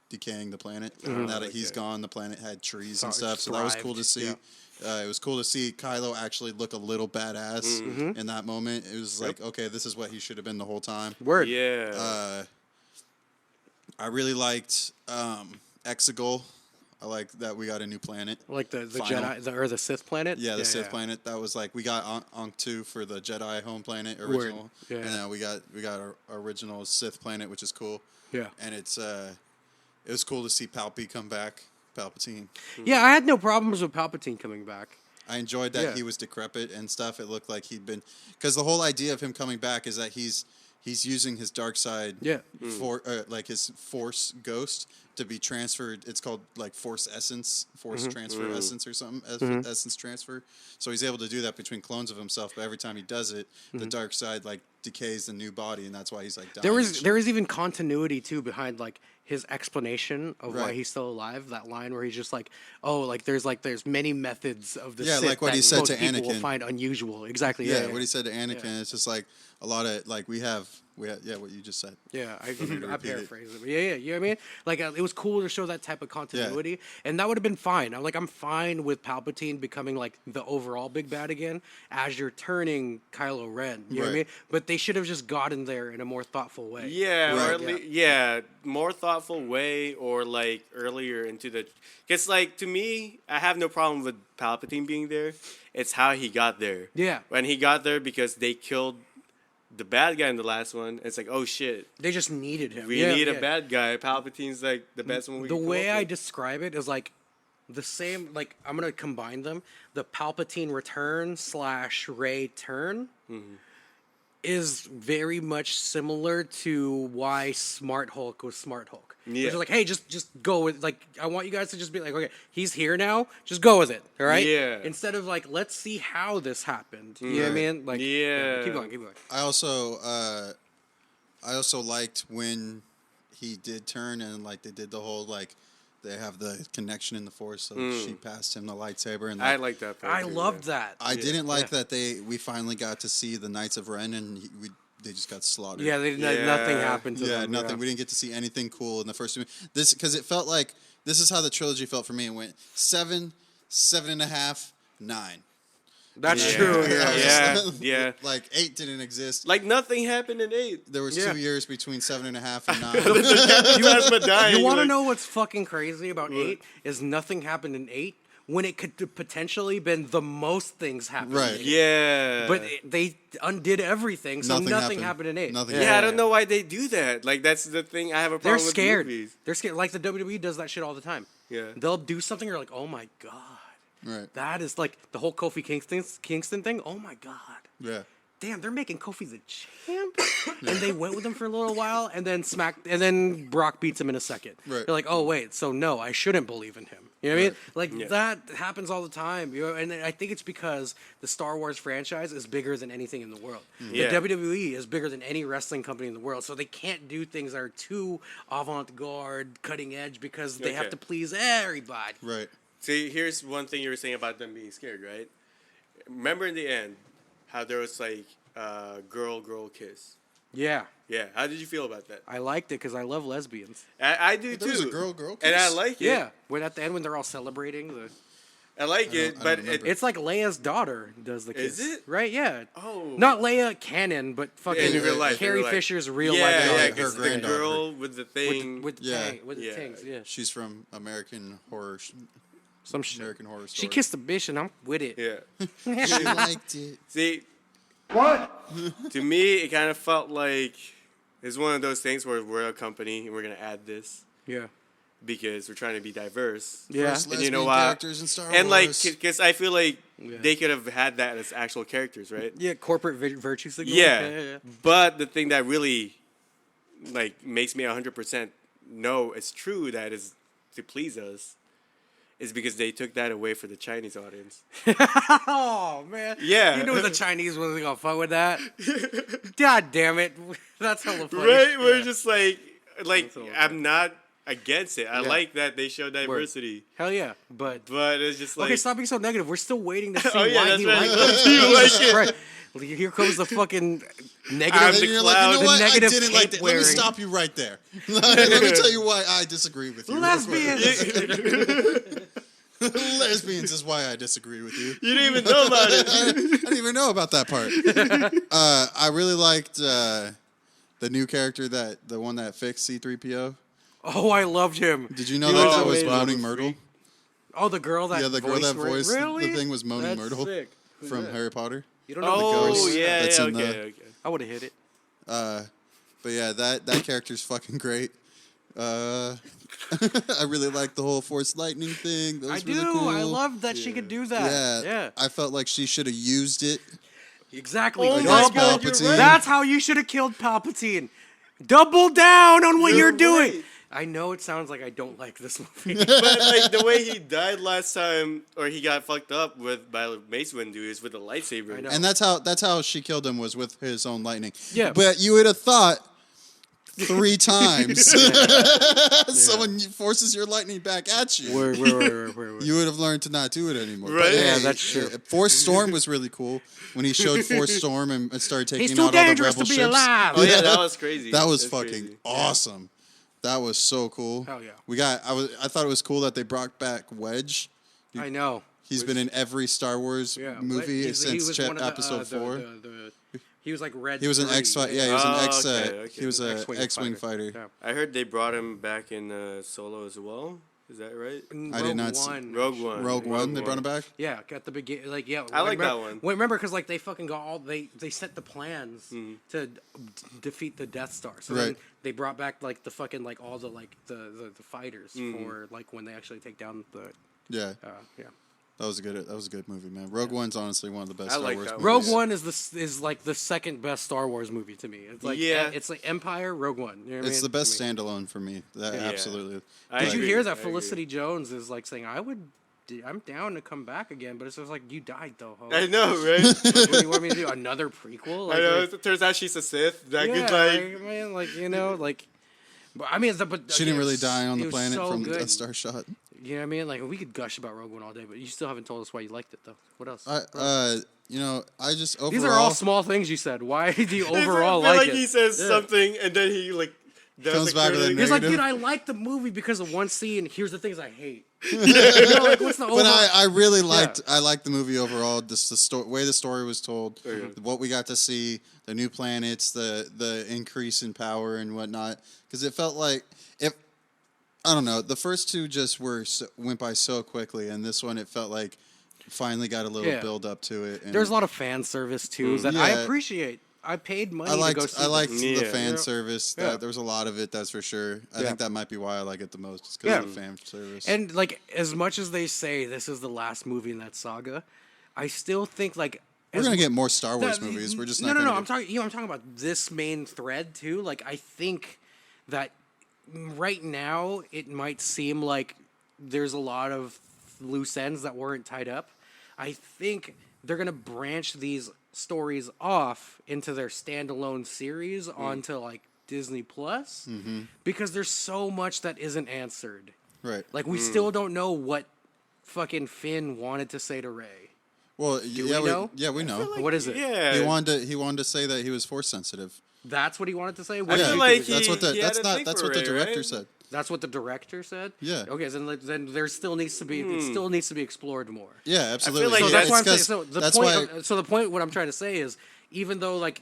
decaying the planet. Now that he's gone, the planet had trees and stuff, so that was cool to see. Yeah. It was cool to see Kylo actually look a little badass in that moment. It was like, okay, this is what he should have been the whole time. Word. Yeah. I really liked Exegol. I like that we got a new planet. Like the Final. Jedi, or the Sith planet. Yeah, the Sith planet. That was like we got Ankh 2 for the Jedi home planet original, Yeah. and then we got our original Sith planet, which is cool. Yeah. And it was cool to see Palpy come back, Palpatine. Yeah, I had no problems with Palpatine coming back. I enjoyed that he was decrepit and stuff. It looked like he'd been, because the whole idea of him coming back is that he's using his dark side, for like his Force ghost to be transferred. It's called like Force essence, Force transfer essence or something, essence transfer. So he's able to do that between clones of himself. But every time he does it, the dark side like decays the new body, and that's why he's like dying. There is even continuity too behind like his explanation of why he's still alive. That line where he's just like, oh, like there's many methods of the Sith like what that he said most to people will Anakin. find unusual. Exactly. Yeah, what he said to Anakin. It's just like a lot of like we have what you just said. Yeah, I repeat it. paraphrase it. But yeah, you know what I mean? Like, it was cool to show that type of continuity, and that would have been fine. I'm fine with Palpatine becoming, like, the overall big bad again as you're turning Kylo Ren, you know what I mean? But they should have just gotten there in a more thoughtful way. Yeah, or more thoughtful way, or, like, earlier into the... Because, like, to me, I have no problem with Palpatine being there. It's how he got there. Yeah. When he got there because they killed the bad guy in the last one. It's like, oh shit, They just needed him. we need a bad guy. Palpatine's like the best one we The can come way up I with. describe it is like the same, like, I'm going to combine them. The Palpatine return / Rey turn is very much similar to why Smart Hulk was Smart Hulk. Yeah. Which is like, hey, just go with, like, I want you guys to just be like, okay, he's here now, just go with it, all right? Yeah. Instead of like, let's see how this happened. You know what I mean? Like, Yeah. keep going. I also liked when he did turn and like they did the whole like they have the connection in the Force, so she passed him the lightsaber, and I like that part. I too, loved that. I didn't like that we finally got to see the Knights of Ren and they just got slaughtered. Yeah, nothing happened to Yeah, them. nothing. We didn't get to see anything cool in the first movie. This because it felt like this is how the trilogy felt for me. It went 7, 7.5, 9. That's Yeah. true. Yeah. Like 8 didn't exist. Like nothing happened in 8. There was Yeah. 2 years between 7.5 and 9. Plasma dying. You want to like, know what's fucking crazy about 8 is nothing happened in 8 when it could potentially been the most things happened. Right. In 8. Yeah. But they undid everything, so nothing happened. happened in 8. Nothing yeah, I don't know why they do that. Like that's the thing. I have a They're problem scared. with movies. They're scared. Like the WWE does that shit all the time. Yeah. They'll do something. You're like, oh my god. Right. That is like the whole Kofi Kingston thing. Oh my god. Yeah. Damn, they're making Kofi the champ, and they went with him for a little while, and then Brock beats him in a second. Right. They're like, oh wait, so no, I shouldn't believe in him. You know what I mean? Like that happens all the time. You know, and I think it's because the Star Wars franchise is bigger than anything in the world. Yeah. The WWE is bigger than any wrestling company in the world, so they can't do things that are too avant-garde, cutting edge, because they have Okay. to please everybody. Right. See, here's one thing you were saying about them being scared, right? Remember in the end how there was like girl kiss. Yeah. Yeah. How did you feel about that? I liked it because I love lesbians. I do There too. was a girl kiss? and I like it. Yeah. When at the end when they're all celebrating the. I like it, I but don't remember. It's like Leia's daughter does the kiss. Is it? Right, yeah. Oh. Not Leia canon, but fucking in real life. Carrie in real life. Fisher's real yeah, life Yeah, daughter. Her because the granddaughter. girl with the thing. With the Yeah. tang, with the Yeah. tangs, yeah. She's from American Horror Some shit. American Horror Story. She kissed the bitch and I'm with it. yeah. She liked it. See, what? To me, it kind of felt like it's one of those things where we're a company and we're gonna add this. Yeah. because we're trying to be diverse. Yeah. First And you know lesbian what? characters in Star And Wars. because I feel like they could have had that as actual characters, right? Yeah, corporate virtue signal. Yeah. But the thing that really like makes me 100% know it's true that is to please us is because they took that away for the Chinese audience. Oh man. Yeah. You knew the Chinese wasn't gonna fuck with that. God damn it. That's hella funny. Right? We're Yeah. just like That's all I'm not against it. I Yeah. like that they show diversity. Hell yeah. But But it's just like okay, stop being so negative. We're still waiting to see Oh, yeah, why that's he right. liked it. Do you like Jesus it? Christ. Here comes the fucking I'm negative. the And you're cloud. like, you know what? I negative didn't like cape that. Let me wearing. stop you right there. Let me tell you why I disagree with you. Lesbians. Lesbians is why I disagree with you. You didn't even know about it. I didn't even know about that part. I really liked the new character the one that fixed C-3PO. Oh, I loved him. Did you know He that was that was amazing. Moaning Myrtle? Oh, the girl that Yeah, the girl that voiced really? the thing was Moaning That's Myrtle sick. Who's from that? Harry Potter. You don't know the Oh ghost? yeah, That's yeah, in okay, the- okay. I would have hit it. But yeah, that character's fucking great. I really like the whole Force Lightning thing. That was I do. really cool. I love that she could do that. Yeah. I felt like she should have used it. Exactly. Oh my Double. God, you're right. That's how you should have killed Palpatine. Double down on what you're doing. right. I know it sounds like I don't like this movie. But like the way he died last time, or he got fucked up by Mace Windu is with a lightsaber. I know. And that's how she killed him, was with his own lightning. Yeah. But you would have thought 3 times someone forces your lightning back at you. Where? You would have learned to not do it anymore. Right. But, Yeah, that's true. Force Storm was really cool when he showed Force Storm and started taking He's too out all the dangerous rebel to be ships. alive. Oh yeah, that was crazy. That was That's fucking crazy. awesome. That was so cool. Hell yeah. I thought it was cool that they brought back Wedge. I know. He's been in every Star Wars Yeah. movie He since was one of the, episode 4. He was like Red. He was an 3. X. Yeah, he was an Oh, X. okay. He was a X-wing X-wing fighter. Yeah. I heard they brought him back in Solo as well. Is that right? I did not see- Rogue One. Rogue One. They brought him back. Yeah, at the beginning, like yeah. I like remember, that one. Wait, remember because like they fucking got all they set the plans Mm-hmm. to defeat the Death Star. So Right. then they brought back like the fucking like all the like the fighters Mm-hmm. for like when they actually take down the Yeah, yeah. that was a good movie, man. Rogue One's honestly one of the best I Star like Wars that movies. one. Rogue One is like the second best Star Wars movie to me. It's like Yeah. it's like Empire, Rogue One. You know what I It's mean? the best To me. standalone for me. That Yeah. absolutely. I Did you agree, hear I that agree. Felicity Jones is like saying I'm down to come back again, but it's just like you died though. Ho. I know, right? What do you want me to do? Another prequel? I know. like- It turns out she's a Sith. That yeah, could like. man, like you know, like. But I mean, but She didn't again, really die on it the was planet so from good. a star shot. You know what I mean? Like we could gush about Rogue One all day, but you still haven't told us why you liked it though. What else? I just overall. These are all small things you said. Why do you I overall feel like like it? he says Yeah. something and then he like does Comes back with a He's like, negative. dude, I like the movie because of one scene. Here's the things I hate. You know, like, what's the But overall? I really liked the movie overall. Just the way the story was told, what we got to see, the new planets, the increase in power and whatnot. Because it felt like I don't know, the first two just went by so quickly, and this one it felt like finally got a little Yeah. build up to it. And There's a lot of fan service too that I Yeah. appreciate. I paid money I to go liked see. I liked this. the Yeah. fan Yeah. service. Yeah. There was a lot of it, that's for sure. I Yeah. think that might be why I like it the most, because Yeah. of the fan service. And like as much as they say this is the last movie in that saga, I still think like we're gonna get more Star Wars No, movies. We're just no, not. no, gonna no. get- I'm talking about this main thread too. Like I think that right now it might seem like there's a lot of loose ends that weren't tied up. I think they're gonna branch these stories off into their standalone series onto like Disney Plus because there's so much that isn't answered. Right. Like we still don't know what fucking Finn wanted to say to Rey. Well, we yeah, know? we know. What is it? Yeah. He wanted to say that he was force sensitive. That's what he wanted to say. I What feel did you like think? That's what he had a thing that's for what the Rey, director right? said. That's what the director said. Yeah. Okay, so then there still needs to be it still needs to be explored more. Yeah, absolutely. like So Yeah, that's why I'm It's saying. 'cause So the that's point. why So the point. What I'm trying to say is, even though like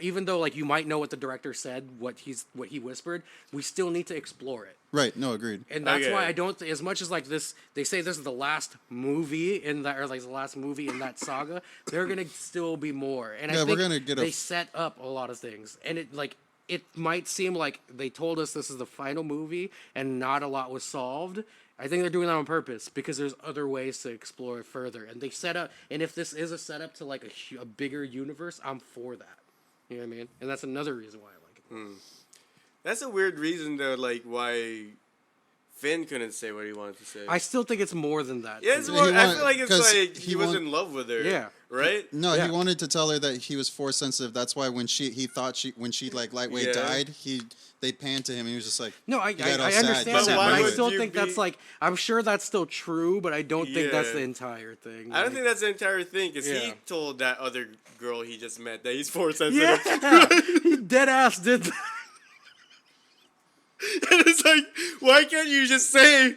even though like you might know what the director said, what he whispered, we still need to explore it. right. No, agreed. And that's Okay. why I don't. As much as like this, they say this is the last movie in that, or like the last movie in that saga. There are gonna still be more, and Yeah, I we're think gonna get a they set up a lot of things, and it like it might seem like they told us this is the final movie and not a lot was solved. I think they're doing that on purpose because there's other ways to explore it further. And they set up, and if this is a setup to like a bigger universe, I'm for that. You know what I mean? And that's another reason why I like it. That's a weird reason though, like why Finn couldn't say what he wanted to say. I still think it's more than that. Yeah, it's to more, me. I feel like it's 'cause like he he was want- in love with her. Yeah. Right? No, Yeah. he wanted to tell her that he was force sensitive. That's why when when she like lightweight Yeah. died, they panned to him and he was just like, No, I he got all I sad. understand But that, why but I would still you think be- that's like, I'm sure that's still true, but I don't think that's Yeah. the entire thing. I don't Like, think that's the entire thing, because he Yeah. told that other girl he just met that he's force sensitive. yeah, he dead ass did that. And it's like, why can't you just say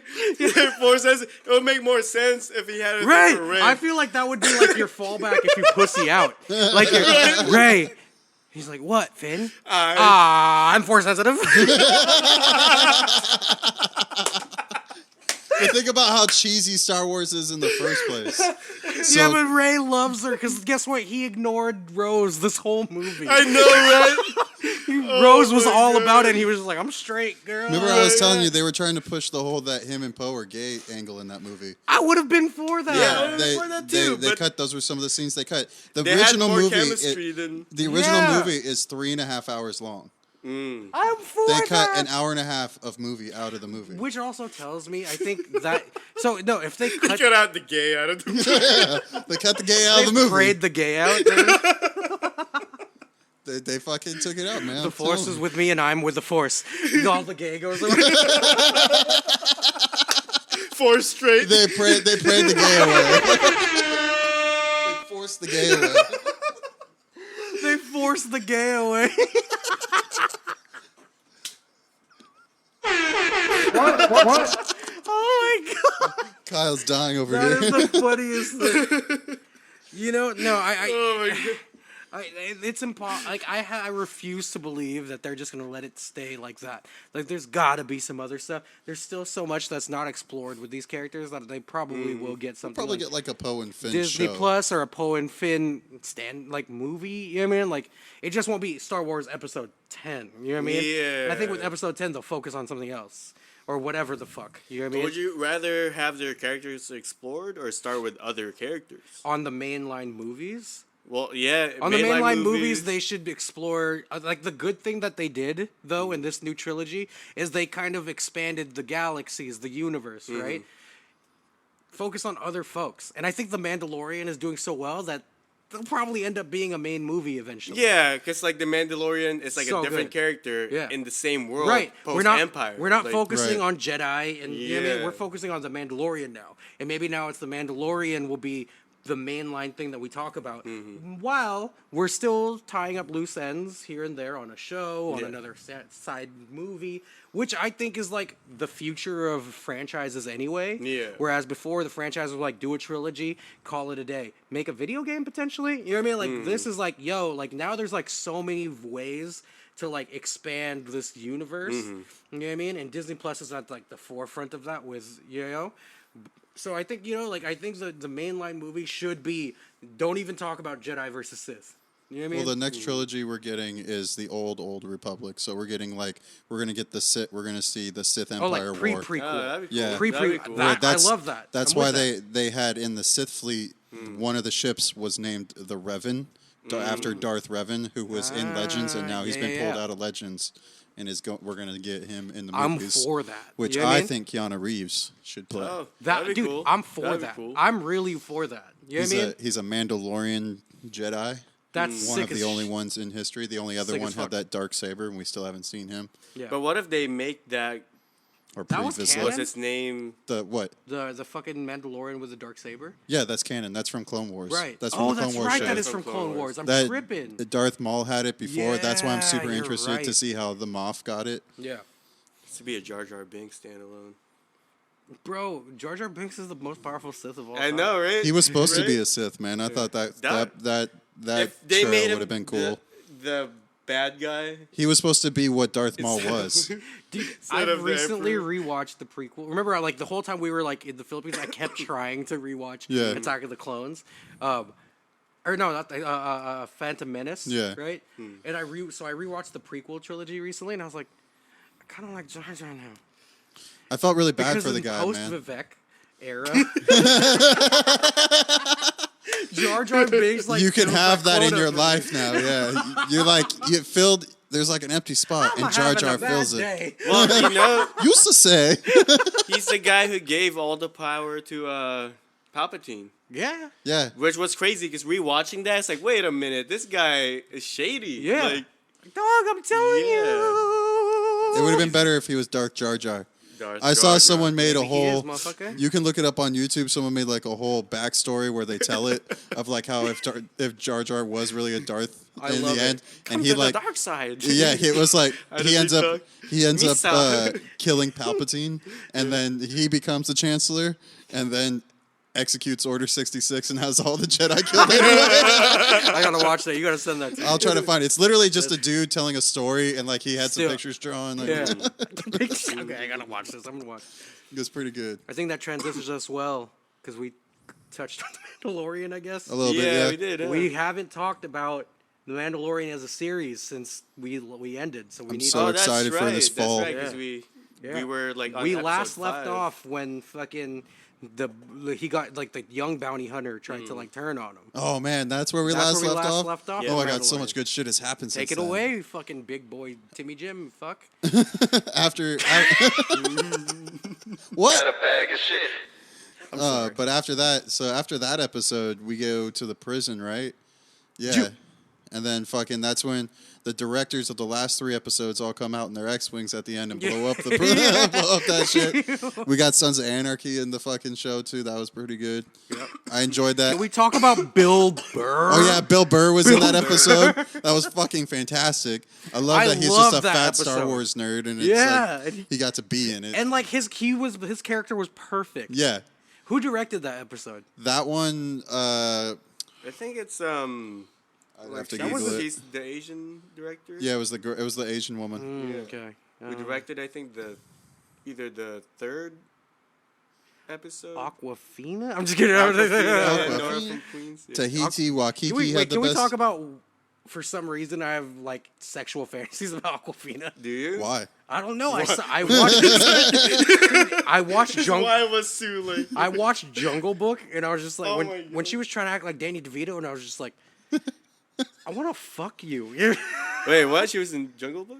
force sensitive? It would make more sense if he had a Ray, different Ray. I feel like that would be like your fallback if you pussy out. Like, Ray. He's like, what, Finn? I'm force sensitive. But think about how cheesy Star Wars is in the first place. So, Yeah, but Ray loves her because guess what? He ignored Rose this whole movie. I know, right? Rose was my all God. about it. And he was just like, I'm straight, girl. remember I was telling you they were trying to push the whole that him and Poe are gay angle in that movie. I would have been for that. Yeah. They, for that they, too, they but cut. Those were some of the scenes they cut. The They had original more movie. chemistry than... The original Yeah. movie is 3.5 hours long. I'm for They that. cut an hour and a half of movie out of the movie. Which also tells me, I think that. So, no, if they cut. Cut out the gay out of the They cut the gay out of the They movie. prayed the gay out. Dude. They fucking took it out, man. The force is with me and I'm with the force. All the gay goes away. force straight. They prayed the gay away. They forced the gay away. They forced the gay away. What? Oh my god. Kyle's dying over That here. is the funniest thing. You know, no, Oh my God. it's impossible. Like I refuse to believe that they're just gonna let it stay like that. Like there's got to be some other stuff. There's still so much that's not explored with these characters that they probably will get something. Probably like get like a Poe and Finn Disney show. Plus or a Poe and Finn movie. You know what I mean? Like it just won't be Star Wars Episode 10. You know what I mean? Yeah. And I think with Episode 10 they'll focus on something else or whatever the fuck. You know what I mean? Would you rather have their characters explored or start with other characters? On the mainline movies. Well, yeah. On the mainline movies, they should explore. Like the good thing that they did, though, in this new trilogy, is they kind of expanded the galaxies, the universe, right? Focus on other folks, and I think the Mandalorian is doing so well that they'll probably end up being a main movie eventually. Yeah, because like the Mandalorian is like So a different good. character Yeah. in the same world. Right, Post we're not Empire. We're not Like, focusing Right. on Jedi, and you know what I mean? Yeah. We're focusing on the Mandalorian now, and maybe now it's the Mandalorian will be the mainline thing that we talk about, while we're still tying up loose ends here and there on a show, on Yeah. another side movie, which I think is like the future of franchises anyway. Yeah. Whereas before the franchise was like do a trilogy, call it a day, make a video game potentially. You know what I mean? Like this is like like now there's like so many ways to like expand this universe. You know what I mean? And Disney Plus is at like the forefront of that with So I think I think the mainline movie should be don't even talk about Jedi versus Sith. You know what I mean? Well, the next trilogy we're getting is the old Republic. So we're getting we're gonna get the Sith. We're gonna see the Sith Empire War. prequel. Oh, that'd be cool. Yeah. That'd be Pre-pre- cool. that- That's- I love that. That's I'm why with they had in the Sith fleet one of the ships was named the Revan after Darth Revan, who was in Legends, and now he's been pulled out of Legends, and we're gonna get him in the movies. I'm for that. Which You know what I mean? think Keanu Reeves should play. Oh, That that'd be dude, cool. I'm for That'd be that. cool. I'm really for that. You know what I mean? He's a Mandalorian Jedi. That's One sick of the as only sh- ones in history. The only other Sick one as had fuck. that dark saber, and we still haven't seen him. Yeah. But what if they make that? Or That was previously. canon? What's its name? The what? the fucking Mandalorian with the dark saber. Yeah, that's canon. That's from Clone Wars. Right. That's from the Clone that's Wars right. show. That is From from Clone Clone Wars. Wars. I'm That tripping. Darth Maul had it before. That's why I'm super Yeah, you're interested right. to see how the Moff got it. Yeah. To be a Jar Jar Binks standalone. Bro, Jar Jar Binks is the most powerful Sith of all I time. know, right? He was supposed to be Right? a Sith, man. I thought that That- If they trail made would him have been cool. The bad guy. He was supposed to be what Darth Maul was. Dude, Instead I've of the recently Emperor. rewatched the prequel. Remember, like the whole time we were like in the Philippines, I kept trying to rewatch Yeah. Attack of the Clones. or no, not Phantom Menace. Yeah. Right. And I rewatched the prequel trilogy recently, and I was like, I kind of like Jar Jar now. I felt really bad Because for the in guy, post man. Vivek era, Jar Jar Binks like You can fills have that in quota your for life now. Yeah, you're like you filled. There's like an empty spot, I'm and Jar having Jar a bad fills it. day. Well, you know, Used to say. he's the guy who gave all the power to Palpatine. Yeah. Yeah, Which was crazy because rewatching that, it's like, wait a minute, this guy is shady. Yeah. Like, Dog, I'm telling Yeah. you. it would have been better if he was Darth Jar Jar. Darth I Jar saw Jar. someone made a Maybe he is, whole. motherfucker. You can look it up on YouTube. Someone made like a whole backstory where they tell it of like how if Jar Jar was really a Darth in love the it. end, Come and to he the like dark side. yeah, it was like How does he he ends up talk? Misa. killing Palpatine, and then he becomes the Chancellor, and then executes Order 66 and has all the Jedi killed anyway. I gotta watch that. You gotta send that to me. I'll try to find it. It's literally just a dude telling a story, and like he had some Still- pictures drawn. Like, Yeah. Okay, I gotta watch this. I'm gonna watch. it was pretty good. I think that transitions us well because we touched on the Mandalorian. I guess A little bit, Yeah, yeah. we did. Yeah. we haven't talked about the Mandalorian as a series since we ended. So we I'm need. so Oh, that's excited for this right. fall. That's right, because Yeah. we Yeah. were like on we episode last left 5. off when fucking he got like the young bounty hunter tried to like turn on him. Oh man, that's where we That's last where we left last off. left off Oh my with god, so Mandalorian. much good shit has happened Take since it then. away, fucking big boy Timmy Jim. Fuck. After Got what? a bag of shit. But after that episode, we go to the prison, right? Yeah. And then fucking that's when the directors of the last 3 episodes all come out in their X-Wings at the end and blow up the blow up that shit. We got Sons of Anarchy in the fucking show too. That was pretty good. I enjoyed that. Can we talk about Bill Burr? Oh yeah, Bill Burr was in that episode. That was fucking fantastic. I love I that he's love just a that fat Star episode. Wars nerd, and it's Yeah. like he got to be in it. And like his character was perfect. Yeah, Who directed that episode? that one. I think it's I'd have to that was Google it. he's the Asian director. Yeah, it was the Asian woman. Yeah. Okay. We directed, I think, either the 3rd episode. Aquafina? I'm just kidding. Aquafina, Nora from Queens. Yeah. Tahiti Waikiki Can we, had wait, the can best. we talk about? For some reason, I have like sexual fantasies about Aquafina. Do you? Why? I don't know. I watched. I watched Jungle. Why was Sue like? I watched Jungle Book, and I was just like, Oh my when God. she was trying to act like Danny DeVito, and I was just like, I want to fuck you, Wait, what? She was in Jungle Book?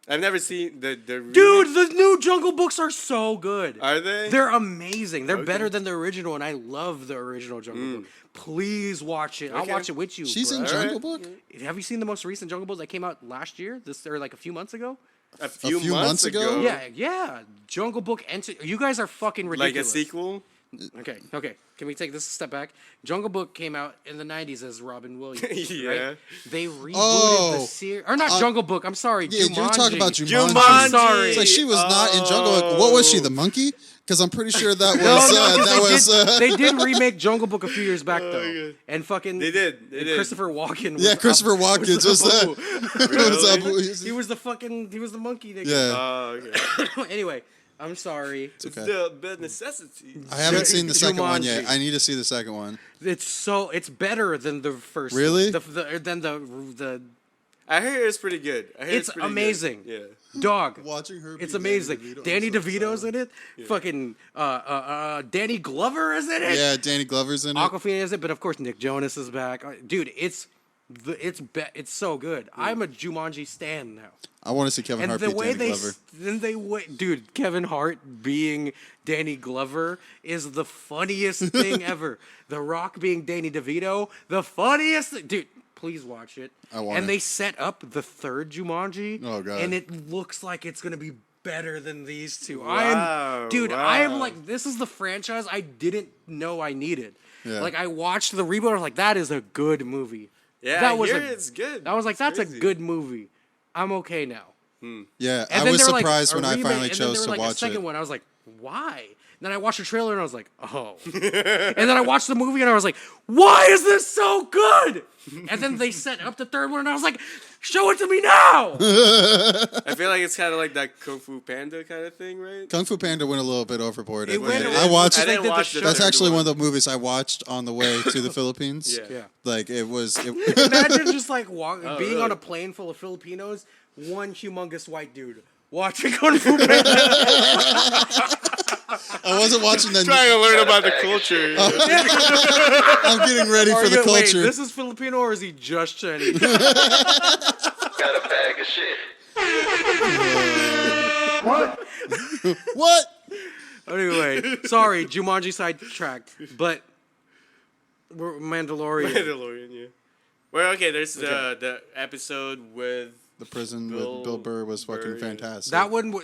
I've never seen the remake. dude. The new Jungle Books are so good. Are they? They're amazing. They're Okay. better than the original, and I love the original Jungle Book. Please watch it. I'll Okay. watch it with you. She's in bro. Jungle Alright. Book. Have you seen the most recent Jungle Book that came out last year? Or like a few months ago? a few few months months ago. ago? Yeah. Jungle Book. You guys are fucking Like ridiculous. a sequel. Okay. Can we take this a step back? Jungle Book came out in the '90s as Robin Williams. Yeah. Right? They rebooted Oh, the series, or not Jungle Book. I'm sorry. Yeah, you're talking about Jumanji. Jumanji. I'm sorry. It's like she was not in Jungle Book. What was she, the monkey? Because I'm pretty sure that was They did remake Jungle Book a few years back though, God. and fucking They did. They and did. Christopher Walken. Was yeah, Christopher Walken was that. Really? He was the monkey. Nigga. Yeah, Oh, okay. Anyway, I'm sorry. It's okay. the bad necessity. I haven't seen the second one yet. Jumanji. I need to see the second one. It's better than the first. Really? Than the I heard it's pretty good. I heard It's pretty good. amazing. Yeah. dog. Watching her. It's be amazing. Danny I'm so DeVito's excited. in it. Fucking Danny Glover is in it. Yeah, Danny Glover's in it. Aquafina is it, but of course Nick Jonas is back. Dude, it's so good. I'm a Jumanji stan now. I want to see Kevin And Hart the beat way Danny Glover. dude, Kevin Hart being Danny Glover is the funniest thing ever. The Rock being Danny DeVito, the funniest. Dude, please watch it. I want And it. they set up the third Jumanji. Oh, God. And it looks like it's gonna be better than these two. Wow, I am wow. like, this is the franchise I didn't know I needed. Yeah. Like I watched the reboot, I was like, that is a good movie. Yeah, that I was hear a- it's good. I was like, It's that's crazy. a good movie. I'm okay now. Yeah, And I then was there were, like, surprised a when I remake- finally and then chose there to were, like, a watch second it. one. I was like, why? Then I watched the trailer and I was like, oh. And then I watched the movie and I was like, why is this so good? And then they set up the third one and I was like, show it to me now. I feel like it's kind of like that Kung Fu Panda kind of thing, right? Kung Fu Panda went a little bit overboard. It went I watched. I didn't did the watch the show. That's third actually one of the movies I watched on the way to the Philippines. Yeah. Like it was. Imagine just like being really? on a plane full of Filipinos, one humongous white dude watching Kung Fu Panda. I wasn't watching that. Trying to learn about the culture. I'm getting ready for the Wait, culture. this is Filipino or is he just Chinese? Got a bag of shit. What? Anyway, sorry, Jumanji sidetracked, but we're Mandalorian. Mandalorian, yeah. Well, okay, there's the episode with The prison Bill with Bill Burr was fucking Burr, yeah. fantastic.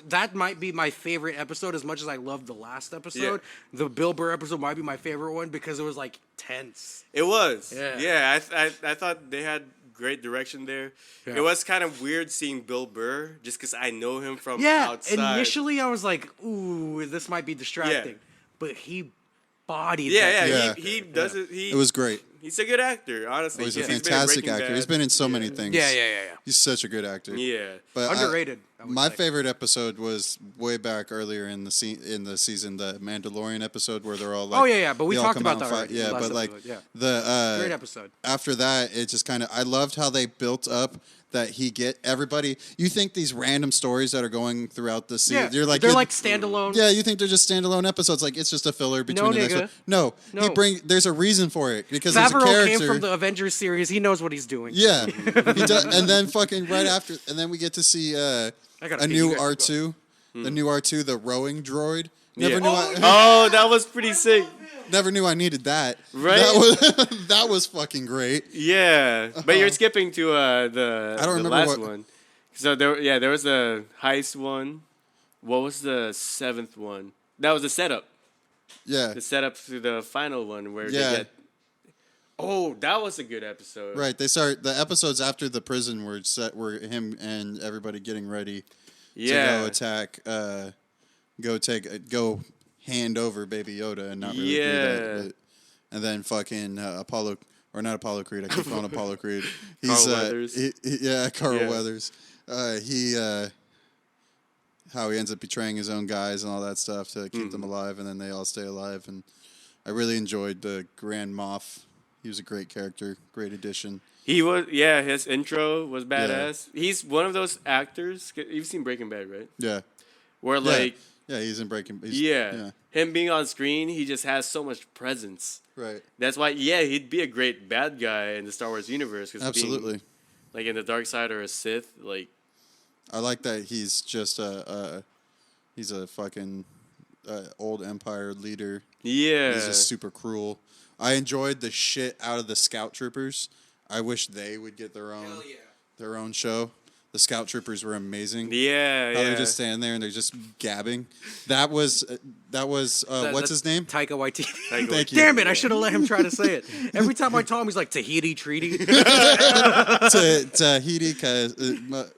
That might be my favorite episode as much as I loved the last episode. Yeah. The Bill Burr episode might be my favorite one because it was like tense. It was. Yeah. Yeah, I thought they had great direction there. Yeah. It was kind of weird seeing Bill Burr just because I know him from Yeah, outside. initially I was like, ooh, this might be distracting. Yeah. But he bodied Yeah, that. yeah, Yeah. he does it. it was great. He's a good actor, honestly. He's a been in fantastic Breaking actor. Bad. He's been in so many things. Yeah. He's such a good actor. Yeah. But Underrated, I would my say. favorite episode was way back earlier in the season, the Mandalorian episode where they're all like, Oh, yeah, but we they all talked come about out and that fight. already, Yeah, the last but like episode, yeah. the Great episode. after that, it just kind of I loved how they built up that he get everybody. You think these random stories that are going throughout the season, Yeah, you're they're like standalone. yeah, you think they're just standalone episodes. Like it's just a filler between the next nigga. one. No, No. there's a reason for it because there's a Favreau character. came from the Avengers series. He knows what he's doing. Yeah, he does, and then fucking right after, and then we get to see I gotta a pee, new you guys R2, the new R2, the rowing droid. Never knew Oh, that was pretty sick. never knew I needed that. Right? That was that was fucking great. Yeah, but you're skipping to the I don't the remember last what- one. So there was the heist one. What was the seventh one? That was the setup. Yeah, The setup to the final one where Yeah. they get. Oh, that was a good episode. right. They start the episodes after the prison were him and everybody getting ready Yeah. to go attack. Go hand over Baby Yoda and not really do that. Yeah. But, and then fucking Apollo. Or not Apollo Creed. I keep calling him Apollo Creed. He's Carl Weathers. Carl Yeah. Weathers. How he ends up betraying his own guys and all that stuff to keep them alive, and then they all stay alive. And I really enjoyed the Grand Moff. He was a great character, great addition. He was, yeah, his intro was badass. He's one of those actors. You've seen Breaking Bad, right? Yeah, Where, like, yeah, he's in Breaking. yeah, him being on screen, he just has so much presence. Right. That's why, yeah, he'd be a great bad guy in the Star Wars universe. 'Cause Absolutely. being, like, in the dark side or a Sith, like, I like that he's just he's a fucking old Empire leader. yeah. He's just super cruel. I enjoyed the shit out of the Scout Troopers. I wish they would get their own show. The Scout Troopers were amazing. Yeah, How yeah. they're just standing there and they're just gabbing. That was what's his name? Taika Waititi. Thank you. Damn it! I should have let him try to say it. Every time I tell him, he's like Tahiti Treaty. Tahiti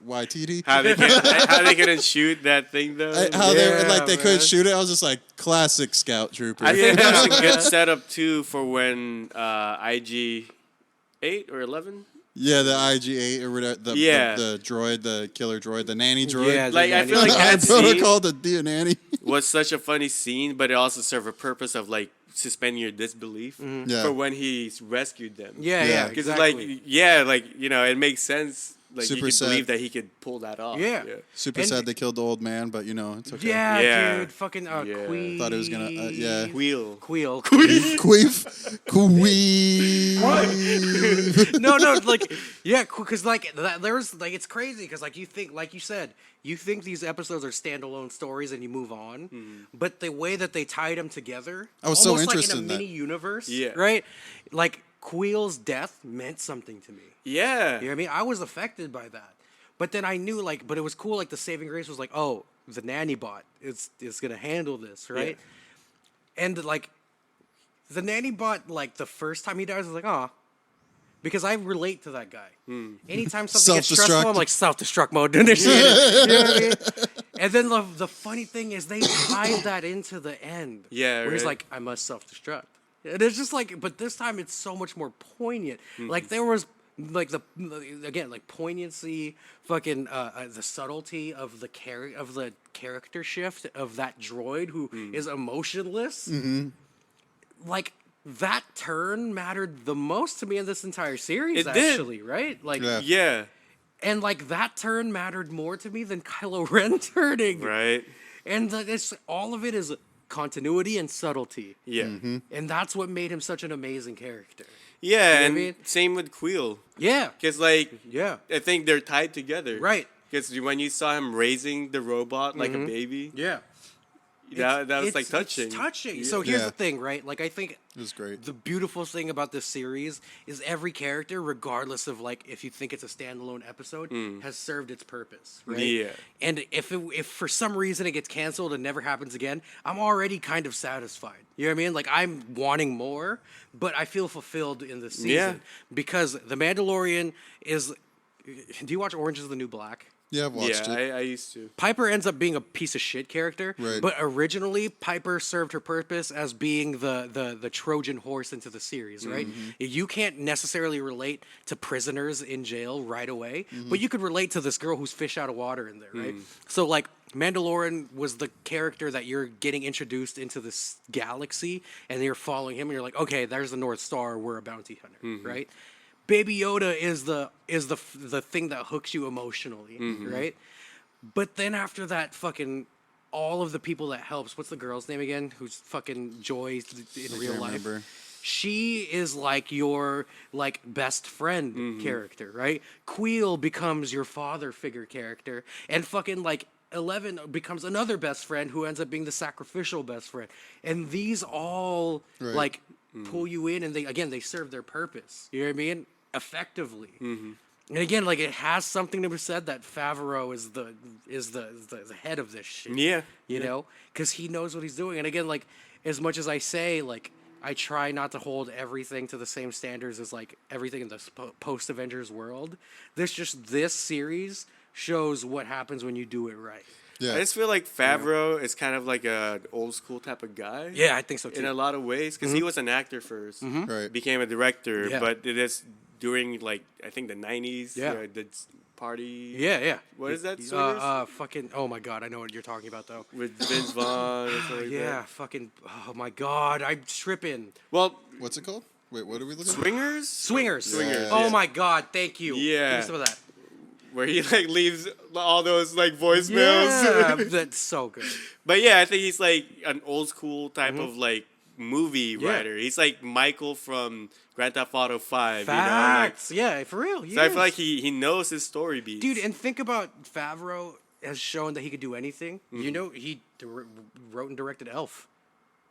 Waititi. How they couldn't shoot that thing, though. How they were Yeah, they couldn't man. shoot it. I was just like classic Scout Trooper. I think that's a good setup, too, for when IG-8 or 11? Yeah, the IG-8 or whatever. Yeah. The droid, the killer droid, the nanny droid. Yeah, Like, I the feel like I that scene called the dear nanny. was such a funny scene, but it also served a purpose of, like, suspending your disbelief Yeah. for when he rescued them. Yeah, Yeah. yeah, Because, exactly. like, yeah, like, you know, it makes sense. Like, Super you could sad. believe that he could pull that off. Yeah. Super And- sad they killed the old man, but you know it's okay. Yeah, Yeah. dude, fucking Yeah. Queen. Thought it was gonna, yeah. Wheel. Queel. Queef, queef. No, like, yeah, because like there's like it's crazy because like you think, like you said, you think these episodes are standalone stories and you move on, but the way that they tied them together, I was so almost interested like in in a that. mini universe, Yeah. right? Like Queel's death meant something to me. Yeah. You know what I mean? I was affected by that. But then I knew, like, but it was cool, like, the saving grace was like, oh, the nanny bot is going to handle this, right? And, like, the nanny bot, like, the first time he dies, I was like, oh. Because I relate to that guy. Anytime something gets stressful, I'm Self-destruct. like, self-destruct mode. Initiated. You know what I mean? And then the funny thing is they tied that into the end. Yeah, where he's right. like, I must self-destruct. And it's just like, but this time it's so much more poignant. Like there was like like poignancy, fucking the subtlety of the character shift of that droid who is emotionless. Like that turn mattered the most to me in this entire series. It did. Actually, right? Like Yeah. Yeah. and like that turn mattered more to me than Kylo Ren turning. Right. And it's all of it is continuity and subtlety. Yeah. And that's what made him such an amazing character. Yeah, what I and mean? same with Queel. Yeah. Because, like, Yeah. I think they're tied together. Right. Because when you saw him raising the robot like a baby, Yeah. that was, like, It's touching. touching. So here's Yeah. the thing, right? Like, I think It was great. the beautiful thing about this series is every character, regardless of like if you think it's a standalone episode, has served its purpose, right? Yeah. And if for some reason it gets canceled and never happens again, I'm already kind of satisfied. You know what I mean? Like I'm wanting more, but I feel fulfilled in this season Yeah. because The Mandalorian is. Do you watch Orange Is the New Black? Yeah, I've watched Yeah, it. I used to. Piper ends up being a piece of shit character, Right. but originally Piper served her purpose as being the Trojan horse into the series, right? You can't necessarily relate to prisoners in jail right away, but you could relate to this girl who's fish out of water in there, right? So like Mandalorian was the character that you're getting introduced into this galaxy and you're following him and you're like, okay, there's the North Star, we're a bounty hunter, right? Baby Yoda is the thing that hooks you emotionally, right? But then after that, fucking all of the people that helps. What's the girl's name again? Who's fucking Joy in real can't life? remember. She is like your like best friend character, right? Queel becomes your father figure character, and fucking like 11 becomes another best friend who ends up being the sacrificial best friend. And these all Right. like pull you in, and they serve their purpose. You know what I mean? Effectively. And again, like it has something to be said that Favreau is the head of this shit. Yeah. You know, because he knows what he's doing. And again, like as much as I say, like I try not to hold everything to the same standards as like everything in the post Avengers world. This series shows what happens when you do it right. Yeah. I just feel like Favreau is kind of like an old school type of guy. Yeah, I think so too. In a lot of ways, because he was an actor 1st, Right. became a director, Yeah. but it is during like I think the 90s. Yeah. The party. Yeah. What is that? Swingers? Fucking. Oh my god, I know what you're talking about though. With Vince Vaughn or something like Yeah, that. fucking. Oh my god, I'm tripping. Well, What's it called? Wait, what are we looking at? Swingers, Swingers. Swingers, Oh yeah. my god, thank you. Yeah. Give me some of that. where he like leaves all those like voicemails. Yeah, that's so good. But yeah, I think he's like an old school type of like movie writer. He's like Michael from Grand Theft Auto 5. Facts. Yeah, for real. So I feel like he knows his story beats. Dude, and think about Favreau has shown that he could do anything. You know, he wrote and directed Elf.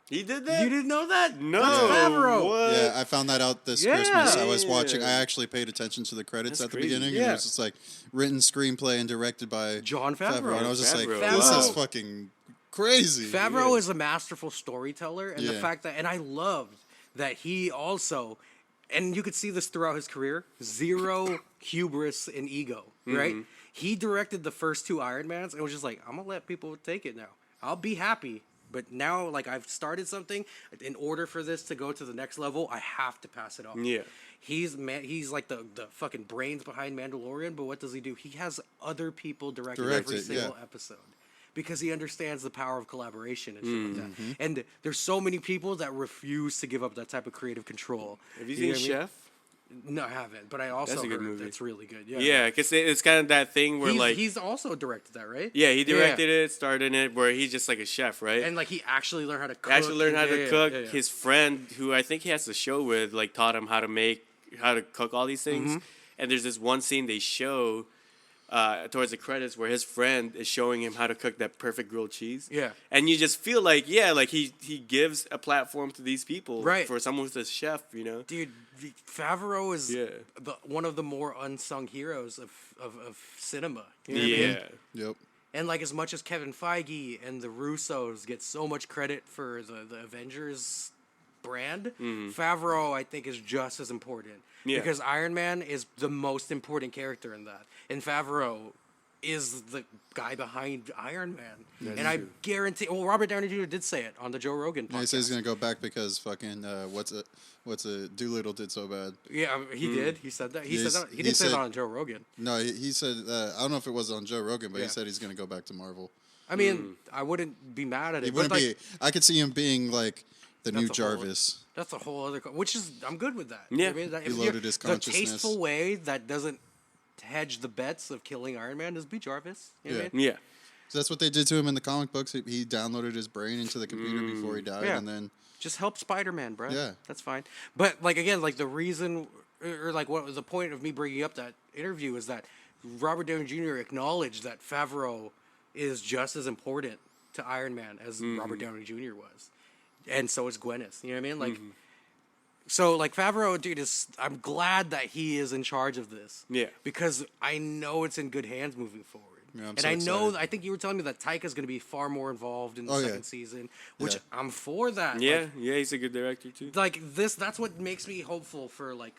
he did that? You didn't know that? No. That's Favreau. What? Yeah, I found that out this Yeah. Christmas. I was watching. I actually paid attention to the credits That's at the crazy. beginning, and Yeah. it was just like written screenplay and directed by John Favreau. And I was just like, Favreau. this is Favreau. fucking crazy. Favreau is a masterful storyteller, and the Yeah. fact that, and I loved that he also, and you could see this throughout his career, zero hubris and ego, right? He directed the first 2 Iron Mans and was just like, I'm gonna let people take it now. I'll be happy, but now like I've started something. In order for this to go to the next level, I have to pass it on. Yeah. He's like the fucking brains behind Mandalorian, but what does he do? He has other people direct Direct every it, single yeah. episode. Because he understands the power of collaboration and shit like that. And there's so many people that refuse to give up that type of creative control. Have you know seen what I mean? Chef? No, I haven't. But I also That's a good heard movie. that's really good. Yeah. Yeah, because it's kind of that thing where He's also directed that, right? yeah, he directed it, starred in it, where he's just like a chef, right? And like he actually learned how to cook. He actually learned how to cook. Yeah. His friend, who I think he has a show with, like taught him how to cook all these things. And there's this one scene they show towards the credits where his friend is showing him how to cook that perfect grilled cheese. Yeah. And you just feel like, yeah, like he gives a platform to these people. Right. For someone who's a chef, you know? Dude, Favreau is Yeah. one of the more unsung heroes of cinema. You know what I mean? Yeah. Yep. And like as much as Kevin Feige and the Russos get so much credit for the Avengers brand, Favreau I think is just as important. Yeah. Because Iron Man is the most important character in that. And Favreau is the guy behind Iron Man. And I guarantee. Well, Robert Downey Jr. did say it on the Joe Rogan podcast. Yeah, he says he's gonna go back because fucking what's a Doolittle did so bad. Yeah, he did. He said that. He Yeah, said that. He he didn't say said- that on Joe Rogan. No, he said I don't know if it was on Joe Rogan, but Yeah. he said he's gonna go back to Marvel. I mean, I wouldn't be mad at it. He but wouldn't like, be. I could see him being like the new That's a whole- Jarvis. That's a whole other, which is I'm good with that. Yeah. I mean, that, He if loaded you're- his the consciousness. tasteful way that doesn't hedge the bets of killing Iron Man is be Jarvis. You know what I Yeah. mean? Yeah. So that's what they did to him in the comic books. He downloaded his brain into the computer before he died, Yeah. and then Just help Spider-Man, bro. Yeah. That's fine. But like again, like the reason or like what was the point of me bringing up that interview is that Robert Downey Jr. acknowledged that Favreau is just as important to Iron Man as Robert Downey Jr. was. And so is Gwyneth. You know what I mean? Like so like Favreau, dude, I'm glad that he is in charge of this. Yeah. Because I know it's in good hands moving forward. Yeah, I'm and so I know, excited. I think you were telling me that Taika's going to be far more involved in the Oh, yeah. second season, which Yeah. I'm for that. Yeah. Like, Yeah. He's a good director too. like this, that's what makes me hopeful for like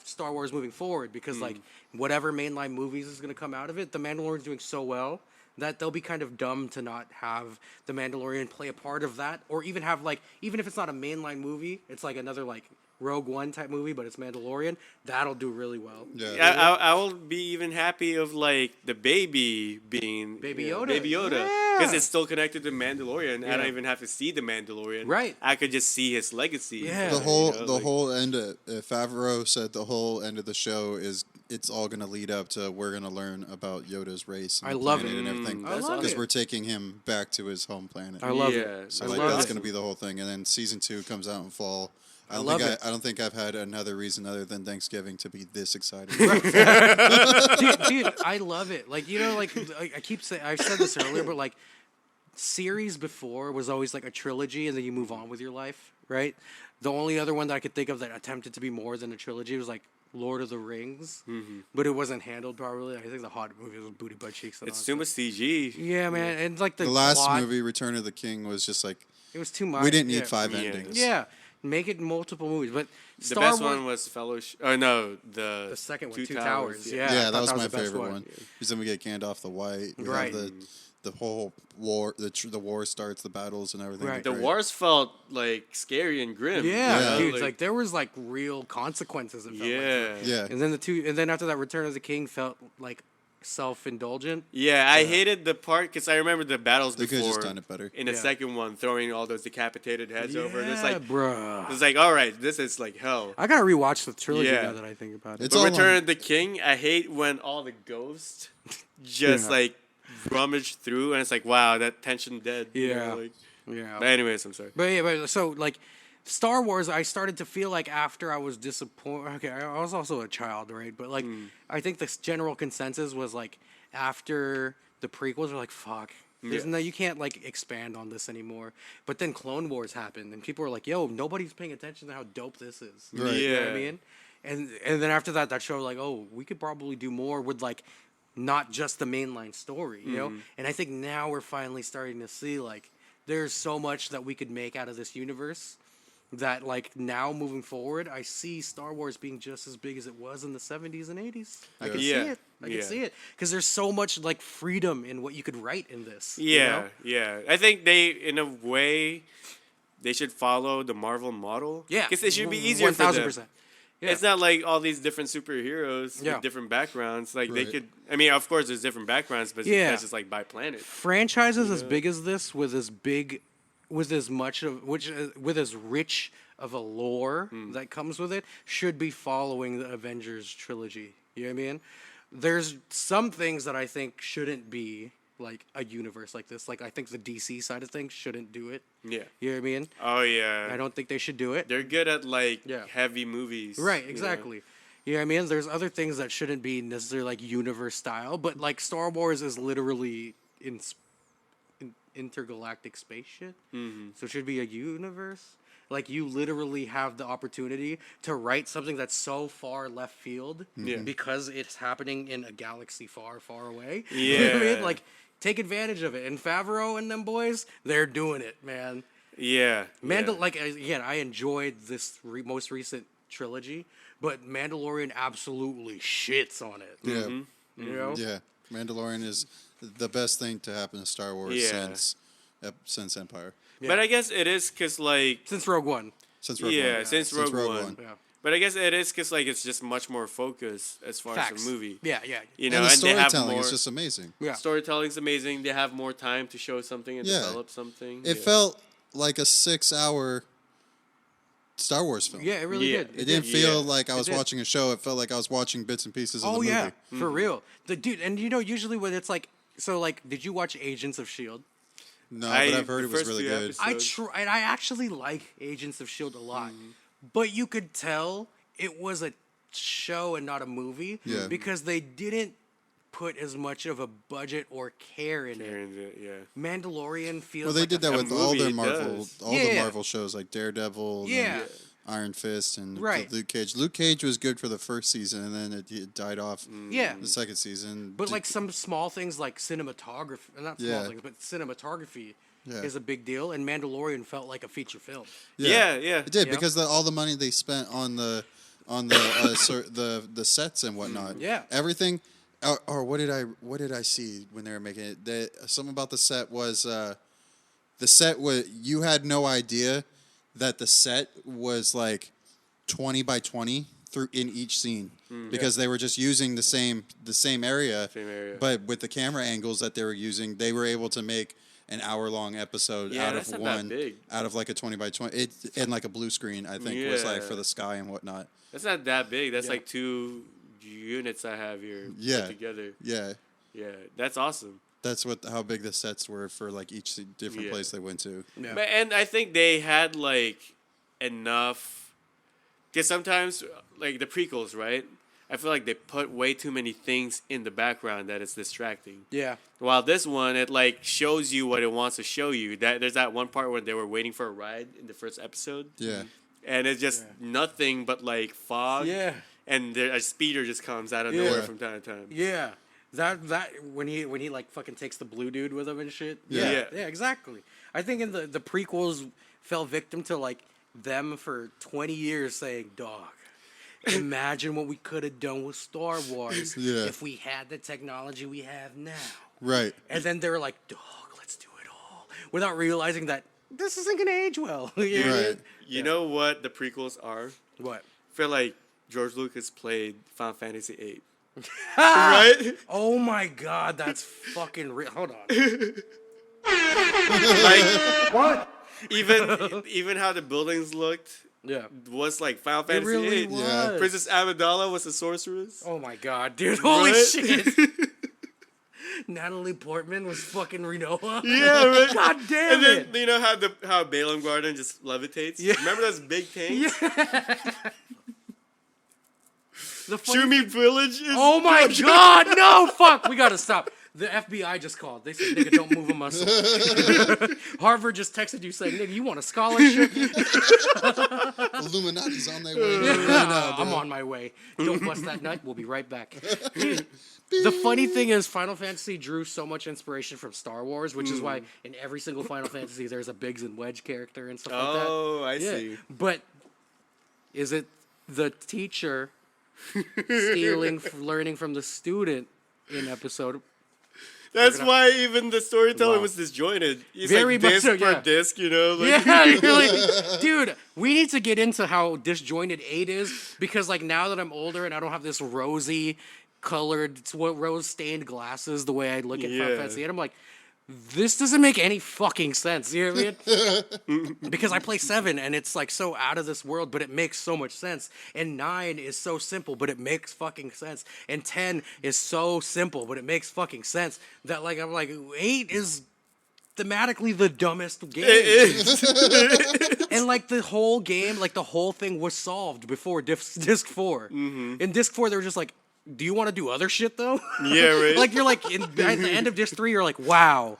Star Wars moving forward because like whatever mainline movies is going to come out of it, The Mandalorian's doing so well that they'll be kind of dumb to not have The Mandalorian play a part of that, or even have like, even if it's not a mainline movie, it's like another like Rogue One type movie, but it's Mandalorian. That'll do really well. yeah. I will be even happy of like the baby being Baby you know, Yoda. Baby Yoda, Yeah. because it's still connected to Mandalorian. I Yeah. don't even have to see the Mandalorian. Right. I could just see his legacy. Yeah. The You whole know, the like- whole end of Favreau said the whole end of the show is it's all gonna lead up to we're gonna learn about Yoda's race and I the love planet it. and everything I love because it. we're taking him back to his home planet. I love Yeah. it. So I like love that's it. gonna be the whole thing, and then season 2 comes out in fall. I don't love think it. I don't think I've had another reason other than Thanksgiving to be this excited. dude, I love it. Like, you know, like I keep saying, I've said this earlier, but like series before was always like a trilogy and then you move on with your life, right? The only other one that I could think of that attempted to be more than a trilogy was like Lord of the Rings, but it wasn't handled properly. I think the Hobbit movie was booty butt cheeks. And It's all too that much stuff. CG. Yeah, man, and like the The last plot, movie, Return of the King, was just like it was too much. we didn't need yeah. 5 Yeah. endings. Yeah, make it multiple movies, but The Star best Wars, one was Fellowship. Oh no, the second one, Two Towers. Yeah, I that thought was my the best favorite one. Because then we get Gandalf the White. We Right. have the whole war. The war starts, the battles and everything. Right. The Great. wars felt like scary and grim. Yeah, Yeah. dude, like there was like real consequences. It felt like. Yeah. Yeah. And then after that, Return of the King felt like self-indulgent. Yeah, I hated the part because I remember the battles They could've before. just done it better. In the Yeah. second one, throwing all those decapitated heads over, and it's like, bruh. it's like, all right, this is like hell. I gotta rewatch the trilogy Yeah. now that I think about it. It's But all Return on- of the King, I hate when all the ghosts just Yeah. like rummage through, and it's like, wow, that tension dead. you know, Yeah. like- Yeah. but anyways, I'm sorry. But yeah, but so like Star Wars, I started to feel like after I was disappointed. Okay, I was also a child, right? But like, I think the general consensus was like after the prequels were like, fuck. There's Yeah. no, you can't like expand on this anymore. But then Clone Wars happened, and people were like, "Yo, nobody's paying attention to how dope this is." Right. You know what I Yeah. mean? And then after that, that showed like, oh, we could probably do more with like not just the mainline story, you know? And I think now we're finally starting to see like there's so much that we could make out of this universe that like now moving forward, I see Star Wars being just as big as it was in the 70s and 80s. I can see Yeah. it. I can Yeah. see it because there's so much like freedom in what you could write in this. you Yeah, know? yeah. I think they, in a way, they should follow the Marvel model. Yeah. Because it should be easier for them. 1000%. Yeah. It's not like all these different superheroes Yeah. with different backgrounds. Like they Right. could. I mean, of course, there's different backgrounds, but Yeah. that's just like by planet. Franchises as big as this, with as big, with as much of with as rich of a lore that comes with it, should be following the Avengers trilogy. You know what I mean? There's some things that I think shouldn't be like a universe like this. Like I think the DC side of things shouldn't do it. Yeah. You know what I mean? Oh yeah. I don't think they should do it. They're good at like Yeah. heavy movies. Right, you know? exactly. You know what I mean? There's other things that shouldn't be necessarily like universe style, but like Star Wars is literally in intergalactic space shit. So it should be a universe. Like you literally have the opportunity to write something that's so far left field Yeah. because it's happening in a galaxy far, far away. You know what I Yeah. mean? Like take advantage of it. And Favreau and them boys, they're doing it, man. Yeah. yeah. Like again, I enjoyed this most recent trilogy, but Mandalorian absolutely shits on it. Yeah. You know? Yeah. Mandalorian is the best thing to happen to Star Wars Yeah. since Empire. But I guess it is because like Since Rogue One. Since Rogue yeah, One. since Rogue One. Yeah. But I guess it is because like it's just much more focused as far Facts. as the movie. Yeah. You know, And the and they have storytelling more is just amazing. Yeah. storytelling's amazing. They have more time to show something and Yeah. develop something. It felt like a 6-hour Star Wars film. Yeah, it really Yeah. did. It didn't feel like I was did. watching a show. It felt like I was watching bits and pieces of the Oh movie. yeah, for real. The dude, and you know, usually when it's like, so like, did you watch Agents of Shield? No, but I've heard the it was first really few good. episodes- And I actually like Agents of Shield a lot, but you could tell it was a show and not a movie Yeah. because they didn't put as much of a budget or care in it. And, yeah. Mandalorian feels Well, they like did that a with all movie, their it Marvel, does. all the Yeah. Marvel shows like Daredevil, Yeah. and Iron Fist, and Right. Luke Cage. Luke Cage was good for the first season, and then it died off. Yeah. The second season, But like some small things like cinematography, not small Yeah. things, but cinematography Yeah. is a big deal, and Mandalorian felt like a feature film. Yeah. it did Yeah. because all the money they spent on the the sets and whatnot. Yeah. everything. Or what did I see when they were making it? Something about the set was you had no idea that the set was like 20 by 20 through in each scene because they were just using the same area, but with the camera angles that they were using, they were able to make an hour-long episode Yeah, out that's of not that one, big. out of like a 20 by 20, and like a blue screen. I think was like Yeah. for the sky and whatnot. That's not that big. That's Yeah. like 2 units I have here put Yeah. together. Yeah, Yeah, that's awesome. that's how big the sets were for like each different Yeah. place they went to. Yeah. But, and I think they had like enough, because sometimes like the prequels, right? I feel like they put way too many things in the background that it's distracting. Yeah. While this one, it like shows you what it wants to show you. That there's that one part where they were waiting for a ride in the first episode, Yeah, and it's just nothing but like fog. Yeah. And a speeder just comes out of Yeah. nowhere from time to time. Yeah. That when he like fucking takes the blue dude with him and shit. Yeah. Yeah, exactly. I think in the prequels fell victim to like them for 20 years saying, "Dog, imagine what we could have done with Star Wars Yeah. if we had the technology we have now." right. And then they were like, "Dog, let's do it all," without realizing that this isn't gonna age well. You know what I mean? Right. You know what the prequels are? What? I feel like George Lucas played Final Fantasy VIII. Right? Oh my god, that's fucking real. Hold on. Like what? Even how the buildings looked Yeah. was like Final It Fantasy really VIII. was. Yeah. Princess Amidala was a sorceress. Oh my god, dude. Holy Right? shit. Natalie Portman was fucking Renoa. Yeah, right. God damn And then it. you know how Balaam Garden just levitates? Yeah. Remember those big tanks? The funny Shumi Village is Oh my god, no, fuck. We gotta stop. The FBI just called. They said, "Nigga, don't move a muscle." Harvard just texted you saying, "Nigga, you want a scholarship?" Illuminati's on their way. Right now, I'm on my way. Don't bust that nut. We'll be right back. The funny thing is, Final Fantasy drew so much inspiration from Star Wars, which is why in every single Final Fantasy there's a Biggs and Wedge character and stuff like that. Oh, I Yeah. see. But is it the teacher stealing, learning from the student in episode? That's why even the storytelling Wow. was disjointed. He's Very like much disc so, per yeah. disc, you know? Like, Yeah, really. Dude, we need to get into how disjointed 8 is because, like, now that I'm older and I don't have this rosy colored, rose stained glasses the way I look at Final Yeah. Fantasy 8, I'm like, this doesn't make any fucking sense. You know what I mean? Because I play 7 and it's like so out of this world, but it makes so much sense. And 9 is so simple, but it makes fucking sense. And 10 is so simple, but it makes fucking sense. That like I'm like 8 is thematically the dumbest game. it is. And like the whole game, like the whole thing was solved before disc 4. In disc 4, they were just like, do you want to do other shit though? Yeah, right. Like you're like at the end of disc 3, you're like, wow,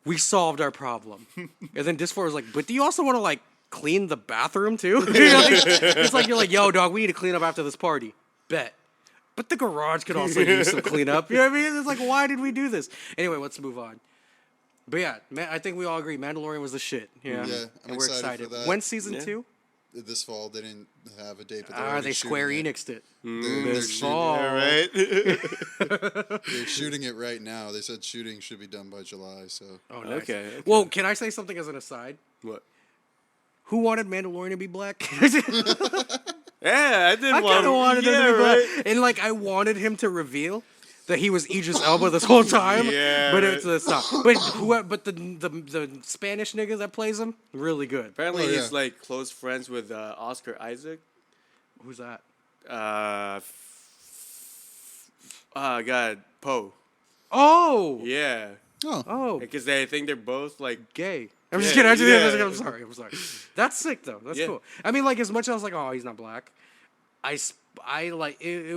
we solved our problem. And then disc 4 is like, but do you also want to like clean the bathroom too? You know, it's like you're like, yo, dog, we need to clean up after this party. Bet. But the garage could also use some cleanup. You know what I mean? It's like, why did we do this? Anyway, let's move on. But yeah, I think we all agree Mandalorian was the shit. Yeah, Yeah, I'm and we're excited for that. When's season Yeah. 2? this fall they didn't have a date, but they're already They shooting Square it. Enixed it. They're This shooting- fall. All right. They're shooting it right now. They said shooting should be done by July. So Oh, nice. Okay. Well, can I say something as an aside? What? Who wanted Mandalorian to be black? Yeah, I didn't I kind of wanted him to be right? black, and like I wanted him to reveal that he was Idris Elba this whole time. Yeah, but right. it's not. But the Spanish nigga that plays him, really good. Apparently, Oh, yeah. he's like close friends with Oscar Isaac. Who's that? God, Poe. Oh, Yeah, oh, because they think they're both like. gay. I'm just Yeah, kidding. yeah. I'm sorry. That's sick though. That's Yeah. cool. I mean, like as much as I was like, oh, he's not black. I like it.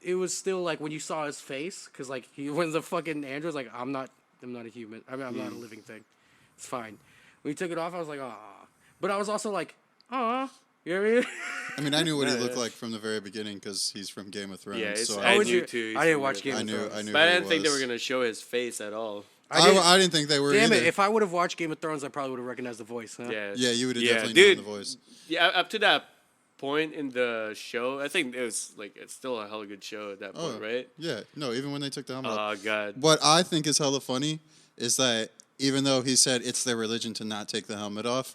It was still like when you saw his face, because like when the fucking android's like, I'm not a human. I mean, I'm not a living thing. It's fine. When he took it off, I was like, ah. But I was also like, ah. You know what I mean? I mean, I knew what he looked like from the very beginning because he's from Game of Thrones. Yeah, it's- so I I, would knew you- too. I didn't watch Game I of knew, Thrones. I knew. But I who didn't he think they was. were gonna show his face at all. I didn't think they were Damn either. it! If I would have watched Game of Thrones, I probably would have recognized the voice. Huh? Yeah. Yeah, you would have Yeah, definitely dude. known the voice. Yeah, up to that point in the show, I think it was like it's still a hella good show at that point, right? Yeah, no, even when they took the helmet off. Oh god. What I think is hella funny is that even though he said it's their religion to not take the helmet off,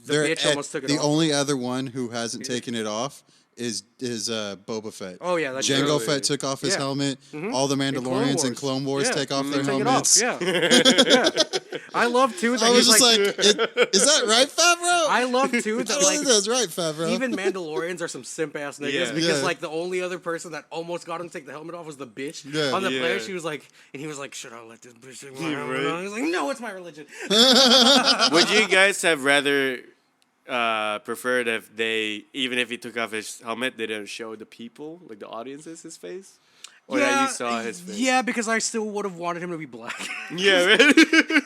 they're bitch almost took it the off. only other one who hasn't taken it off is Boba Fett. Oh, yeah, that's Jango true. Fett took off his Yeah. helmet. All the Mandalorians Wars. and Clone Wars Yeah. take off their Take it helmets. off. Yeah. Yeah. I love too that I was he's just like, is that right, Favreau? I love too I that don't think like that's right, Favreau. even Mandalorians are some simp ass niggas Yeah. because Yeah. like the only other person that almost got him to take the helmet off was the bitch Yeah. on the Yeah. player. She was like, and he was like, should I let this bitch take my helmet off? He was like, no, it's my religion. Would you guys have rather preferred if they, even if he took off his helmet, they didn't show the people, like the audiences, his face? Or that you saw his face? Yeah, because I still would have wanted him to be black. Yeah, right?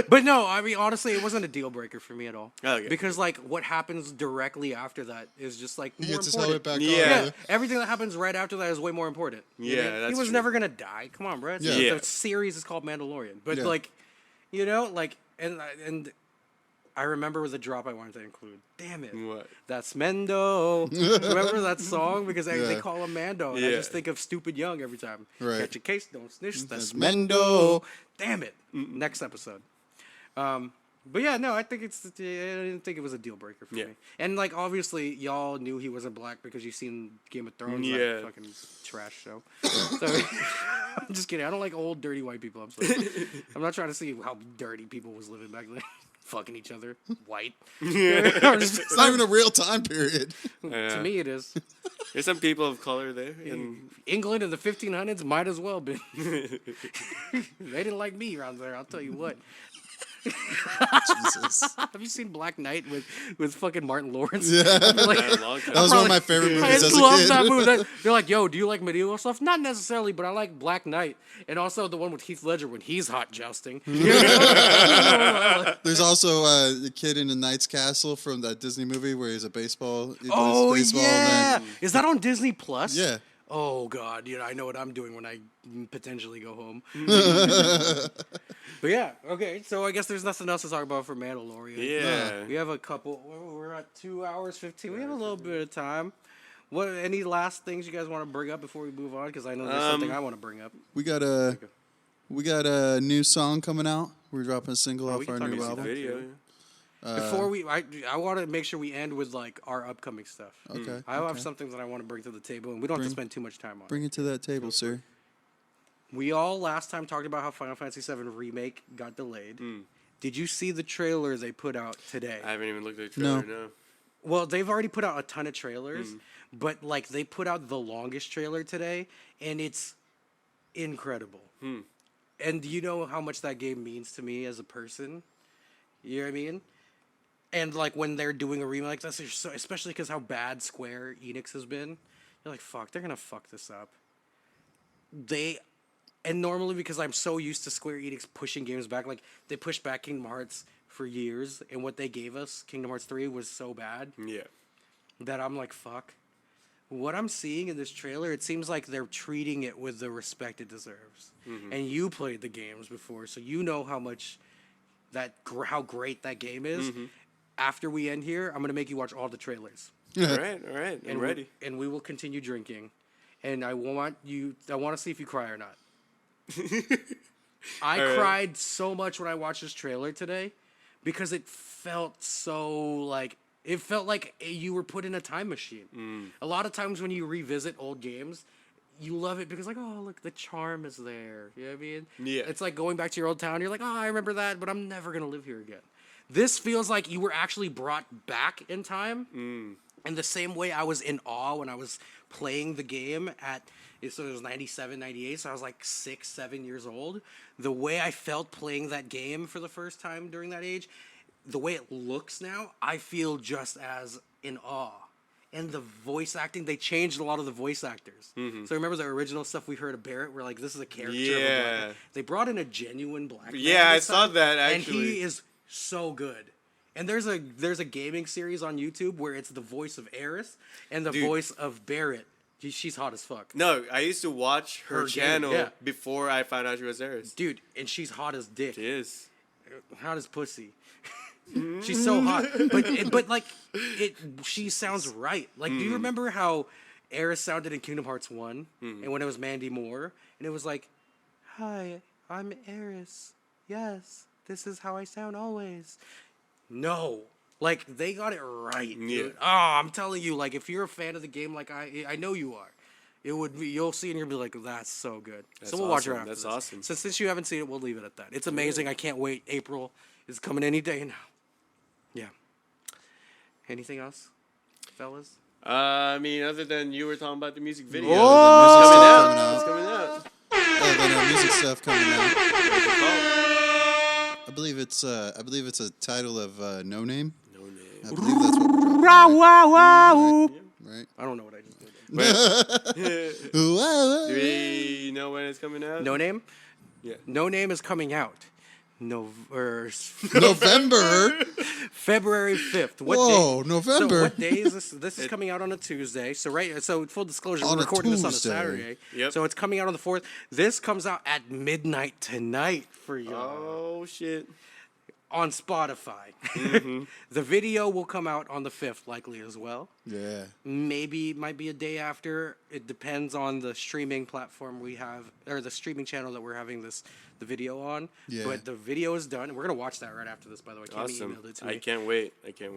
But no, I mean honestly, it wasn't a deal breaker for me at all. Okay. Because like what happens directly after that is just like he more gets his important. helmet back Yeah. on. Yeah, everything that happens right after that is way more important. You know what I Yeah, mean? that's he was true. never gonna die. Come on, bro. Yeah. Yeah. The series is called Mandalorian, but Yeah. like, you know, like, and I remember the drop I wanted to include. Damn it. What? That's Mendo. Remember that song? Because they Yeah. call him Mando. And I Yeah. just think of Stupid Young every time. Right. Catch a case, don't snitch. That's That's Mendo. Damn it. Next episode. But yeah, no, I didn't think it was a deal breaker for Yeah. me. And like obviously y'all knew he wasn't black because you've seen Game of Thrones, Yeah. that fucking trash show. So I'm just kidding. I don't like old dirty white people. I'm sorry. I'm not trying to see how dirty people was living back then. Fucking each other. White. I'm just- It's not even a real time period. to me it is. There's some people of color there. And England in the 1500s might as well been. They didn't like me around there, I'll tell you what. Jesus. Have you seen Black Knight with fucking Martin Lawrence? Yeah. Like, a long time. That was one of my favorite I movies as just a love kid. that movie. They're like, yo, do you like medieval stuff? Not necessarily, but I like Black Knight. And also the one with Heath Ledger when he's hot jousting. There's also the kid in the Knight's Castle from that Disney movie where he's a baseball. He plays Oh, baseball yeah. and then- Is that on Disney Plus? yeah. Oh, God. You know, I know what I'm doing when I potentially go home. But yeah, okay. So I guess there's nothing else to talk about for Mandalorian. Yeah. We have a couple. We're at 2 hours 15. We have a little bit of time. What? Any last things you guys want to bring up before we move on? Because I know there's something I want to bring up. We got a new song coming out. We're dropping a single we off can our talk new about album. that. Video. Before I want to make sure we end with like our upcoming stuff. Okay. I have okay. some things that I want to bring to the table, and we don't have to spend too much time on it. Bring it to that table, sir. We all last time talked about how Final Fantasy VII Remake got delayed. Did you see the trailer they put out today? I haven't even looked at the trailer, No. no. Well, they've already put out a ton of trailers, but like they put out the longest trailer today, and it's incredible. And you know how much that game means to me as a person. You know what I mean? And like when they're doing a remake like this, so, especially because how bad Square Enix has been, you're like, fuck, they're gonna fuck this up. And normally because I'm so used to Square Enix pushing games back, like they pushed back Kingdom Hearts for years, and what they gave us, Kingdom Hearts 3, was so bad Yeah. that I'm like, fuck. What I'm seeing in this trailer, it seems like they're treating it with the respect it deserves. And you played the games before, so you know how much how great that game is. after we end here, I'm gonna make you watch all the trailers. All right. I'm And ready. And we will continue drinking. And I want to see if you cry or not. I right. cried so much when I watched this trailer today because it felt like you were put in a time machine. A lot of times when you revisit old games, you love it because, like, oh, look, the charm is there. You know what I mean? Yeah. It's like going back to your old town. You're like, oh, I remember that, but I'm never going to live here again. This feels like you were actually brought back in time. In the same way I was in awe when I was playing the game so it was 97, 98, so I was like 6, 7 years old. The way I felt playing that game for the first time during that age, the way it looks now, I feel just as in awe. And the voice acting, they changed a lot of the voice actors. So remember the original stuff we heard of Barrett, where like this is a character of a black man. They brought in a genuine black man. Yeah, I this saw time, that, and actually. he is so good. And there's a gaming series on YouTube where it's the voice of Eris and the voice of Barrett. She's hot as fuck. No, I used to watch her game, channel yeah. before I found out she was Eris. Dude, and she's hot as dick. She is. Hot as pussy. She's so hot. But like she sounds right. Like, do you remember how Eris sounded in Kingdom Hearts 1? And when it was Mandy Moore? And it was like, hi, I'm Eris. Yes, this is how I sound always. No. Like, they got it right, dude. Yeah. Oh, I'm telling you, like, if you're a fan of the game like I know you are, it would be, you'll see and you'll be like, that's so good. That's So we'll watch her awesome. after That's this. awesome. Since you haven't seen it, we'll leave it at that. It's amazing. I can't wait. April is coming any day now. Yeah. Anything else, fellas? I mean, other than you were talking about the music video. Oh! It's coming out. Other than our music stuff coming out. What's it called? I believe it's a title of No Name. No name. I believe that's what we're dropping. Right? I don't know what I just did. Whoa. Do we know when it's coming out? No Name? Yeah. No Name is coming out. November. February 5th. What Whoa, day? November. So what day is this? This is coming out on a Tuesday. So full disclosure, On we're a recording this on a Tuesday. Saturday. Yep. So it's coming out on the 4th. This comes out at midnight tonight for you Oh, shit. on Spotify. The video will come out on the 5th, likely as well. Yeah. Maybe it might be a day after. It depends on the streaming platform we have, or the streaming channel that we're having the video on. Yeah. But the video is done. We're gonna watch that right after this, by the way. Cammy Awesome. emailed it to me. I can't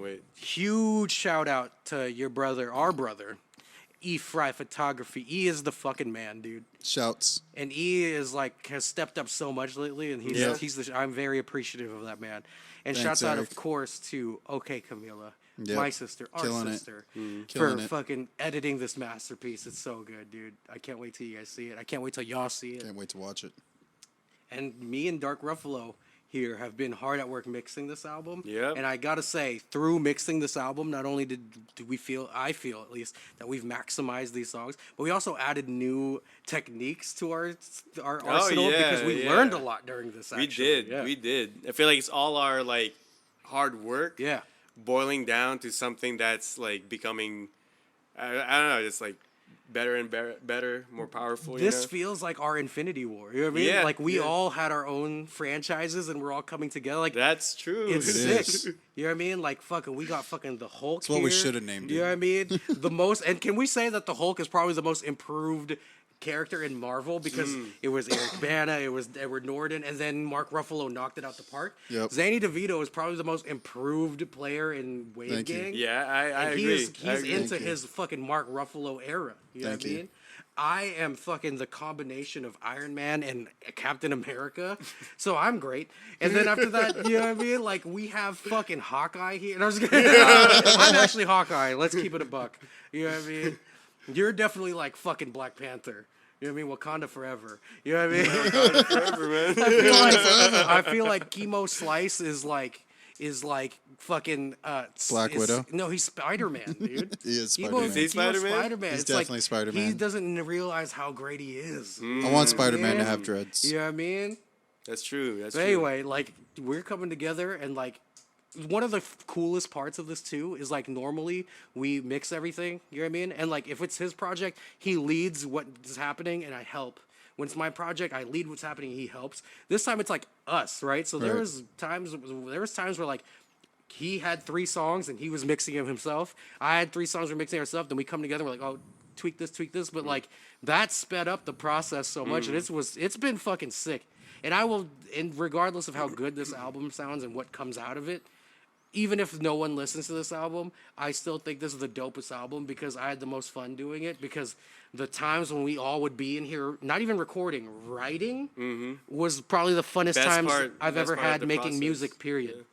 wait. Huge shout out to your brother, our brother, E Fry Photography. E is the fucking man, dude. Shouts. And E is like has stepped up so much lately, and I'm very appreciative of that man. And Thanks, shouts out, Eric. of course, to OK Camila, Yep. my sister, our Killing it. sister, for Killing it. fucking editing this masterpiece. It's so good, dude. I can't wait till you guys see it. I can't wait till y'all see it. Can't wait to watch it. And me and Dark Ruffalo here have been hard at work mixing this album. Yep. And I gotta say, through mixing this album, not only do I feel at least, that we've maximized these songs, but we also added new techniques to our arsenal because we learned a lot during this. Actually. We did. I feel like it's all our like hard work. Yeah. Boiling down to something that's like becoming, I don't know, just like better and better, more powerful. This feels like our Infinity War. You know what I mean? Yeah, Like we yeah. all had our own franchises and we're all coming together. Like That's true. it's It sick. is. You know what I mean? Like fucking, we got fucking the Hulk. It's what we here. should have named You know it. what I mean? The most, and can we say that the Hulk is probably the most improved character in Marvel because it was Eric Bana, it was Edward Norton, and then Mark Ruffalo knocked it out the park. Yep. Danny DeVito is probably the most improved player in Wave Thank you. Gang. Yeah, I And agree. He's I agree. into Thank you. his fucking Mark Ruffalo era. You know Thank what I you. mean? I am fucking the combination of Iron Man and Captain America, so I'm great. And then after that, you know what I mean? Like we have fucking Hawkeye here. And I was gonna, I'm actually Hawkeye. Let's keep it a buck. You know what I mean? You're definitely like fucking Black Panther. You know what I mean? Wakanda forever. You know what I mean? Forever, man. I feel like Chemo Slice is like fucking Black Widow? No, he's Spider-Man, dude. He is Chemo- Spider-Man. Is he Spider-Man? Spider-Man. He's It's like, definitely Spider-Man. He doesn't realize how great he is. I want Spider-Man to Yeah. have dreads. You know what I mean? That's true. That's But true. anyway, like we're coming together and like one of the coolest parts of this too is like normally we mix everything, you know what I mean? And like if it's his project, he leads what is happening and I help. When it's my project, I lead what's happening, he helps. This time it's like us, right? So there Right. was times where like he had 3 songs and he was mixing them himself. I had 3 songs, we're mixing ourselves. Then we come together, we're like, oh, tweak this. But like that sped up the process so much, and it's been fucking sick. And regardless of how good this album sounds and what comes out of it, even if no one listens to this album, I still think this is the dopest album because I had the most fun doing it. Because the times when we all would be in here, not even recording, writing, was probably the funnest times I've ever had making process. music, period. Yeah.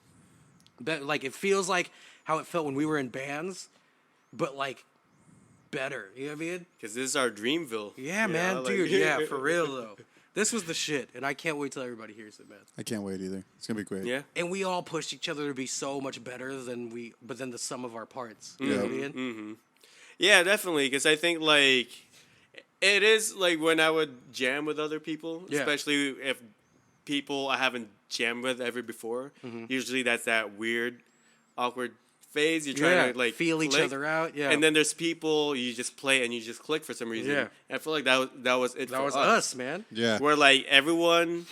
But, like, it feels like how it felt when we were in bands, but, like, better. You know what I mean? Because this is our Dreamville. Yeah, man, know? dude. Yeah, for real, though. This was the shit, and I can't wait till everybody hears it, man. I can't wait either. It's gonna be great. Yeah. And we all pushed each other to be so much better than the sum of our parts. You know what I mean? Mm-hmm. Yeah, definitely. Because I think, like, it is, like, when I would jam with other people, especially if people I haven't jammed with ever before, usually that's that weird, awkward phase. You're trying to, like, feel each click. other out. Yeah. And then there's people you just play and you just click for some reason. Yeah. And I feel like that was it. That for was us, man. Yeah. Where, like, everyone,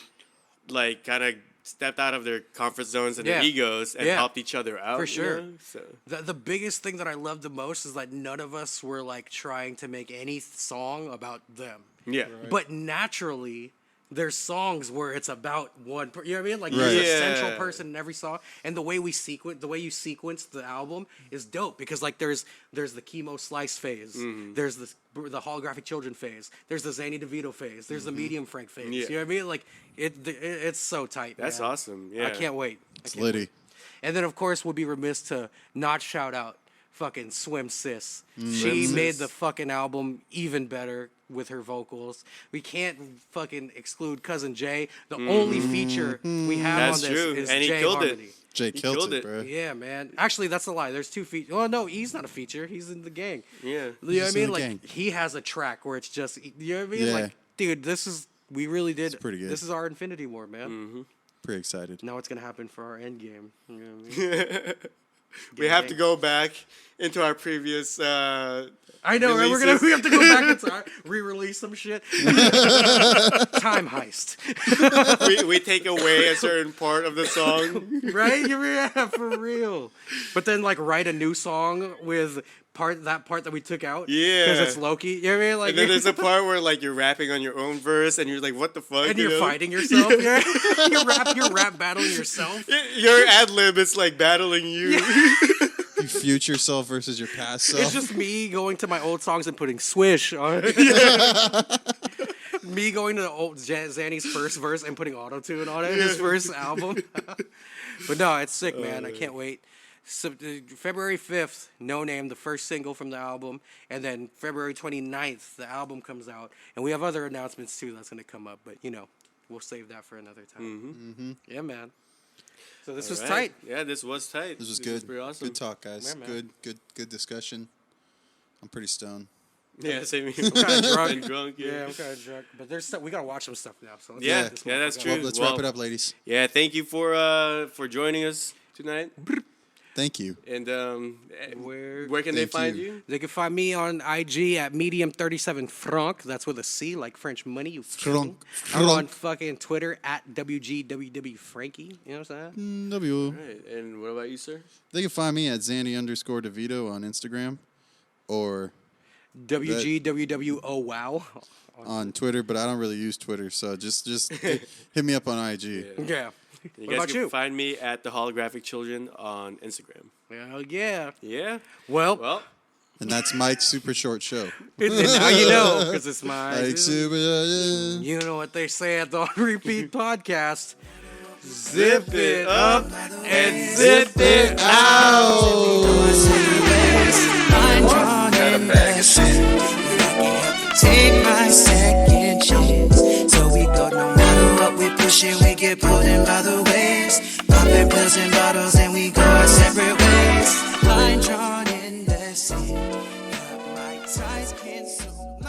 like, kind of stepped out of their comfort zones and their egos and helped each other out. For sure. You know? So. The biggest thing that I love the most is that none of us were like trying to make any song about them. Yeah. Right. But naturally, there's songs where it's about one. You know what I mean? Like Right. there's a Yeah. central person in every song, and the way you sequence the album is dope because like there's the chemo slice phase, there's the holographic children phase, there's the Zanny DeVito phase, there's the medium Frank phase. Yeah. You know what I mean? Like it's so tight. That's man. awesome. Yeah. I can't wait. It's litty. And then, of course, we'll be remiss to not shout out fucking Swim Sis. She made the fucking album even better with her vocals. We can't fucking exclude Cousin Jay. The only feature we have That's on this true. is And he Jay killed it. Harmony. Jay He killed killed it, it. bro. Yeah, man. Actually, that's a lie. There's 2 features. Oh, no, he's not a feature. He's in the gang. Yeah. You know what I He's in mean? the Like, gang. he has a track where it's just, you know what I mean? Yeah. Like, dude, we really did. It's pretty good. This is our Infinity War, man. Pretty excited. Now what's going to happen for our end game? You know what I mean? We have to go back into our previous. I know, right? releases. We have to go back and re-release some shit. Time heist, we take away a certain part of the song. right? Yeah, for real. But then like write a new song with that part that we took out. Yeah. because it's Loki. You know what I mean? Like, And then there's a part where like you're rapping on your own verse and you're like, what the fuck? and you you're know? fighting yourself. Yeah, you're rap battling yourself. Your ad lib is like battling you. You future self versus your past self. It's just me going to my old songs and putting Swish on it. Me going to the old Zanny's first verse and putting auto-tune on it, his first album. But no, it's sick, man. I can't wait. So, February 5th, No Name, the first single from the album. And then February 29th, the album comes out. And we have other announcements, too, that's going to come up. But, you know, we'll save that for another time. Yeah, man. So this was Right. tight. Yeah, this was tight. This was good. Pretty awesome. Good talk, guys. Yeah, man. Good discussion. I'm pretty stoned. Yeah, same here. I'm kind of drunk. And drunk. Yeah, I'm kind of drunk. But there's we got to watch some stuff now. So let's Yeah, get this yeah, that's motherfucker true. out. Well, let's Well- wrap it up, ladies. Yeah, thank you for joining us tonight. Thank you. And where can they Thank find you. you? They can find me on IG at medium37franc. That's with a C, like French money. You Franc. I'm on Franc. fucking Twitter at WGWWFrankie. You know what I'm saying? W. Right. And what about you, sir? They can find me at Zanny_DeVito on Instagram or WGWWO wow. on Twitter, but I don't really use Twitter, so just hit me up on IG. Yeah. You What guys about can you? find me at the Holographic Children on Instagram. Hell yeah. Yeah. Well, Well, And that's Mike's super short show. and now you know because it's my. Like super. You know what they say at the On Repeat podcast. Zip it up and zip it out. I'm drawn in the shit. Take my second chance. So we go no matter what we pushing, we get pulled in by the waves. Popping pills and bottles and we go our separate ways. Line drawn in the sand. Got my ties canceled.